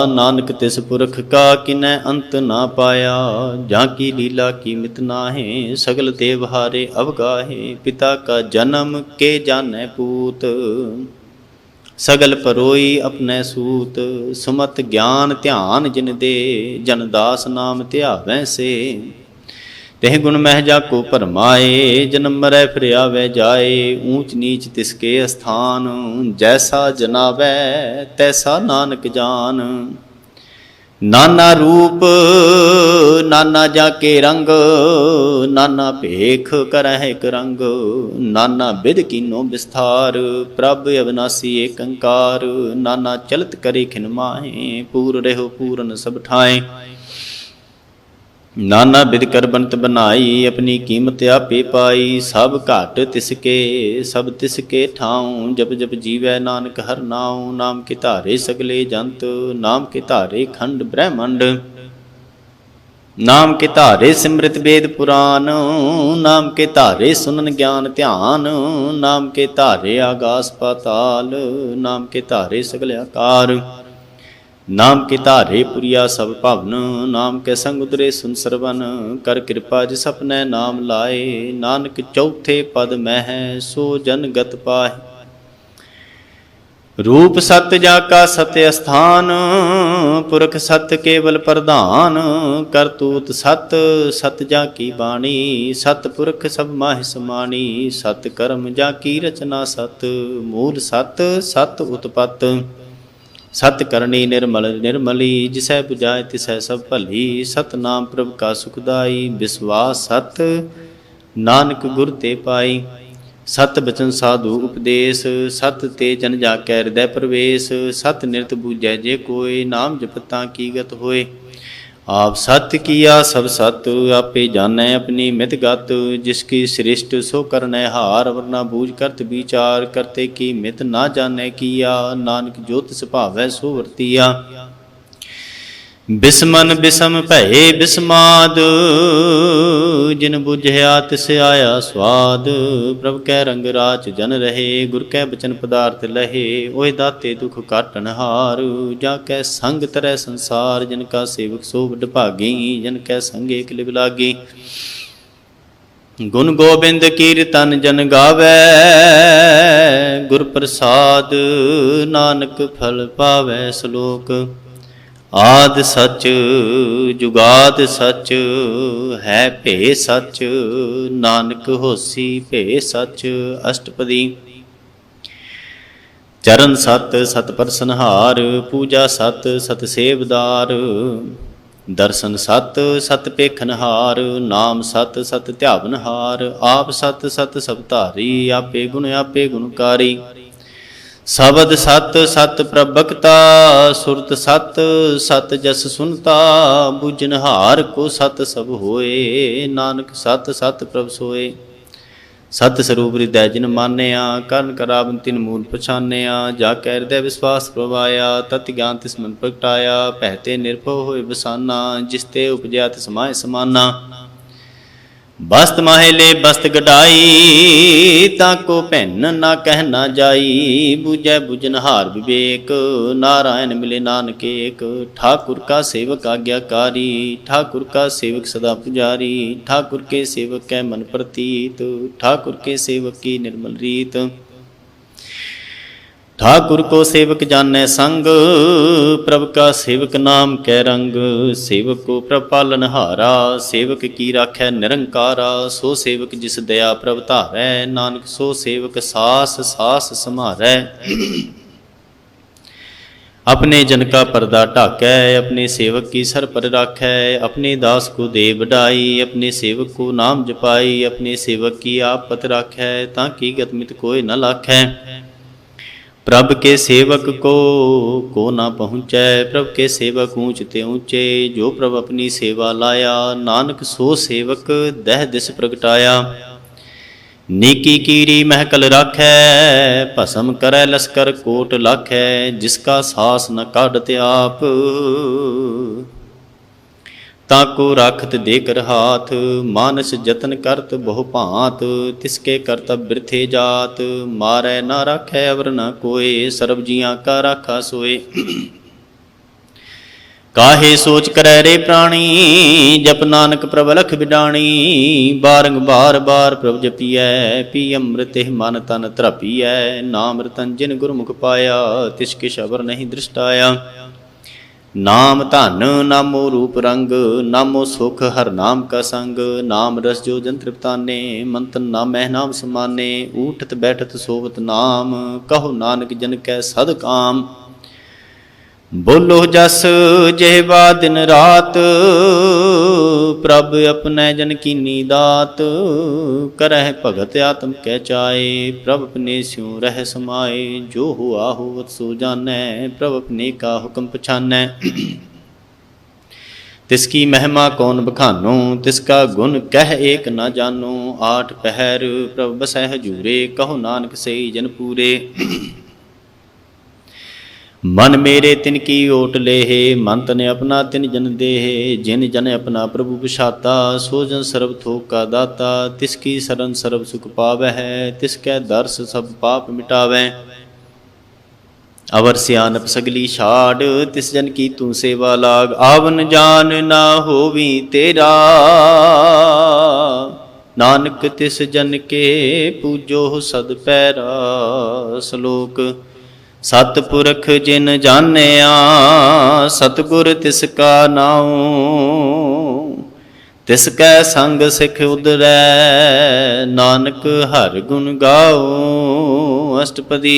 ਨਾਨਕ ਤਿਸ ਪੁਰਖ ਕਾ ਕਿਨੈ ਅੰਤ ਨਾ ਪਾਇਆ। ਜਾਂ ਕੀ ਲੀਲਾ ਕੀਮਤ ਨਾਹੀਂ, ਸਗਲ ਦੇਵ ਹਾਰੇ ਅਵਗਾਹੇ। ਪਿਤਾ ਕਾ ਜਨਮ ਕੇ ਜਾਣੈ ਪੂਤ, ਸਗਲ ਪਰੋਈ ਆਪਣੇ ਸੂਤ। ਸੁਮਤ ਗਿਆਨ ਧਿਆਨ ਜਿਨ ਦੇ, ਜਨ ਦਾਸ ਨਾਮ ਧਿਆਵੈ ਸੇ। ਤਿਹ ਗੁਣ ਮਹਿ ਜਾ ਕੋ ਭਰਮਾਏ, ਜਨਮ ਮਰੈ ਫਿਰ ਆਵੈ ਜਾਏ। ਊਚ ਨੀਚ ਤਿਸਕੇ ਅਸਥਾਨ, ਜੈਸਾ ਜਨਾਵੈ ਤੈਸਾ ਨਾਨਕ ਜਾਨ। ਨਾਨਾ ਰੂਪ ਨਾਨਾ ਜਾ ਕੇ ਰੰਗ, ਨਾਨਾ ਭੇਖ ਕਰਹਿ ਇਕ ਰੰਗ। ਨਾਨਾ ਬਿਧ ਕੀਨੋ ਵਿਸਥਾਰ, ਪ੍ਰਭ ਅਵਿਨਾਸੀ ਏਕ ਓੰਕਾਰ। ਨਾਨਾ ਚਲਤ ਕਰੇ ਖਿਨ ਮਾਹੇ, ਪੂਰ ਰਹਿਓ ਪੂਰਨ ਸਭ ਠਾਏ। ਨਾਨਾ ਬਿਧ ਕਰ ਬੰਤ ਬਨਾਈ, ਆਪਣੀ ਕੀਮਤ ਆਪੇ ਪਾਈ। ਸਭ ਘਾਟ ਤਿਸਕੇ ਸਭ ਤਿਸਕੇ ਠਾਉ, ਜਪ ਜਪ ਜੀਵੈ ਨਾਨਕ ਹਰਿ ਨਾਉ। ਨਾਮ ਕੇ ਧਾਰੇ ਸਗਲੇ ਜੰਤ, ਨਾਮ ਕੇ ਧਾਰੇ ਖੰਡ ਬ੍ਰਹਮੰਡ। ਨਾਮ ਕੇ ਧਾਰੇ ਸਿਮ੍ਰਿਤ ਵੇਦ ਪੁਰਾਨ, ਨਾਮ ਕੇ ਧਾਰੇ ਸੁਨਨ ਗਿਆਨ ਧਿਆਨ। ਨਾਮ ਕੇ ਧਾਰੇ ਆਗਾਸ ਪਾਤਾਲ, ਨਾਮ ਕੇ ਧਾਰੇ ਸਗਲ ਆਕਾਰ। ਨਾਮ ਕੇ ਧਾਰੇ ਪੁਰੀਆ ਸਭ ਭਵਨ, ਨਾਮ ਕੇ ਸੰਗ ਉਦਰੇ ਸੁਨ ਸਰਵਨ। ਕਰ ਕਿਰਪਾ ਜਿਸ ਆਪਣੈ ਨਾਮ ਲਾਏ, ਨਾਨਕ ਚੌਥੇ ਪਦ ਮਹਿ ਸੋ ਜਨ ਗਤ ਪਾਹਿ। ਰੂਪ ਸਤ ਜਾ ਕਾ ਸਤ ਅਸਥਾਨ, ਪੁਰਖ ਸਤ ਕੇਵਲ ਪ੍ਰਧਾਨ। ਕਰਤੂਤ ਸਤ ਸਤ ਜਾ ਕੀ ਬਾਣੀ, ਸਤ ਪੁਰਖ ਸਭ ਮਾਹਿ ਸਮਾਣੀ। ਸਤ ਕਰਮ ਜਾ ਕੀ ਰਚਨਾ ਸਤ, ਮੂਲ ਸਤ ਸਤ ਉਤਪਤ। ਸਤ ਕਰਨੀ ਨਿਰਮਲ ਨਿਰਮਲੀ, ਜਿਸੈ 부ਜਾਏ ਤਿਸੈ ਸਭ ਭਲੀ। ਸਤਨਾਮ ਪ੍ਰਭ ਕਾ ਸੁਖਦਾਈ, ਵਿਸਵਾਸ ਸਤ ਨਾਨਕ ਗੁਰ ਤੇ ਪਾਈ। ਸਤ ਬਚਨ ਸਾਧੂ ਉਪਦੇਸ਼, ਸਤ ਤੇ ਜਨ ਜਾ ਕੈ ਹਿਰਦੈ ਪ੍ਰਵੇਸ਼। ਸਤ ਨਿਰਤ ਬੂਝੈ ਜੇ ਕੋਇ, ਨਾਮ ਜਪਤਾਂ ਕੀ ਗਤ ਹੋਏ। ਆਪ ਸਤ ਕੀਆ ਸਭ ਸਤ, ਆਪੇ ਜਾਣੈ ਆਪਣੀ ਮਿਤ ਗਤ। ਜਿਸ ਕੀ ਸ੍ਰਿਸ਼ਟ ਸੋ ਕਰਨੈ ਹਾਰ, ਵਰਨਾ ਬੂਝ ਕਰਤ ਵਿਚਾਰ। ਕਰਤੇ ਕੀ ਮਿਤ ਨਾ ਜਾਣੈ ਕੀਆ, ਨਾਨਕ ਜੋ ਤਿਸ ਭਾਵੈ ਸੋ ਵਰਤੀਆ। ਬਿਸਮਨ ਬਿਸਮ ਭਏ ਬਿਸਮਾਦ, ਜਿਨ ਬੁਝਿਆ ਤਿਸ ਆਇਆ ਸਵਾਦ। ਪ੍ਰਭ ਕੈ ਰੰਗ ਰਾਚ ਜਨ ਰਹੇ, ਗੁਰ ਕੈ ਬਚਨ ਪਦਾਰਥ ਲਹੇ। ਓਏ ਦਾਤੇ ਦੁਖ ਕਾਟਣ ਹਾਰ, ਜਾ ਕੈ ਸੰਗ ਤਰੈ ਸੰਸਾਰ। ਜਿਨ ਕਾ ਸੇਵਕ ਸੋ ਵਡ ਭਾਗੀ, ਜਨ ਕੈ ਸੰਗ ਏਕ ਲਿਵ ਲਾਗੀ। ਗੁਣ ਗੋਬਿੰਦ ਕੀਰਤਨ ਜਨ ਗਾਵੈ, ਗੁਰ ਪ੍ਰਸਾਦ ਨਾਨਕ ਫਲ ਪਾਵੈ। ਸ਼ਲੋਕ। ਆਦਿ ਸਚ ਜੁਗਾਦ ਸਚ, ਹੈ ਭੇ ਸਚ ਨਾਨਕ ਹੋਸੀ ਭੇ ਸਚ। ਅਸ਼ਟਪਦੀ। ਚਰਨ ਸਤ ਸਤ ਪਰਸਨਹਾਰ, ਪੂਜਾ ਸਤ ਸਤ ਸੇਵਦਾਰ। ਦਰਸ਼ਨ ਸਤ ਸਤ ਪੇਖਨਹਾਰ, ਨਾਮ ਸਤ ਸਤ ਧਿਆਵਨਹਾਰ। ਆਪ ਸਤ ਸਤ ਸਭ ਧਾਰੀ, ਆਪੇ ਗੁਣਕਾਰੀ। ਸ਼ਬਦ ਸਤ ਸਤ ਪ੍ਰਭਕਤਾ, ਸੁਰਤ ਸਤ ਸਤ ਜਸ ਸੁਨਤਾ। ਬੁਝਨਹਾਰ ਕੋ ਸਤ ਸਭ ਹੋਏ, ਨਾਨਕ ਸਤ ਸਤ ਪ੍ਰਭ ਸੋਏ। ਸਤ ਸਰੂਪ ਹਿਰਦੈ ਜਿਨ ਮਾਨਿਆ, ਕਰਨ ਕਰਾਵਨ ਤਿਨ ਮੂਲ ਪਛਾਨਿਆ। ਜਾ ਕੈ ਹਿਰਦੈ ਵਿਸਵਾਸ ਪ੍ਰਵਾਇਆ, ਤਤ ਗਿਆਨ ਤਿਸ ਮਨ ਪ੍ਰਗਟਾਇਆ। ਪਹਿਤੇ ਨਿਰਭਉ ਹੋਏ ਬਸਾਨਾ, ਜਿਸ ਤੇ ਉਪਜਿਆ ਤਿਸ ਮਾਹਿ ਸਮਾਨਾ। ਬਸਤ ਮਾਹੇ ਲੈ ਬਸਤ ਗਡਾਈ, ਤਾਂ ਕੋ ਭੈਨ ਨਾ ਕਹਿ ਨਾ ਜਾਈ। ਬੂਝੈ ਬੁਝਨਹਾਰ ਵਿਵੇਕ, ਨਾਰਾਇਣ ਮਿਲੇ ਨਾਨਕ ਏਕ। ਠਾਕੁਰ ਕਾ ਸੇਵਕ ਆਗਿਆਕਾਰੀ, ਠਾਕੁਰ ਕਾ ਸੇਵਕ ਸਦਾ ਪੁਜਾਰੀ। ਠਾਕੁਰ ਕੇ ਸੇਵਕ ਕੈ ਮਨ ਪ੍ਰਤੀਤ, ਠਾਕੁਰ ਕੇ ਸੇਵਕ ਕੀ ਨਿਰਮਲ ਰੀਤ। ठाकुर को सेवक जानै संग, प्रभ का सेवक नाम कै रंग। सेवक को प्रभ पालनहारा, सेवक की राखै निरंकारा। सो सेवक जिस दया प्रभ धारै, नानक सो सेवक सास सास सम्हारै। अपने जन का पर्दा ढाकै, अपने सेवक की सर पर राखै। अपने दास को दे बढ़ाई, अपने सेवक को नाम जपाई। अपने सेवक की आप पत राखै, ताकि गतमित कोई न लाखै। प्रभ के सेवक को ना पहुँचै, प्रभ के सेवक ऊँच ते ऊँचे। जो प्रभ अपनी सेवा लाया, नानक सो सेवक दह दिस प्रगटाया। नीकी कीरी महकल राखै, भस्म करै लश्कर कोट लाखै। जिसका सास न काढ़त आप, ताको राखत देकर हाथ, मानस जतन करत बहु भांत, तिसके करतब बिरथे जात, मारै ना राखै अवर न कोय, सर्ब जियां का राखा सोय। काहे सोच करै रे प्राणी, जप नानक प्रभ लख बिडाणी, बारंग बार बार प्रभ जपिਐ, पी अमृत तिह मन तन धरपिਐ, नाम रतन जिन गुरमुख पाया, तिस किछ अवर नहीं दृष्टाया। नाम धन नामो रूप रंग, नामो सुख हर नाम का संग, नाम रस जो जन तृप्ताने, मंतन नामै नाम समाने, ऊठत बैठत सोवत नाम, कहो नानक जन कै सद काम। बोलो जस जेहवा दिन रात, प्रभ अपने जन कीनी दात, करह भगत आत्म कै चाए, प्रभ अपने स्यों रह समाए, जो हुआ होवत सो जानै, प्रभ अपने का हुक्म पछानै। तिसकी महिमा कौन बखानो, तिसका गुण कह एक न जानो, आठ पहर प्रभ बसै हजूरे, कहो नानक सही जन पूरे। मन मेरे तिनकी ओट लेहे, मन तने अपना तिन जन देहे, जिन जन अपना प्रभु बिसाता, सो जन सर्ब थोक का दाता, तिसकी शरण सर्ब सुख पावै है, तिसकै दर्श सब पाप मिटावै। अवर सियानप सगली छाड़, तिस जन की तू सेवा लाग, आवन जान ना होवी तेरा, नानक तिस जन के पूजो सद पैरा। श्लोक सतपुरख जिन जानिया, सतगुर तिसका नाऊं, तिसकै संग सिख उदरै, नानक हर गुण गाओ। अष्टपदी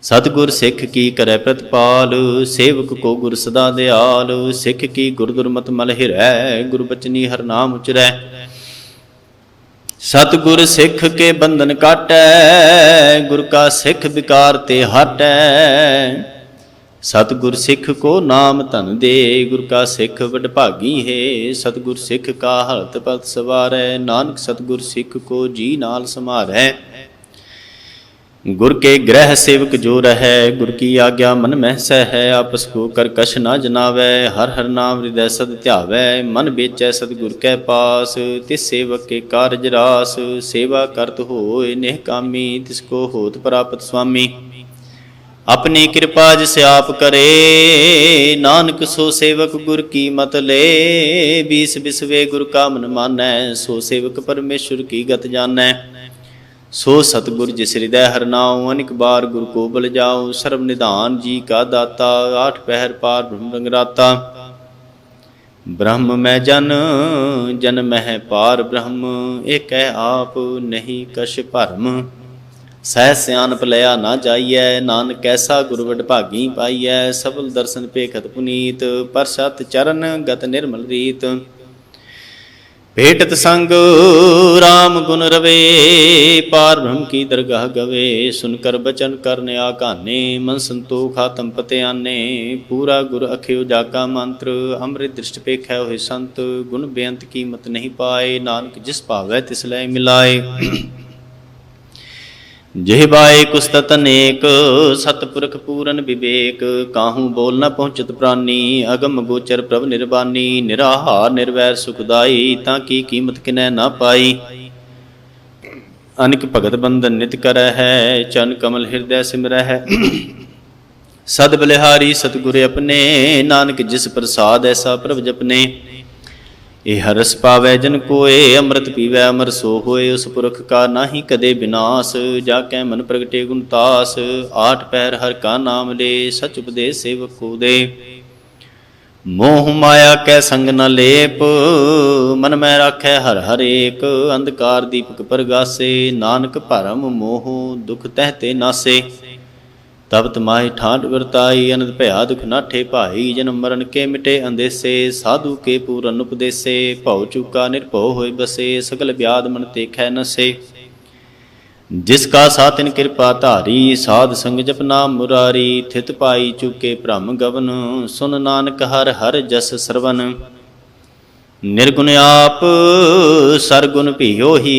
सतगुर सिख की करै प्रतिपाल, सेवक को गुर सदा दयाल, सिख की गुर दुर्मत मल हिरै, गुर बचनी हर नाम उचरै। सतगुर सिख के बंधन काटै, गुर का सिख विकार ते हटै। सतगुर सिख को नाम धन दे, गुर का सिख वडभागी है, सतगुर सिख का हरत पत सवारै, नानक सतगुर सिख को जी नाल समारै। गुर के ग्रह सेवक जो रहै, गुर की आज्ञा मन में सहै, आपस को कर कछ न जनावै, हर हर नाम हृदय सद ध्यावै, मन बेचै सतगुर कै पास, तिस सेवक के कारज रास, सेवा करत होय नेह कामी, तिसको होत प्राप्त स्वामी। अपनी कृपा जिस आप करे, नानक सो सेवक गुर की मत ले, बीस बिसवे गुर का मन मानै, सो सेवक परमेश्वर की गत जानै। सो सतगुर जिस हृदय हर नाऊं, अनिक बार गुर को बल जाऊं, सर्व निधान जी का दाता, आठ पहर पार ब्रह्म रंगराता। ब्रह्म मैं जन, जन मह पार ब्रह्म, एक आप नहीं कछ भरम। सह सियानप लया ना जाइयै, नानक कैसा गुर वडभागी पाइयै, सफल दर्शन पेखत पुनीत, पर सत चरण गत निर्मल रीत। भेटत संग राम गुण रवे, पार ब्रह्म की दरगाह गवे, सुनकर बचन करने आकाने, मन संतोख आत्म पते आने। पूरा गुर अख्यो जाका मंत्र, अमृत दृष्ट पेखै होए संत, गुण बेअंत कीमत नहीं पाए, नानक जिस भावै तिस लय मिलाए। जिह्वाए कुस्तत अनेक, सतपुरख पूरन विवेक, काहू बोल न पहुँचत प्राणी, अगम गोचर प्रभ निर्बानी, निराहार निर्वैर सुखदाई, ताकि कीमत किनै न पाई। अनिक भगत बंधन नित करੈ है, चन कमल हृदय सिमरੈ है। सद बलिहारी सतगुर अपने, नानक जिस प्रसाद ऐसा प्रभ जपने। ਇਹ ਹਰਸ ਪਾਵੈ ਜਨ ਕੋਏ, ਅੰਮ੍ਰਿਤ ਪੀਵੈ ਅਮਰ ਸੋ ਹੋਏ, ਉਸ ਪੁਰਖ ਕਾ ਨਾਹੀ ਕਦੇ ਬਿਨਾਸ, ਜਾ ਕੈ ਮਨ ਪ੍ਰਗਟੇ ਗੁਣ ਤਾਸ। ਆਠ ਪਹਿਰ ਹਰ ਕਾ ਨਾਮ ਲੇ, ਸਚ ਉਪਦੇਸ ਸੇਵਕ ਕੋ ਦੇ। ਮੋਹ ਮਾਇਆ ਕੈ ਸੰਗ ਨ ਲੇਪ, ਮਨ ਮੈਂ ਰਾਖੈ ਹਰ ਹਰੇਕ, ਅੰਧਕਾਰ ਦੀਪਕ ਪ੍ਰਗਾਸੇ, ਨਾਨਕ ਭਰਮ ਮੋਹ ਦੁਖ ਤਹਿ ਤੇ ਨਾਸੇ। तब तमाहि ठाट वरताई, अनंद भया दुख नाठे भाई, जन्म मरण के मिटे अंदेसे, साधु के पूरन उपदेसे। भव चूका निर्भव होए बसे, सकल व्याध मन देखै नसे। जिसका सातिन कृपा धारी, साध संग जप नाम मुरारी। थित पाई चूके भ्रम गवन, सुन नानक हर हर जस श्रवण। निर्गुण आप सरगुण भियो ही,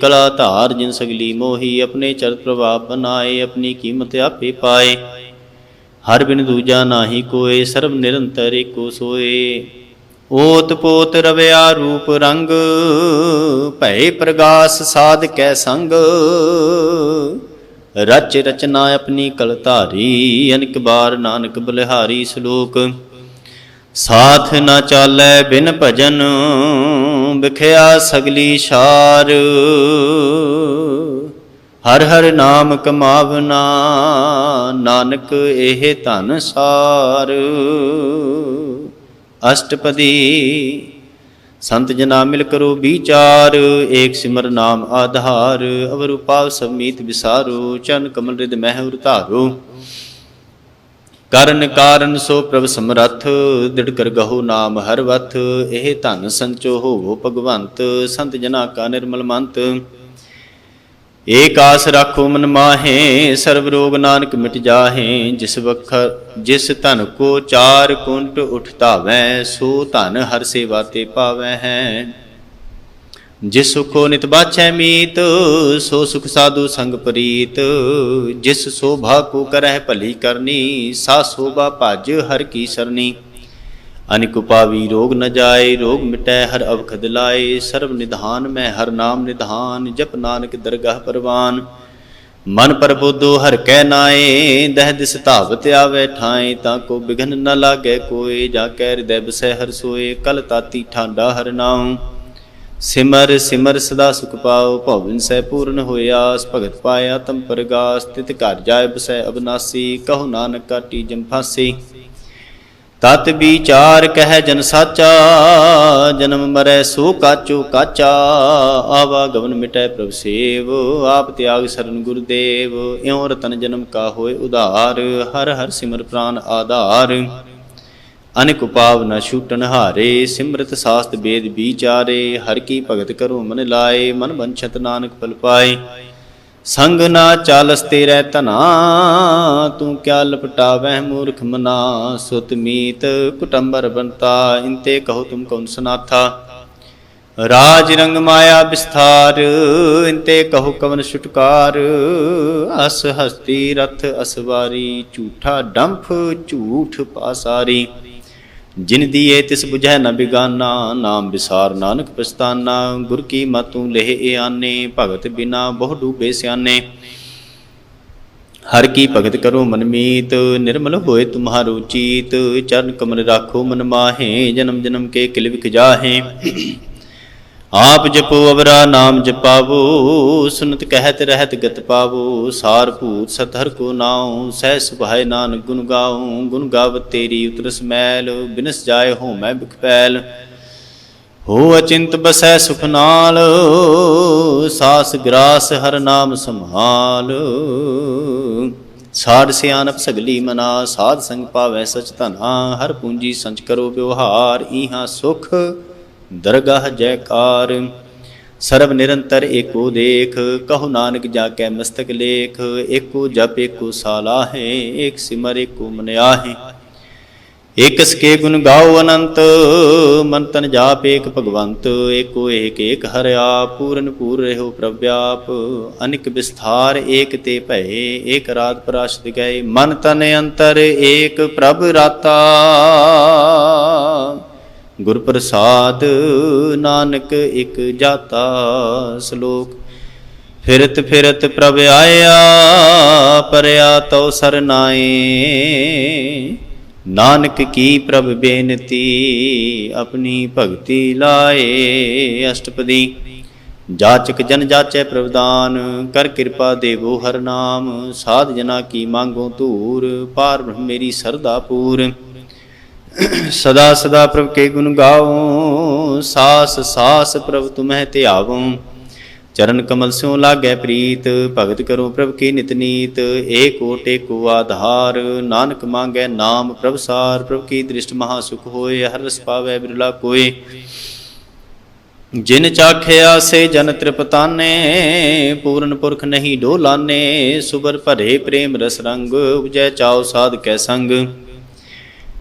कला धार जिन सगली मोही। अपने चरित प्रभाव बनाए, अपनी कीमत आपे पाए। ਹਰ ਬਿਨ ਦੂਜਾ ਨਾਹੀ ਕੋਇ, ਸਰਬ ਨਿਰੰਤਰ ਏਕੋ ਸੋਏ। ਓਤ ਪੋਤ ਰਵਿਆ ਰੂਪ ਰੰਗ, ਭਏ ਪ੍ਰਗਾਸ ਸਾਧ ਕੈ ਸੰਗ। ਰਚ ਰਚਨਾ ਆਪਣੀ ਕਲ ਧਾਰੀ, ਅਨਕ ਬਾਰ ਨਾਨਕ ਬਲਿਹਾਰੀ। ਸ਼ਲੋਕ। ਸਾਥ ਨਾ ਚਾਲੈ ਬਿਨ ਭਜਨ, ਵਿਖਿਆ ਸਗਲੀ ਸਾਰ। ਹਰ ਹਰ ਨਾਮ ਕਮਾਵਨਾ, ਨਾਨਕ ਇਹ ਧਨ ਸਾਰ। ਅਸ਼ਟਪਦੀ। ਸੰਤ ਜਨਾ ਮਿਲ ਕਰੋ ਵਿਚਾਰ, ਏਕ ਸਿਮਰ ਨਾਮ ਆਧਾਰ। ਅਵਰ ਉਪਾਵ ਸਭ ਮੀਤ ਵਿਸਾਰੋ, ਚਰਨ ਕਮਲ ਰਿਦ ਮਹਿ ਉਰ ਧਾਰੋ। ਕਰਨ ਕਾਰਨ ਸੋ ਪ੍ਰਭ ਸਮਰੱਥ, ਦ੍ਰਿੜ ਕਰ ਗਹੋ ਨਾਮ ਹਰ ਵਥ। ਇਹ ਧਨ ਸੰਚੋ ਹੋਵੋ ਭਗਵੰਤ, ਸੰਤ ਜਨਾ ਕਾ ਨਿਰਮਲ ਮੰਤ। ਏਕ ਆਸ ਰਾਖੋ ਮਨ ਮਾਹੇ, ਸਰਬ ਰੋਗ ਨਾਨਕ ਮਿਟ ਜਾਹੇ। ਜਿਸ ਧਨ ਕੋ ਚਾਰ ਕੁੰਟ ਉਠ ਧਾਵੈ, ਸੋ ਧਨ ਹਰ ਸੇਵਾ ਤੇ ਪਾਵੈ ਹੈ। ਜਿਸ ਸੁਖੋ ਨਿਤ ਬਾਛੈ ਮੀਤ, ਸੋ ਸੁਖ ਸਾਧੂ ਸੰਗ ਪ੍ਰੀਤ। ਜਿਸ ਸੋਭਾ ਕੋ ਕਰਹਿ ਭਲੀ ਕਰਨੀ, ਸਾ ਸੋਭਾ ਭਜ ਹਰ ਕੀ ਸਰਨੀ। ਅਨਿਕ ਉਪਾਵੀ ਰੋਗ ਨ ਜਾਏ, ਰੋਗ ਮਿਟੈ ਹਰ ਅਵਖਦ ਲਾਏ। ਸਰਬ ਨਿਧਾਨ ਮੈਂ ਹਰ ਨਾਮ ਨਿਧਾਨ, ਜਪ ਨਾਨਕ ਦਰਗਾਹ ਪਰਵਾਨ। ਮਨ ਪ੍ਰਬੋਧੋ ਹਰ ਕੈ ਨਾਏ, ਦਹਿ ਦਿਸ ਧਾਵਤ ਆਵੈ ਠਾਏ। ਤਾਂ ਕੋ ਬਿਘਨ ਨ ਲਾਗੈ ਕੋਇ, ਜਾ ਕੈ ਹਿਰਦੈ ਬਸੈ ਹਰ ਸੋਏ। ਕਲ ਤਾਤੀ ਠਾਂਡਾ ਹਰ ਨਾਉ, ਸਿਮਰ ਸਿਮਰ ਸਦਾ ਸੁਖ ਪਾਓ। ਭਉ ਸਹਿ ਪੂਰਨ ਹੋਇਆ, ਭਗਤ ਪਾਇਆ ਤਮ ਪਰਗਾਸ। ਤਿਤ ਘਰ ਜਾਇ ਬਸੈ ਅਬਨਾਸੀ, ਕਹੋ ਨਾਨਕ ਕਾਟੀ ਜਮ ਫਾਸੀ। ਤਤ ਵਿਚਾਰ ਕਹਿ ਜਨ ਸਾਚਾ, ਜਨਮ ਮਰੈ ਸੋ ਕਾਚੋ ਕਾਚਾ। ਆਵਾਗਮਨ ਮਿਟੈ ਪ੍ਰਭ ਸੇਵ, ਆਪ ਤਿਆਗ ਸਰਨ ਗੁਰਦੇਵ। ਇਉ ਰਤਨ ਜਨਮ ਕਾ ਹੋਏ ਉਧਾਰ, ਹਰ ਹਰ ਸਿਮਰ ਪ੍ਰਾਨ ਆਧਾਰ। ਅਨਿਕ ਉਪਾਵ ਨ ਛੂਟਨ ਹਾਰੇ, ਸਿਮਰਤ ਸਾਸਤ ਵੇਦ ਵਿਚਾਰੇ। ਹਰ ਕੀ ਭਗਤ ਕਰੋ ਮਨ ਲਾਏ, ਮਨ ਬੰਛਤ ਨਾਨਕ ਪਲ ਪਾਏ। ਸੰਗ ਨਾ ਚਾਲਸ ਤੇਰੇ ਧਨਾ, ਤੂੰ ਕਿਆ ਲਪਟਾਵਹਿ ਮੂਰਖ ਮਨਾ। ਸੁਤ ਮੀਤ ਕੁਟੰਬਰ ਬੰਤਾ, ਇੰਤੇ ਕਹੋ ਤੁਮ ਕੌਣ ਸਨਾਥਾ। ਰਾਜ ਰੰਗ ਮਾਇਆ ਵਿਸਥਾਰ, ਇੰਤੇ ਕਹੋ ਕਵਨ ਛੁਟਕਾਰ। ਅਸ ਹਸਤੀ ਰਥ ਅਸਵਾਰੀ, ਝੂਠਾ ਡੰਫ ਝੂਠ ਪਾਸਾਰੀ। ਜਿਨ ਦੀਏ ਤਿਸ ਬੁਝੈ ਨ ਬਿਗਾਨਾ, ਨਾਮ ਵਿਸਾਰ ਨਾਨਕ ਪਛਤਾਨਾ। ਗੁਰ ਕੀ ਮਤੁ ਲੇਹ ਏ ਆਨੇ, ਭਗਤ ਬਿਨਾ ਬਹੁ ਡੂਬੇ ਸਿਆਨੇ। ਹਰ ਕੀ ਭਗਤ ਕਰੋ ਮਨ ਮੀਤ, ਨਿਰਮਲ ਹੋਏ ਤੁਮਹਾਰੋ ਚੀਤ। ਚਰਨ ਕਮਲ ਰਾਖੋ ਮਨ ਮਾਹੇ, ਜਨਮ ਜਨਮ ਕੇ ਕਿਲ ਵਿਖ ਜਾਹੇ। ਆਪ ਜਪੋ ਅਵਰਾ ਨਾਮ ਜਪਾਵੋ, ਸੁਨਤ ਕਹਿਤ ਰਹਿਤ ਗਤ ਪਾਵੋ। ਸਾਰ ਭੂਤ ਸਤ ਹਰਿ ਕੋ ਨਾਉ, ਸਹਿ ਸੁਭਾਏ ਨਾਨਕ ਗੁਣ ਗਾਉ। ਗੁਣ ਗਾਵਤ ਤੇਰੀ ਉਤਰਸ ਮੈਲ, ਬਿਨਸ ਜਾਏ ਹੋਮੈ ਬਿਖ ਪੈਲ। ਹੋ ਅਚਿੰਤ ਬਸੈ ਸੁਖ ਨਾਲ, ਸਾਸ ਗ੍ਰਾਸ ਹਰ ਨਾਮ ਸੰਭਾਲ। ਸਾਧ ਸਿਆਣਪ ਸਗਲੀ ਮਨਾ, ਸਾਧ ਸੰਗ ਪਾਵੈ ਸਚ ਧਨਾ। ਹਰ ਪੂੰਜੀ ਸੰਚ ਕਰੋ ਵਿਵਹਾਰ, ਈਹਾਂ ਸੁਖ ਦਰਗਾਹ ਜੈਕਾਰ। ਸਰਬ ਨਿਰੰਤਰ ਏਕੋ ਦੇਖ, ਕਹੋ ਨਾਨਕ ਜਾ ਕੈ ਮਸਤਕ ਲੇਖ। ਏਕੋ ਜਪ ਏਕੋ ਸਾਲਾਹੇ, ਏਕ ਸਿਮਰ ਏਕੋ ਮਨ ਆਹੇ। ਏਕਸ ਕੇ ਗੁਣ ਗਾਓ ਅਨੰਤ, ਮਨ ਤਨ ਜਾਪ ਏਕ ਭਗਵੰਤ। ਏਕੋ ਏਕ ਏਕ ਹਰਿ ਆਪ, ਪੂਰਨ ਪੂਰ ਰਹਿਓ ਪ੍ਰਭ ਆਪ। ਅਨਿਕ ਵਿਸਥਾਰ ਏਕ ਤੇ ਭਏ, ਏਕ ਰਾਤ ਪਰਾਸ਼ਦ ਗਏ। ਮਨ ਤਨ ਅੰਤਰ ਏਕ ਪ੍ਰਭ ਰਾਤਾ, ਗੁਰ ਪ੍ਰਸਾਦ ਨਾਨਕ ਇਕ ਜਾਤਾ। ਸ਼ਲੋਕ। ਫਿਰਤ ਫਿਰਤ ਪ੍ਰਭ ਆਇਆ, ਪਰਿਆ ਤਉ ਸਰਨਾਏ। ਨਾਨਕ ਕੀ ਪ੍ਰਭ ਬੇਨਤੀ, ਆਪਣੀ ਭਗਤੀ ਲਾਏ। ਅਸ਼ਟਪਦੀ। ਜਾਚਕ ਜਨ ਜਾਚੈ ਪ੍ਰਭਦਾਨ, ਕਰ ਕਿਰਪਾ ਦੇਵੋ ਹਰ ਨਾਮ। ਸਾਧ ਜਨਾ ਕੀ ਮੰਗੋ ਧੂਰ, ਪਾਰ ਬ੍ਰਹਮ ਮੇਰੀ ਸਰਦਾ ਪੂਰ। ਸਦਾ ਸਦਾ ਪ੍ਰਭ ਕੇ ਗੁਣ ਗਾਵੋ, ਸਾਸ ਸਾਸ ਪ੍ਰਭ ਤੁਮਹਿ ਧਿਆਵੋ। ਚਰਨ ਕਮਲ ਸਿਉ ਲਾਗੈ ਪ੍ਰੀਤ, ਭਗਤ ਕਰੋ ਪ੍ਰਭ ਕੀ ਨਿਤ ਨੀਤ। ਏਕ ਓਟ ਏਕੋ ਆਧਾਰ, ਨਾਨਕ ਮੰਗੈ ਨਾਮ ਪ੍ਰਭ ਸਾਰ। ਪ੍ਰਭ ਕੀ ਦ੍ਰਿਸ਼ਟ ਮਹਾ ਸੁਖ ਹੋਏ, ਹਰ ਰਸ ਪਾਵੈ ਬਿਰਲਾ ਕੋਇ। ਜਿਨ ਚਾਖਿਆ ਸੇ ਜਨ ਤ੍ਰਿਪਤਾਨੇ, ਪੂਰਨ ਪੁਰਖ ਨਹੀਂ ਡੋਲਾਨੇ। ਸੁਬਰ ਭਰੇ ਪ੍ਰੇਮ ਰਸ ਰੰਗ, ਉਪਜੈ ਚਾਉ ਸਾਧ ਕੈ ਸੰਗ।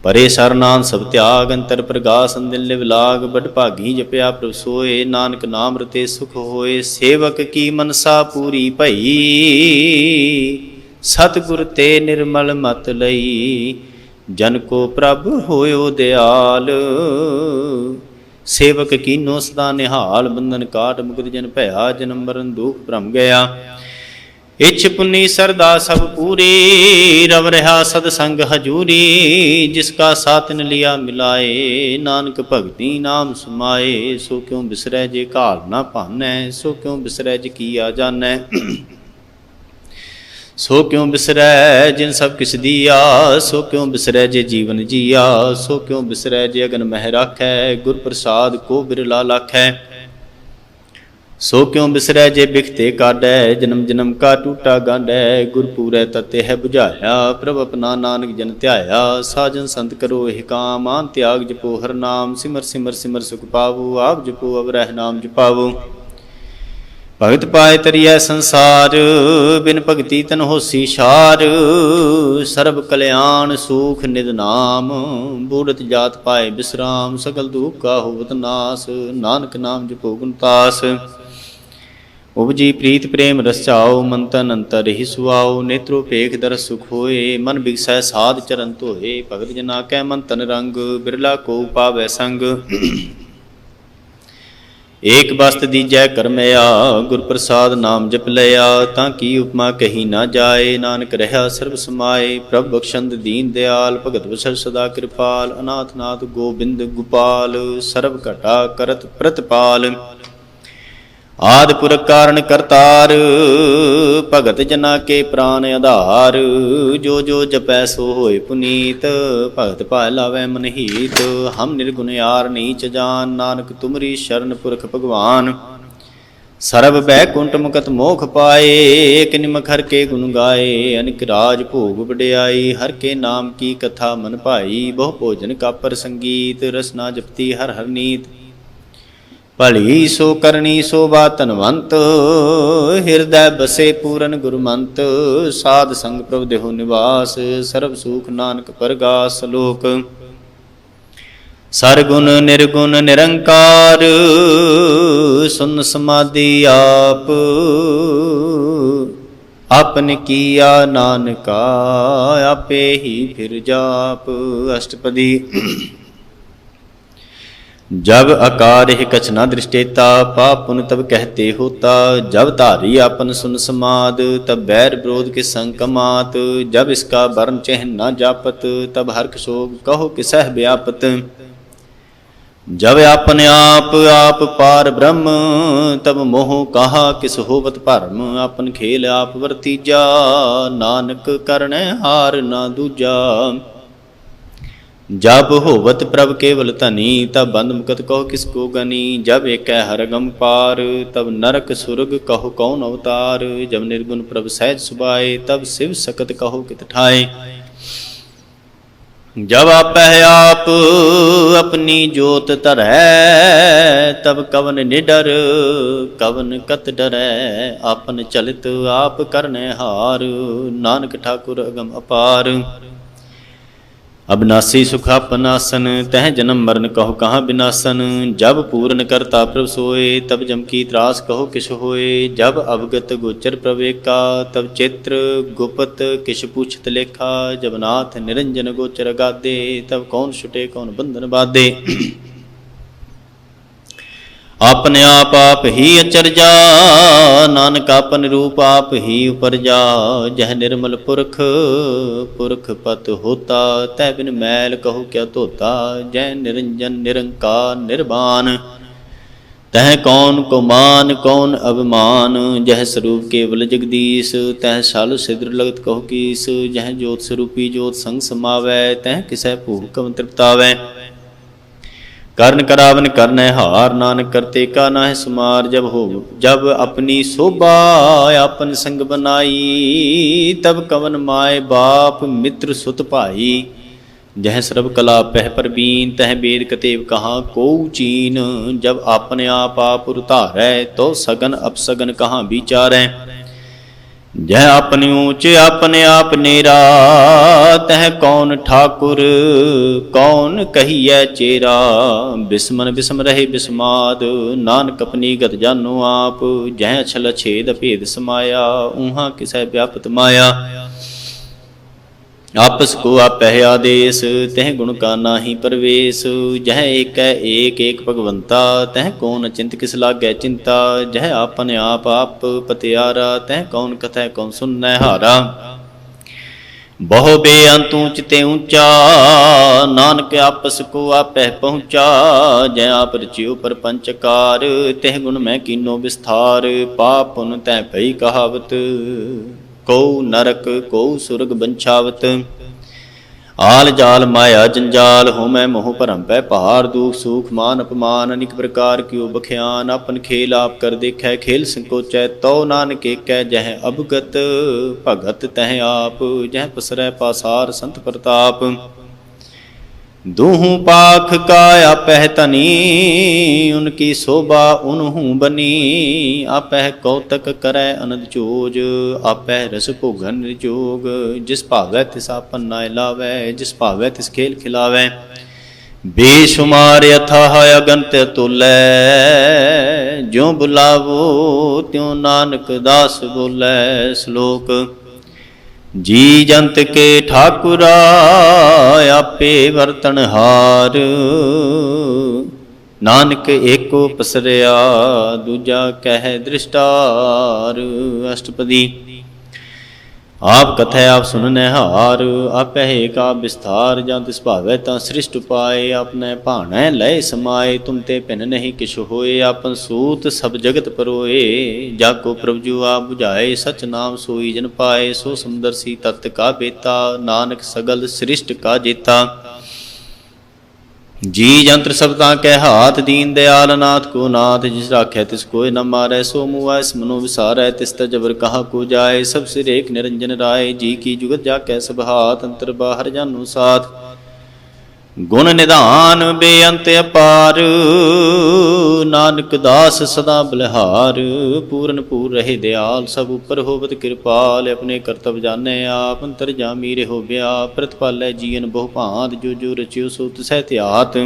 ਪਰੇ ਸਰਨਾਨ ਸਭ ਤਿਆਗ, ਅੰਤਰ ਪ੍ਰਗਾਸ ਅੰਦਿਨ ਲਿਵ ਲਾਗ। ਬਡ ਭਾਗੀ ਜਪਿਆ ਪ੍ਰਭ ਸੋਏ, ਨਾਨਕ ਨਾਮ ਰਤੇ ਸੁਖ ਹੋਏ। ਸੇਵਕ ਕੀ ਮਨਸਾ ਪੂਰੀ ਭਈ, ਸਤਿਗੁਰ ਤੇ ਨਿਰਮਲ ਮਤ ਲਈ, ਜਨ ਕੋ ਪ੍ਰਭ ਹੋਇਓ ਦਿਆਲ। ਸੇਵਕ ਕੀਨੋ ਸਦਾ ਨਿਹਾਲ, ਬੰਧਨ ਕਾਟ ਮੁਕਤ ਜਨ ਭਇਆ, ਜਨਮ ਮਰਨ ਦੁਖ ਭਰਮ ਗਿਆ। ਇੱਛ ਪੁੰਨੀ ਸਰਦਾ ਸਭ ਪੂਰੀ, ਰਵ ਰਿਹਾ ਸਦ ਸੰਗ ਹਜੂਰੀ। ਜਿਸ ਕਾ ਸਾਥਨ ਲਿਆ ਮਿਲਾਏ, ਨਾਨਕ ਭਗਤੀ ਨਾਮ ਸਮਾਏ। ਸੋ ਕਿਉ ਬਿਸਰੈ ਜੇ ਘਾਲ ਨਾ ਭਾਨੈ, ਸੋ ਕਿਉ ਬਿਸਰੈ ਜੇ ਕੀਆ ਜਾਣੈ। ਸੋ ਕਿਉ ਬਿਸਰੈ ਜਿਨ ਸਭ ਕਿਛ ਦੀਆ, ਸੋ ਕਿਉ ਬਿਸਰੈ ਜੇ ਜੀਵਨ ਜੀਆ। ਸੋ ਕਿਉ ਬਿਸਰੈ ਜੇ ਅਗਨ ਮਹਿ ਰਾਖੈ, ਗੁਰ ਪ੍ਰਸਾਦ ਕੋ ਬਿਰਲਾ ਲਾਖੈ। ਸੋ ਕਿਉ ਬਿਸਰੈ ਜੇ ਬਿਖਤੇ ਕਾਢੈ, ਜਨਮ ਜਨਮ ਕਾ ਟੂਟਾ ਗਾਢੈ। ਗੁਰ ਪੂਰੈ ਤਤੇ ਹੈ 부ਝਾਇਆ, ਪ੍ਰਭ ਆਪਣਾ ਨਾਨਕ ਜਨ ਧਿਆਇਆ। ਸਾਜਨ ਸੰਤ ਕਰੋ ਇਹ ਕਾਮ, ਆਨ ਤਿਆਗ ਜਪੋ ਹਰ ਨਾਮ। ਸਿਮਰ ਸਿਮਰ ਸਿਮਰ ਸੁਖ ਪਾਵੋ, ਆਪ ਜਪੋ ਅਵ ਰਹਿ ਨਾਮ ਜਪਾਵੋ। ਭਗਤ ਪਾਏ ਤਰੀਐ ਸੰਸਾਰ, ਬਿਨ ਭਗਤੀ ਤਨ ਹੋਸੀ ਛਾਰ। ਸਰਬ ਕਲਿਆਣ ਸੂਖ ਨਿਦ ਨਾਮ, ਬੂੜਤ ਜਾਤ ਪਾਏ ਬਿਸਰਾਮ। ਸਗਲ ਦੁਖ ਕਾ ਹੋਵਤ ਨਾਸ, ਨਾਨਕ ਨਾਮ ਜਪੋ ਗੁਣਤਾਸ। ਉਪਜੀ ਪ੍ਰੀਤ ਪ੍ਰੇਮ ਰਸ ਚਾਓ, ਮਨ ਤਨ ਅੰਤਰ ਹੀ ਸੁਆਓ। ਨੇਤਰੋ ਭੇਖ ਦਰਸ ਸੁਖ ਹੋਏ, ਮਨ ਬਿਗਸੈ ਸਾਧ ਚਰਨ ਧੋਏ। ਭਗਤ ਜਨਾ ਕੈ ਮਨ ਤਨ ਰੰਗ, ਬਿਰਲਾ ਕੋ ਪਾਵੈ ਸੰਗ। ਏਕ ਬਸਤ ਦੀਜੈ ਕਰਮਿਆ, ਗੁਰ ਪ੍ਰਸਾਦ ਨਾਮ ਜਪ ਲਿਆ। ਤਾਂ ਕੀ ਉਪਮਾ ਕਹੀ ਨਾ ਜਾਏ, ਨਾਨਕ ਰਹਾ ਸਰਬ ਸਮਾਏ। ਪ੍ਰਭ ਬਖਸ਼ੰਦ ਦੀਨ ਦਿਆਲ, ਭਗਤ ਵਸਰ ਸਦਾ ਕਿਰਪਾਲ। ਅਨਾਥ ਨਾਥ ਗੋਬਿੰਦ ਗੁਪਾਲ, ਸਰਬ ਘਟਾ ਕਰਤ ਪ੍ਰਤਪਾਲ। ਆਦਿ ਪੁਰਖ ਕਾਰਨ ਕਰਤਾਰ, ਭਗਤ ਜਨਾ ਕੇ ਪ੍ਰਾਨ ਆਧਾਰ। ਜੋ ਜੋ ਜਪੈ ਸੋ ਹੋਏ ਪੁਨੀਤ, ਭਗਤ ਭਾਇ ਲਾਵੈ ਮਨ ਹੀਤ। ਹਮ ਨਿਰਗੁਣ ਯਾਰ ਨੀਚ ਜਾਨ, ਨਾਨਕ ਤੁਮਰੀ ਸ਼ਰਨ ਪੁਰਖ ਭਗਵਾਨ। ਸਰਬ ਬੈਕੁੰਠ ਮੁਕਤ ਮੋਖ ਪਾਏ, ਏਕ ਨਿਮਖ ਹਰ ਕੇ ਗੁਣ ਗਾਏ। ਅਨਿਕ ਰਾਜ ਭੋਗ ਵਡਿਆਈ, ਹਰ ਕੇ ਨਾਮ ਕੀ ਕਥਾ ਮਨ ਭਾਈ। ਬਹੁ ਭੋਜਨ ਕਾਪਰ ਸੰਗੀਤ, ਰਸਨਾ ਜਪਤੀ ਹਰ ਹਰ ਨੀਤ। ਭਲੀ ਸੋ ਕਰਨੀ ਸੋਭਾ ਧਨਵੰਤ, ਹਿਰਦੈ ਬਸੇ ਪੂਰਨ ਗੁਰਮੰਤ। ਸਾਧ ਸੰਗ ਪ੍ਰਭ ਦੇਹੁ ਨਿਵਾਸ, ਸਰਬ ਸੂਖ ਨਾਨਕ ਪਰਗਾਸ। ਲੋਕ ਸਰਗੁਣ ਨਿਰਗੁਣ ਨਿਰੰਕਾਰ, ਸੁਨ ਸਮਾਧੀ ਆਪ। ਆਪਨ ਕੀਆ ਨਾਨਕਾ, ਆਪੇ ਹੀ ਫਿਰ ਜਾਪ। ਅਸ਼ਟਪਦੀ। जब आकार है कछ न दृष्टेता, पाप पुन तब कहते होता। जब धारी आपन सुन समाद, तब बैर विरोध के संग कमात। जब इसका वर्ण चिन्ह न जापत, तब हर्ष शोक कहो किसह व्यापत। जब आपन आप पार ब्रह्म, तब मोह कहा किस होवत भरम। आपन खेल आप वरतीजा, नानक करने हार ना दूजा। जब होवत प्रभ केवल धनी, तब बंद मुकत कहो किसको गनी। जब एक हर गम पार, तब नरक सुरग कहो कौन अवतार। जब निर्गुण प्रभ सहज सुभाए, तब शिव सकत कहो कित ठाए। जब आप अपनी जोत तरै, तब कवन निडर कवन कत डरै। आपन चलित आप करने हार, नानक ठाकुर अगम अपार। अविनाशी सुखापनासन, तह जन्म मरण कहो कहाँ विनाशन। जब पूर्ण करता प्रभ सोए, तब जम की त्रास कहो किस होए। जब अवगत गोचर प्रवेका, तब चित्र गुपत किस पूछत लेखा। जब नाथ निरंजन गोचर गादे, तब कौन छुटे कौन बंधन बाधे। आपने आप ही अचरजा, नानक आपन रूप आप ही उपरजा। जह निर्मल पुरख पुरख पत होता, तह बिन मैल कहो क्या धोता। जय निरंजन निरंकार निर्वाण, तह कौन को मान कौन अभिमान। जह स्वरूप केवल जगदीश, तह साल सिद्र लगत कहो कीस। जह जोत स्वरूपी जोत संग समावै, तह किसै भूख कम तृप्तावै। कर्ण करावन करने हार, नानक करते का नाह सुमार। जब अपनी शोभा आपन संग बनाई, तब कवन माय बाप मित्र सुत भाई। जह सर्व कला पह परबीन, तह वेद कतेव कहाँ को चीन। जब आपने आप उतारै, तो सगन अपसगन कहाँ विचारै। जह अपनी ऊँच अपने आप नेरा, तह कौन ठाकुर कौन कहिए चेरा। बिस्मन बिस्म रहे बिस्माद, नानक अपनी गत जानो आप। जह छल छेद भेद समाया, ऊहा किसै व्यापत माया। आपस को आपह आदेश, तह गुण का नाहि परवेश। जह एक भगवंता, तह कौन चिंत किस लागै चिंता। जह आपन आप पतियारा, तह कौन कथै कौन सुननै हारा। बहु बेअंत ऊंच ते ऊंचा, नानक आपस को आपह पहुँचा। जय आप रचियो परपंचकार, तह गुण मैं कीनो विस्तार। पाप पुन तह भई कहावत, को नरक को सुरग बंछावत। आल जाल माया जंजाल, हो मैं मोह भरम पै पहाड़। दुख सुख मान अपमान, अनेक प्रकार कियो बख्यान। अपन खेल आप कर देखै, खेल संकोचै तो नानक एकै। जह अवगत भगत तह आप, जह पसरै पासार संत प्रताप। दूहूं पाख का आपह तनी, उनकी शोभा उनहूं बनी। आपह कौतक करै अनंद चोज, आपह रस भोगन निजोग। जिस भावै तिस आपन नाय लावै, जिस भावै तिस खेल खिलावै। बेशुमार अथाह अगंत तोलै, ज्यों बुलावो त्यों नानक दास बोलै। श्लोक जी जंत के ठाकुरा, आपे वर्तनहार। नानक एको पसरिया, दूजा कह दृष्टार। अष्टपदी आप कथै आप सुनने हार, आपह एक आप विस्तार। जां तिस भावै तां सृष्ट उपाय, आपने भाणै लय समाए। तुम ते भिन नहीं किछ होए, आपन सूत सब जगत परोए। जाको प्रभु आप बुझाए, सच नाम सोई जन पाए। सो समदर्शी तत्त का बेता, नानक सगल सृष्ट का जेता। जी जंत्र सबता कै हाथ, दीन दयाल नाथ को नाथ। जिस राखै तिस कोय न मारै, सो मुआ इस मनो विसारै। तिस त जबर कहा को जाय, सब सिर एक निरंजन राय। जी की जुगत जाकै सब हाथ, अंतर बाहर जानो साथ। गुण निधान बेअंत अपार, नानक दास सदा बलिहार। पूरन पूर रहे दयाल, सब उपर होवत कृपाल। अपने करतब जानै आप, अंतरजामी रहो व्याप। प्रतिपालै जीवन बहु भांत, जो जो रचियो सो तिसै ध्यात।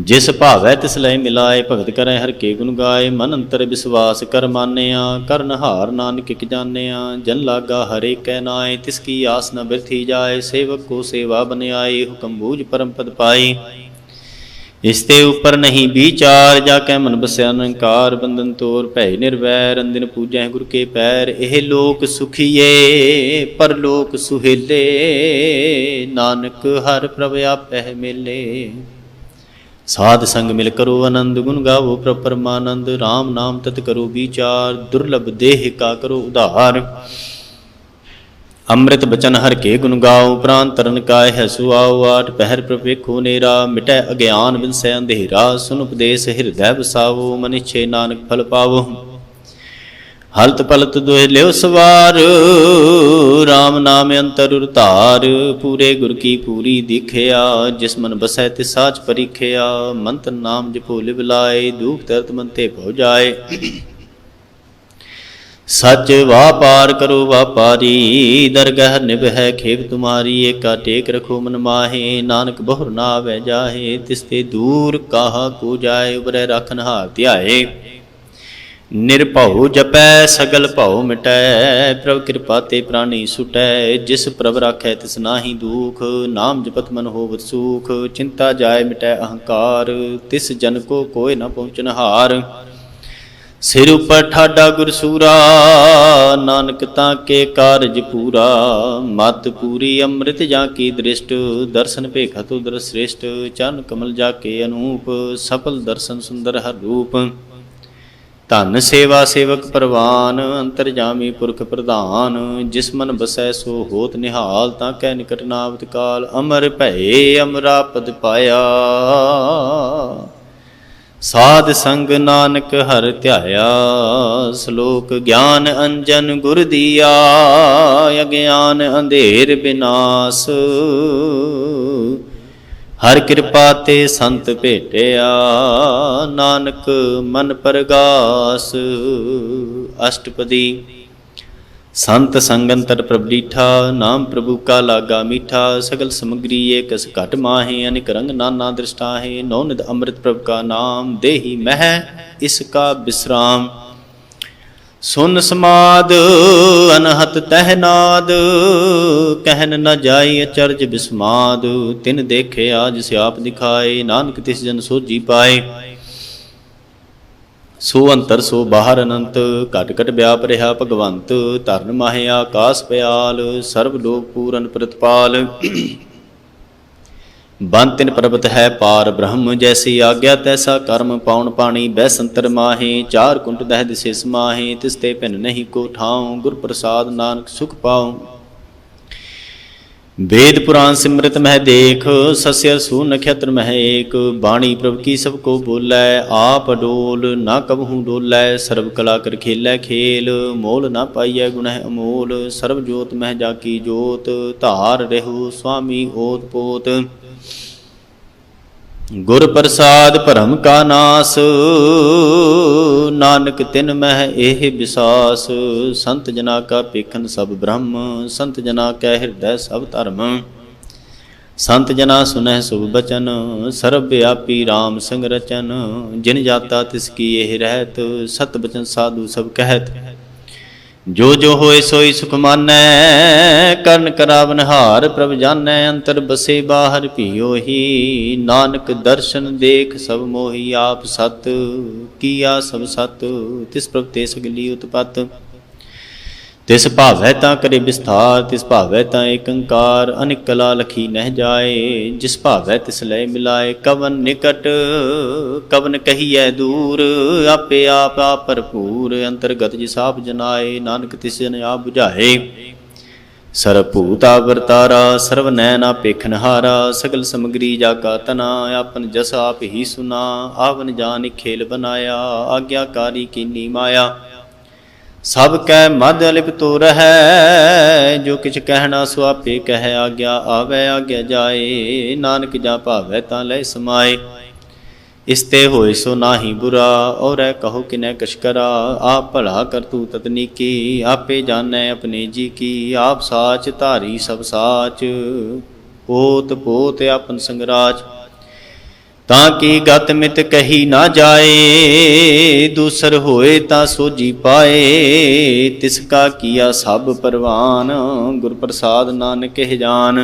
जिस भावै तिस लय मिलाए, भगत करै हर के गुण गाए। मन अंतर विश्वास कर मानया, करन हार नानक एक जानया। जन लागा हरे कै नाय, तिसकी आस न बिरथी जाए। सेवक को सेवा बन आए, हुक्म बूझ परम पद पाए। इसते ऊपर नहीं विचार, जाकै मन बसया निरंकार। बंधन तोर भय निर्वैर, अंदिन पूजै गुर के पैर। एह लोक सुखीए परलोक सुहेले, नानक हर प्रभ आपह मेले। साध संग मिल करो आनंद, गुण गावो प्रभ परमानंद। राम नाम तत करो विचार, दुर्लभ देह का करो उद्धार। अमृत बचन हर के गुण गाओ, प्राण तरन काय है सुआओ। आठ पहर प्रभ ਵੇਖੋ नेरा, मिटै अज्ञान बिनसै अंधेरा। सुन उपदेश हृदय बसावो, मनिछे नानक फल पावो। हलत पलत दोह लियो सवार, राम नाम अंतर उर धार। पूरे गुर की पूरी दिखया, जिस मन बसै तिस साच परीखया। मंत्र नाम जपो लिव लाए, दुख दर्द मन ते भौ जाए। सच वापार करो वापारी, दरगह निभै खेप तुम्हारी। एका टेक रखो मन माहे, नानक बहुर ना आवे जाहे। तिसते दूर काहा को जाए, उबरै राखन हार ध्याए। निरभਉ जपै सगल भਉ मिटै, प्रभ कृपा ते प्राणी सुटै। जिस प्रभ राखै तिस नाहि दुख, नाम जपत मन होवत सुख। चिंता जाय मिटै अहंकार, तिस जन को कोय न पहुँचन हार। सिर उपर ठाडा गुरसूरा, नानक ताके कारज पूरा। मत पूरी अमृत जाकी दृष्ट, दर्शन भेखत उदर श्रेष्ठ। चरण कमल जाके अनूप, सफल दर्शन सुंदर हर रूप। धन सेवा सेवक परवान, अंतरजामी पुरख प्रधान। जिस मन बसै सो होत निहाल, ताकै निकट नावत काल। अमर भये अमरा पद पाया, साध संग नानक हर ध्याया। श्लोक ज्ञान अंजन गुर दिया, अज्ञान अंधेर विनाश। हर कृपा ते संत भेटिया, नानक मन परगास। अष्टपदी संत संगंतर प्रभ डीठा, नाम प्रभु का लागा मीठा। सगल समग्री एक कस घट माहे, अनिक रंग नाना दृष्टाहे। नौ निध अमृत प्रभ का नाम, देहि मह इसका विश्राम। सुन समाद अनहत तहनाद, कहन न जाई अचरज बिस्माद। तिन देखे आज से आप दिखाए, नानक तिस जन सोझी पाए। सो अंतर सो बाहर अनंत, घट घट व्याप रहा भगवंत। धरन माहे आकाश पयाल, सर्व लोक पूरन प्रतिपाल। बन तिन पर्वत है पार ब्रह्म, जैसी आज्ञा तैसा कर्म। पाउन पानी बह संतर माहे, चार कुंट दह दिसे समाहे। तिसते भिन्न नहीं को ठाऊं, गुर प्रसाद नानक सुख पाऊं। वेद पुराण सिमृत मह देख, सस्य सु नक्षत्र मह एक। बाणी प्रभ की सबको बोलै, आप अडोल ना कबहू डोलै। सर्व कला कर खेलै खेल, मोल ना पाइयै गुण है अमोल। सर्व जोत मह जाकी जोत, धार रहो स्वामी ओत पोत। गुर प्रसाद भरम का नास, नानक तिन मह एह विसास। संत जना का पेखन सब ब्रह्म, संत जना कै हृदय सब धर्म। संत जना सुनह शुभ बचन, सर्व व्यापी राम संग रचन। जिन जाता तिसकी एह रहत, सत बचन साधु सब कहत। जो जो होए सोई सुख मानै, करण करावन हार प्रभ जानै। अंतर बसे बाहर पियो ही, नानक दर्शन देख सब मोही। आप सत किया सब सत, तिस प्रभ ते सगली उत्पत। तिस भावै तां करे विस्तार, तिस भावै तां एक अंकार। अनिक कला लखी नह जाए, जिस भावै तिस लय मिलाए। कवन निकट कवन कहिए दूर, आपे आप भरपूर। अंतर्गत जिस आप जनाए, नानक तिस जन आप बुझाए। सर्वभूत आवरतारा, सर्व नैना पेखनहारा। सगल समग्री जाका तना, आपन जस आप ही सुना। आवन जान खेल बनाया, आज्ञाकारी कीनी माया। सब कै मद अलिप तो रहै, जो किछ कहना सो आपे कह। आज्ञा आवे आज्ञा जाए, नानक जा भावै तां लय समाए। इसते होए सो नाही बुरा, और कहो किनै कछ करा। आप भला कर तू ततनी की, आपे जानै अपने जी की। आप साच धारी सब साच, पोत पोत आपन संगराज। ताकि गत मित कही ना जाए, दूसर होए ता सोझी पाए। तिसका किया सब परवान, गुर प्रसाद नानक कह जान।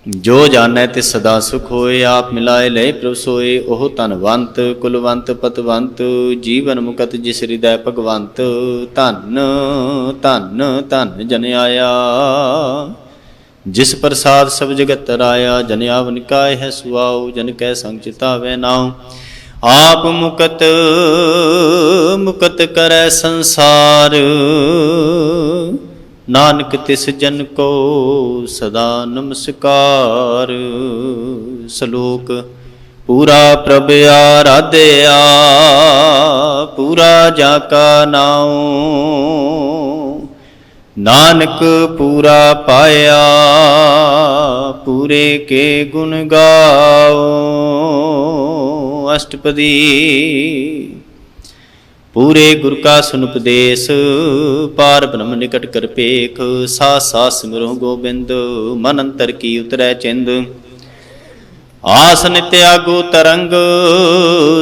जो जानै तिस सदा सुख होए, आप मिलाए लय प्रभ सोए। ओह धनवंत कुलवंत पतवंत, जीवन मुकत जिस हृदय भगवंत। धन धन धन जन आया, जिस प्रसाद सब जगत तराया। जन आवन काय है सुआओ, जन कै संग चितावै नाउ। आप मुकत मुकत करै संसार, नानक तिस जन को सदा नमस्कार। श्लोक पूरा प्रभ आराध्या, पूरा जाका नाउ। नानक पूरा पाया, पूरे के गुण गाओ। अष्टपदी पूरे गुर का सुन उपदेश, पार ब्रह्म निकट कर पेख। सास सास सिमरो गोबिंद, मन अंतर की उतरै चिंद। आस नित्य आगो तरंग,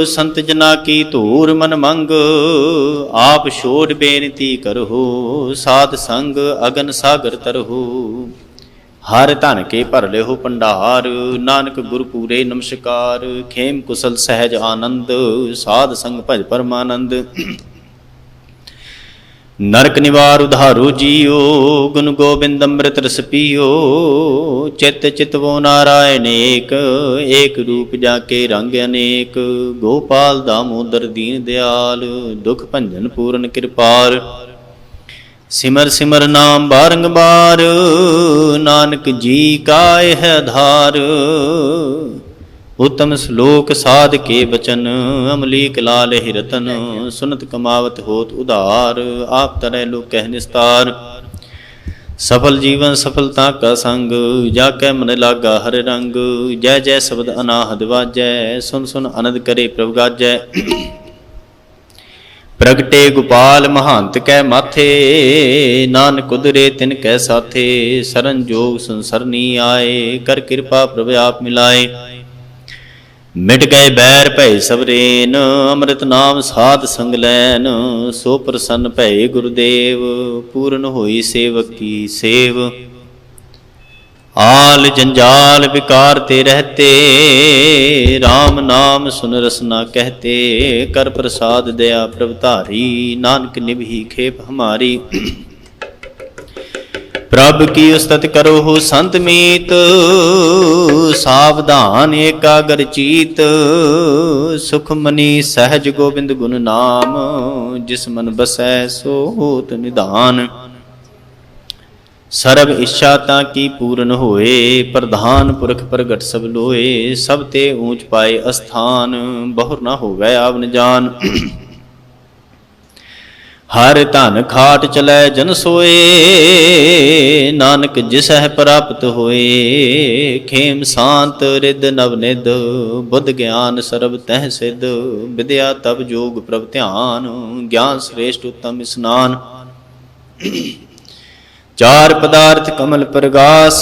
संत जना की धूर मन मंग। आप छोड़ बेनती करहो, साध संग अगन सागर तरहो। हर धन के भर लेहो भंडार, नानक गुर पूरे नमस्कार। खेम कुशल सहज आनंद, साध संग भज परमानंद। नरक निवार उधारो जियो, गुण गोबिंद अमृत रस पियो। चित चितवो नारायण एक, एक रूप जाके रंग अनेक। गोपाल दामोदर दीन दयाल, दुख भंजन पूरन कृपाल। सिमर सिमर नाम बारंबार, नानक जी का यह आधार। उत्तम श्लोक साध के बचन, अमलीक लाल ही रतन। सुनत कमावत होत उधार, आप तरह लोक कह निस्तार। सफल जीवन सफलता का संग, जाकै मन लागा हर रंग। जय जय शब्द अनाहद वाजै, सुन सुन आनंद करे प्रभ गाजै। प्रगटे गोपाल महंत कै माथे, नानक उदरे तिन कै साथे। सरन जोग संसरनी आए, कर कृपा प्रभ आप मिलाए। मिट गए बैर भय सबरेन, अमृत नाम साध संग लैन। सो प्रसन्न भय गुरुदेव, पूर्ण होई सेवक की सेव। आल जंजाल विकार ते रहते, राम नाम सुन रसना कहते। कर प्रसाद दया प्रभधारी, नानक निभि खेप हमारी। प्रभ की उस्तत करो हो संत मीत, सावधान एकाग्र चीत। सुख मनी सहज गोबिंद गुण नाम, जिस मन बसै सो होत निधान। सर्व इच्छा ताकी पूर्ण होए, प्रधान पुरख प्रगट सब लोए। सब ते ऊंच पाए अस्थान, बहुर न हो गए आवन जान। हर धन खाट चलै जन सोए, नानक जिसह प्राप्त होए। खेम शांत रिद नवनिध, बुद्ध ज्ञान सर्ब तह सिद्ध। विद्या तब जोग प्रभ ध्यान, ज्ञान श्रेष्ठ उत्तम स्नान। चार पदार्थ कमल प्रगास,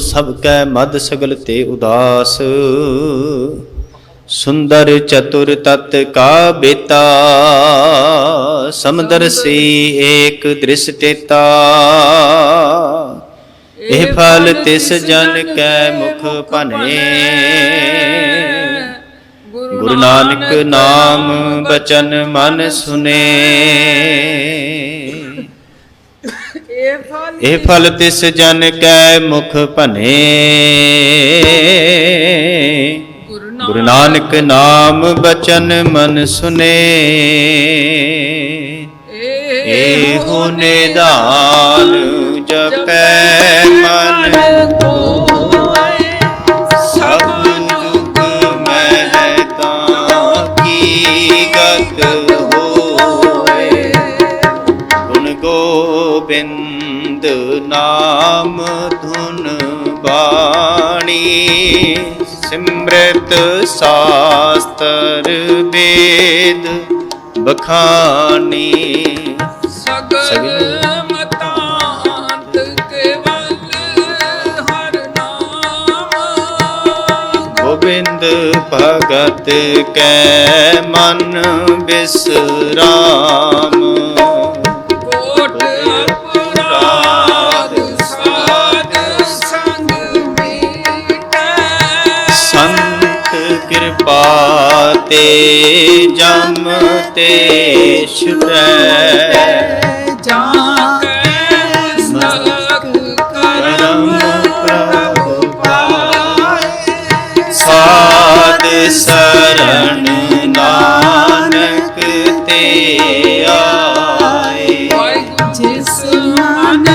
सबकै मद सगल ते उदास। सुंदर चतुर तत् का बेता, समदर्शी एक दृष्टेता। एह फल तिस जन कै मुख भने, गुरु नानक नाम बचन मन सुने। ए फल तिस जन कै मुख भने, गुरु नानक नाम बचन मन सुने। एहो निधान जपै मन कोय, सब दुख महता की गत होए। गुण गोबिंद नाम धुन बाणी, सिमृत शास्त्र वेद बखानी। सगल मतांत केवल हर नाम, गोबिंद भगत कै मन विश्राम। पाते जम ते छुटै, करम प्रभु पाए। साध शरण नानक ते आए, जिस मन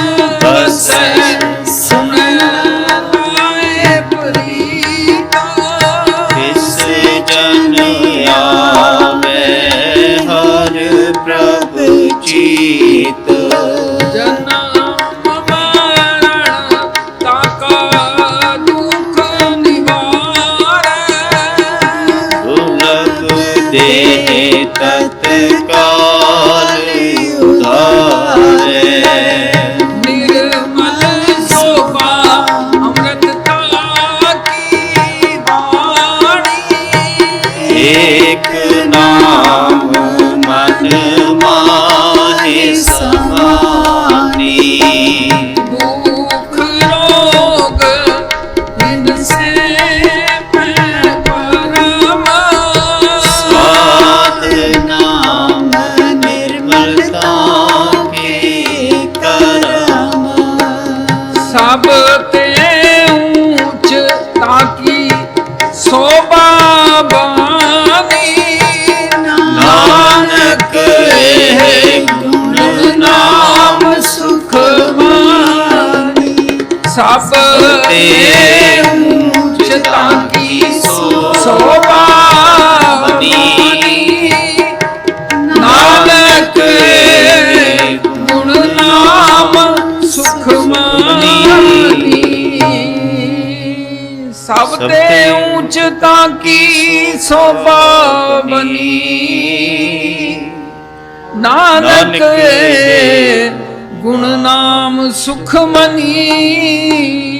बसै जीत। जन्म मरण ताका दुख निवारै, दुर्लभ देह तत्काल उधारै। निर्मल शोभा अमृतता की वाणी, एक नाम मन समानी। दुख रोग इनसे परम, साध नाम निर्मलता के करम। सब ते ऊंच ताकी शोभा बानी, नानक नाम सुख मानी। सब ते ऊंच ताकी शोभा बनी, नानक गुण नाम सुख मानी। सब ते ऊंच ताकी शोभा बनी, ਨਾਨਕ ਗੁਣ ਨਾਮ ਸੁਖ ਮਨੀ।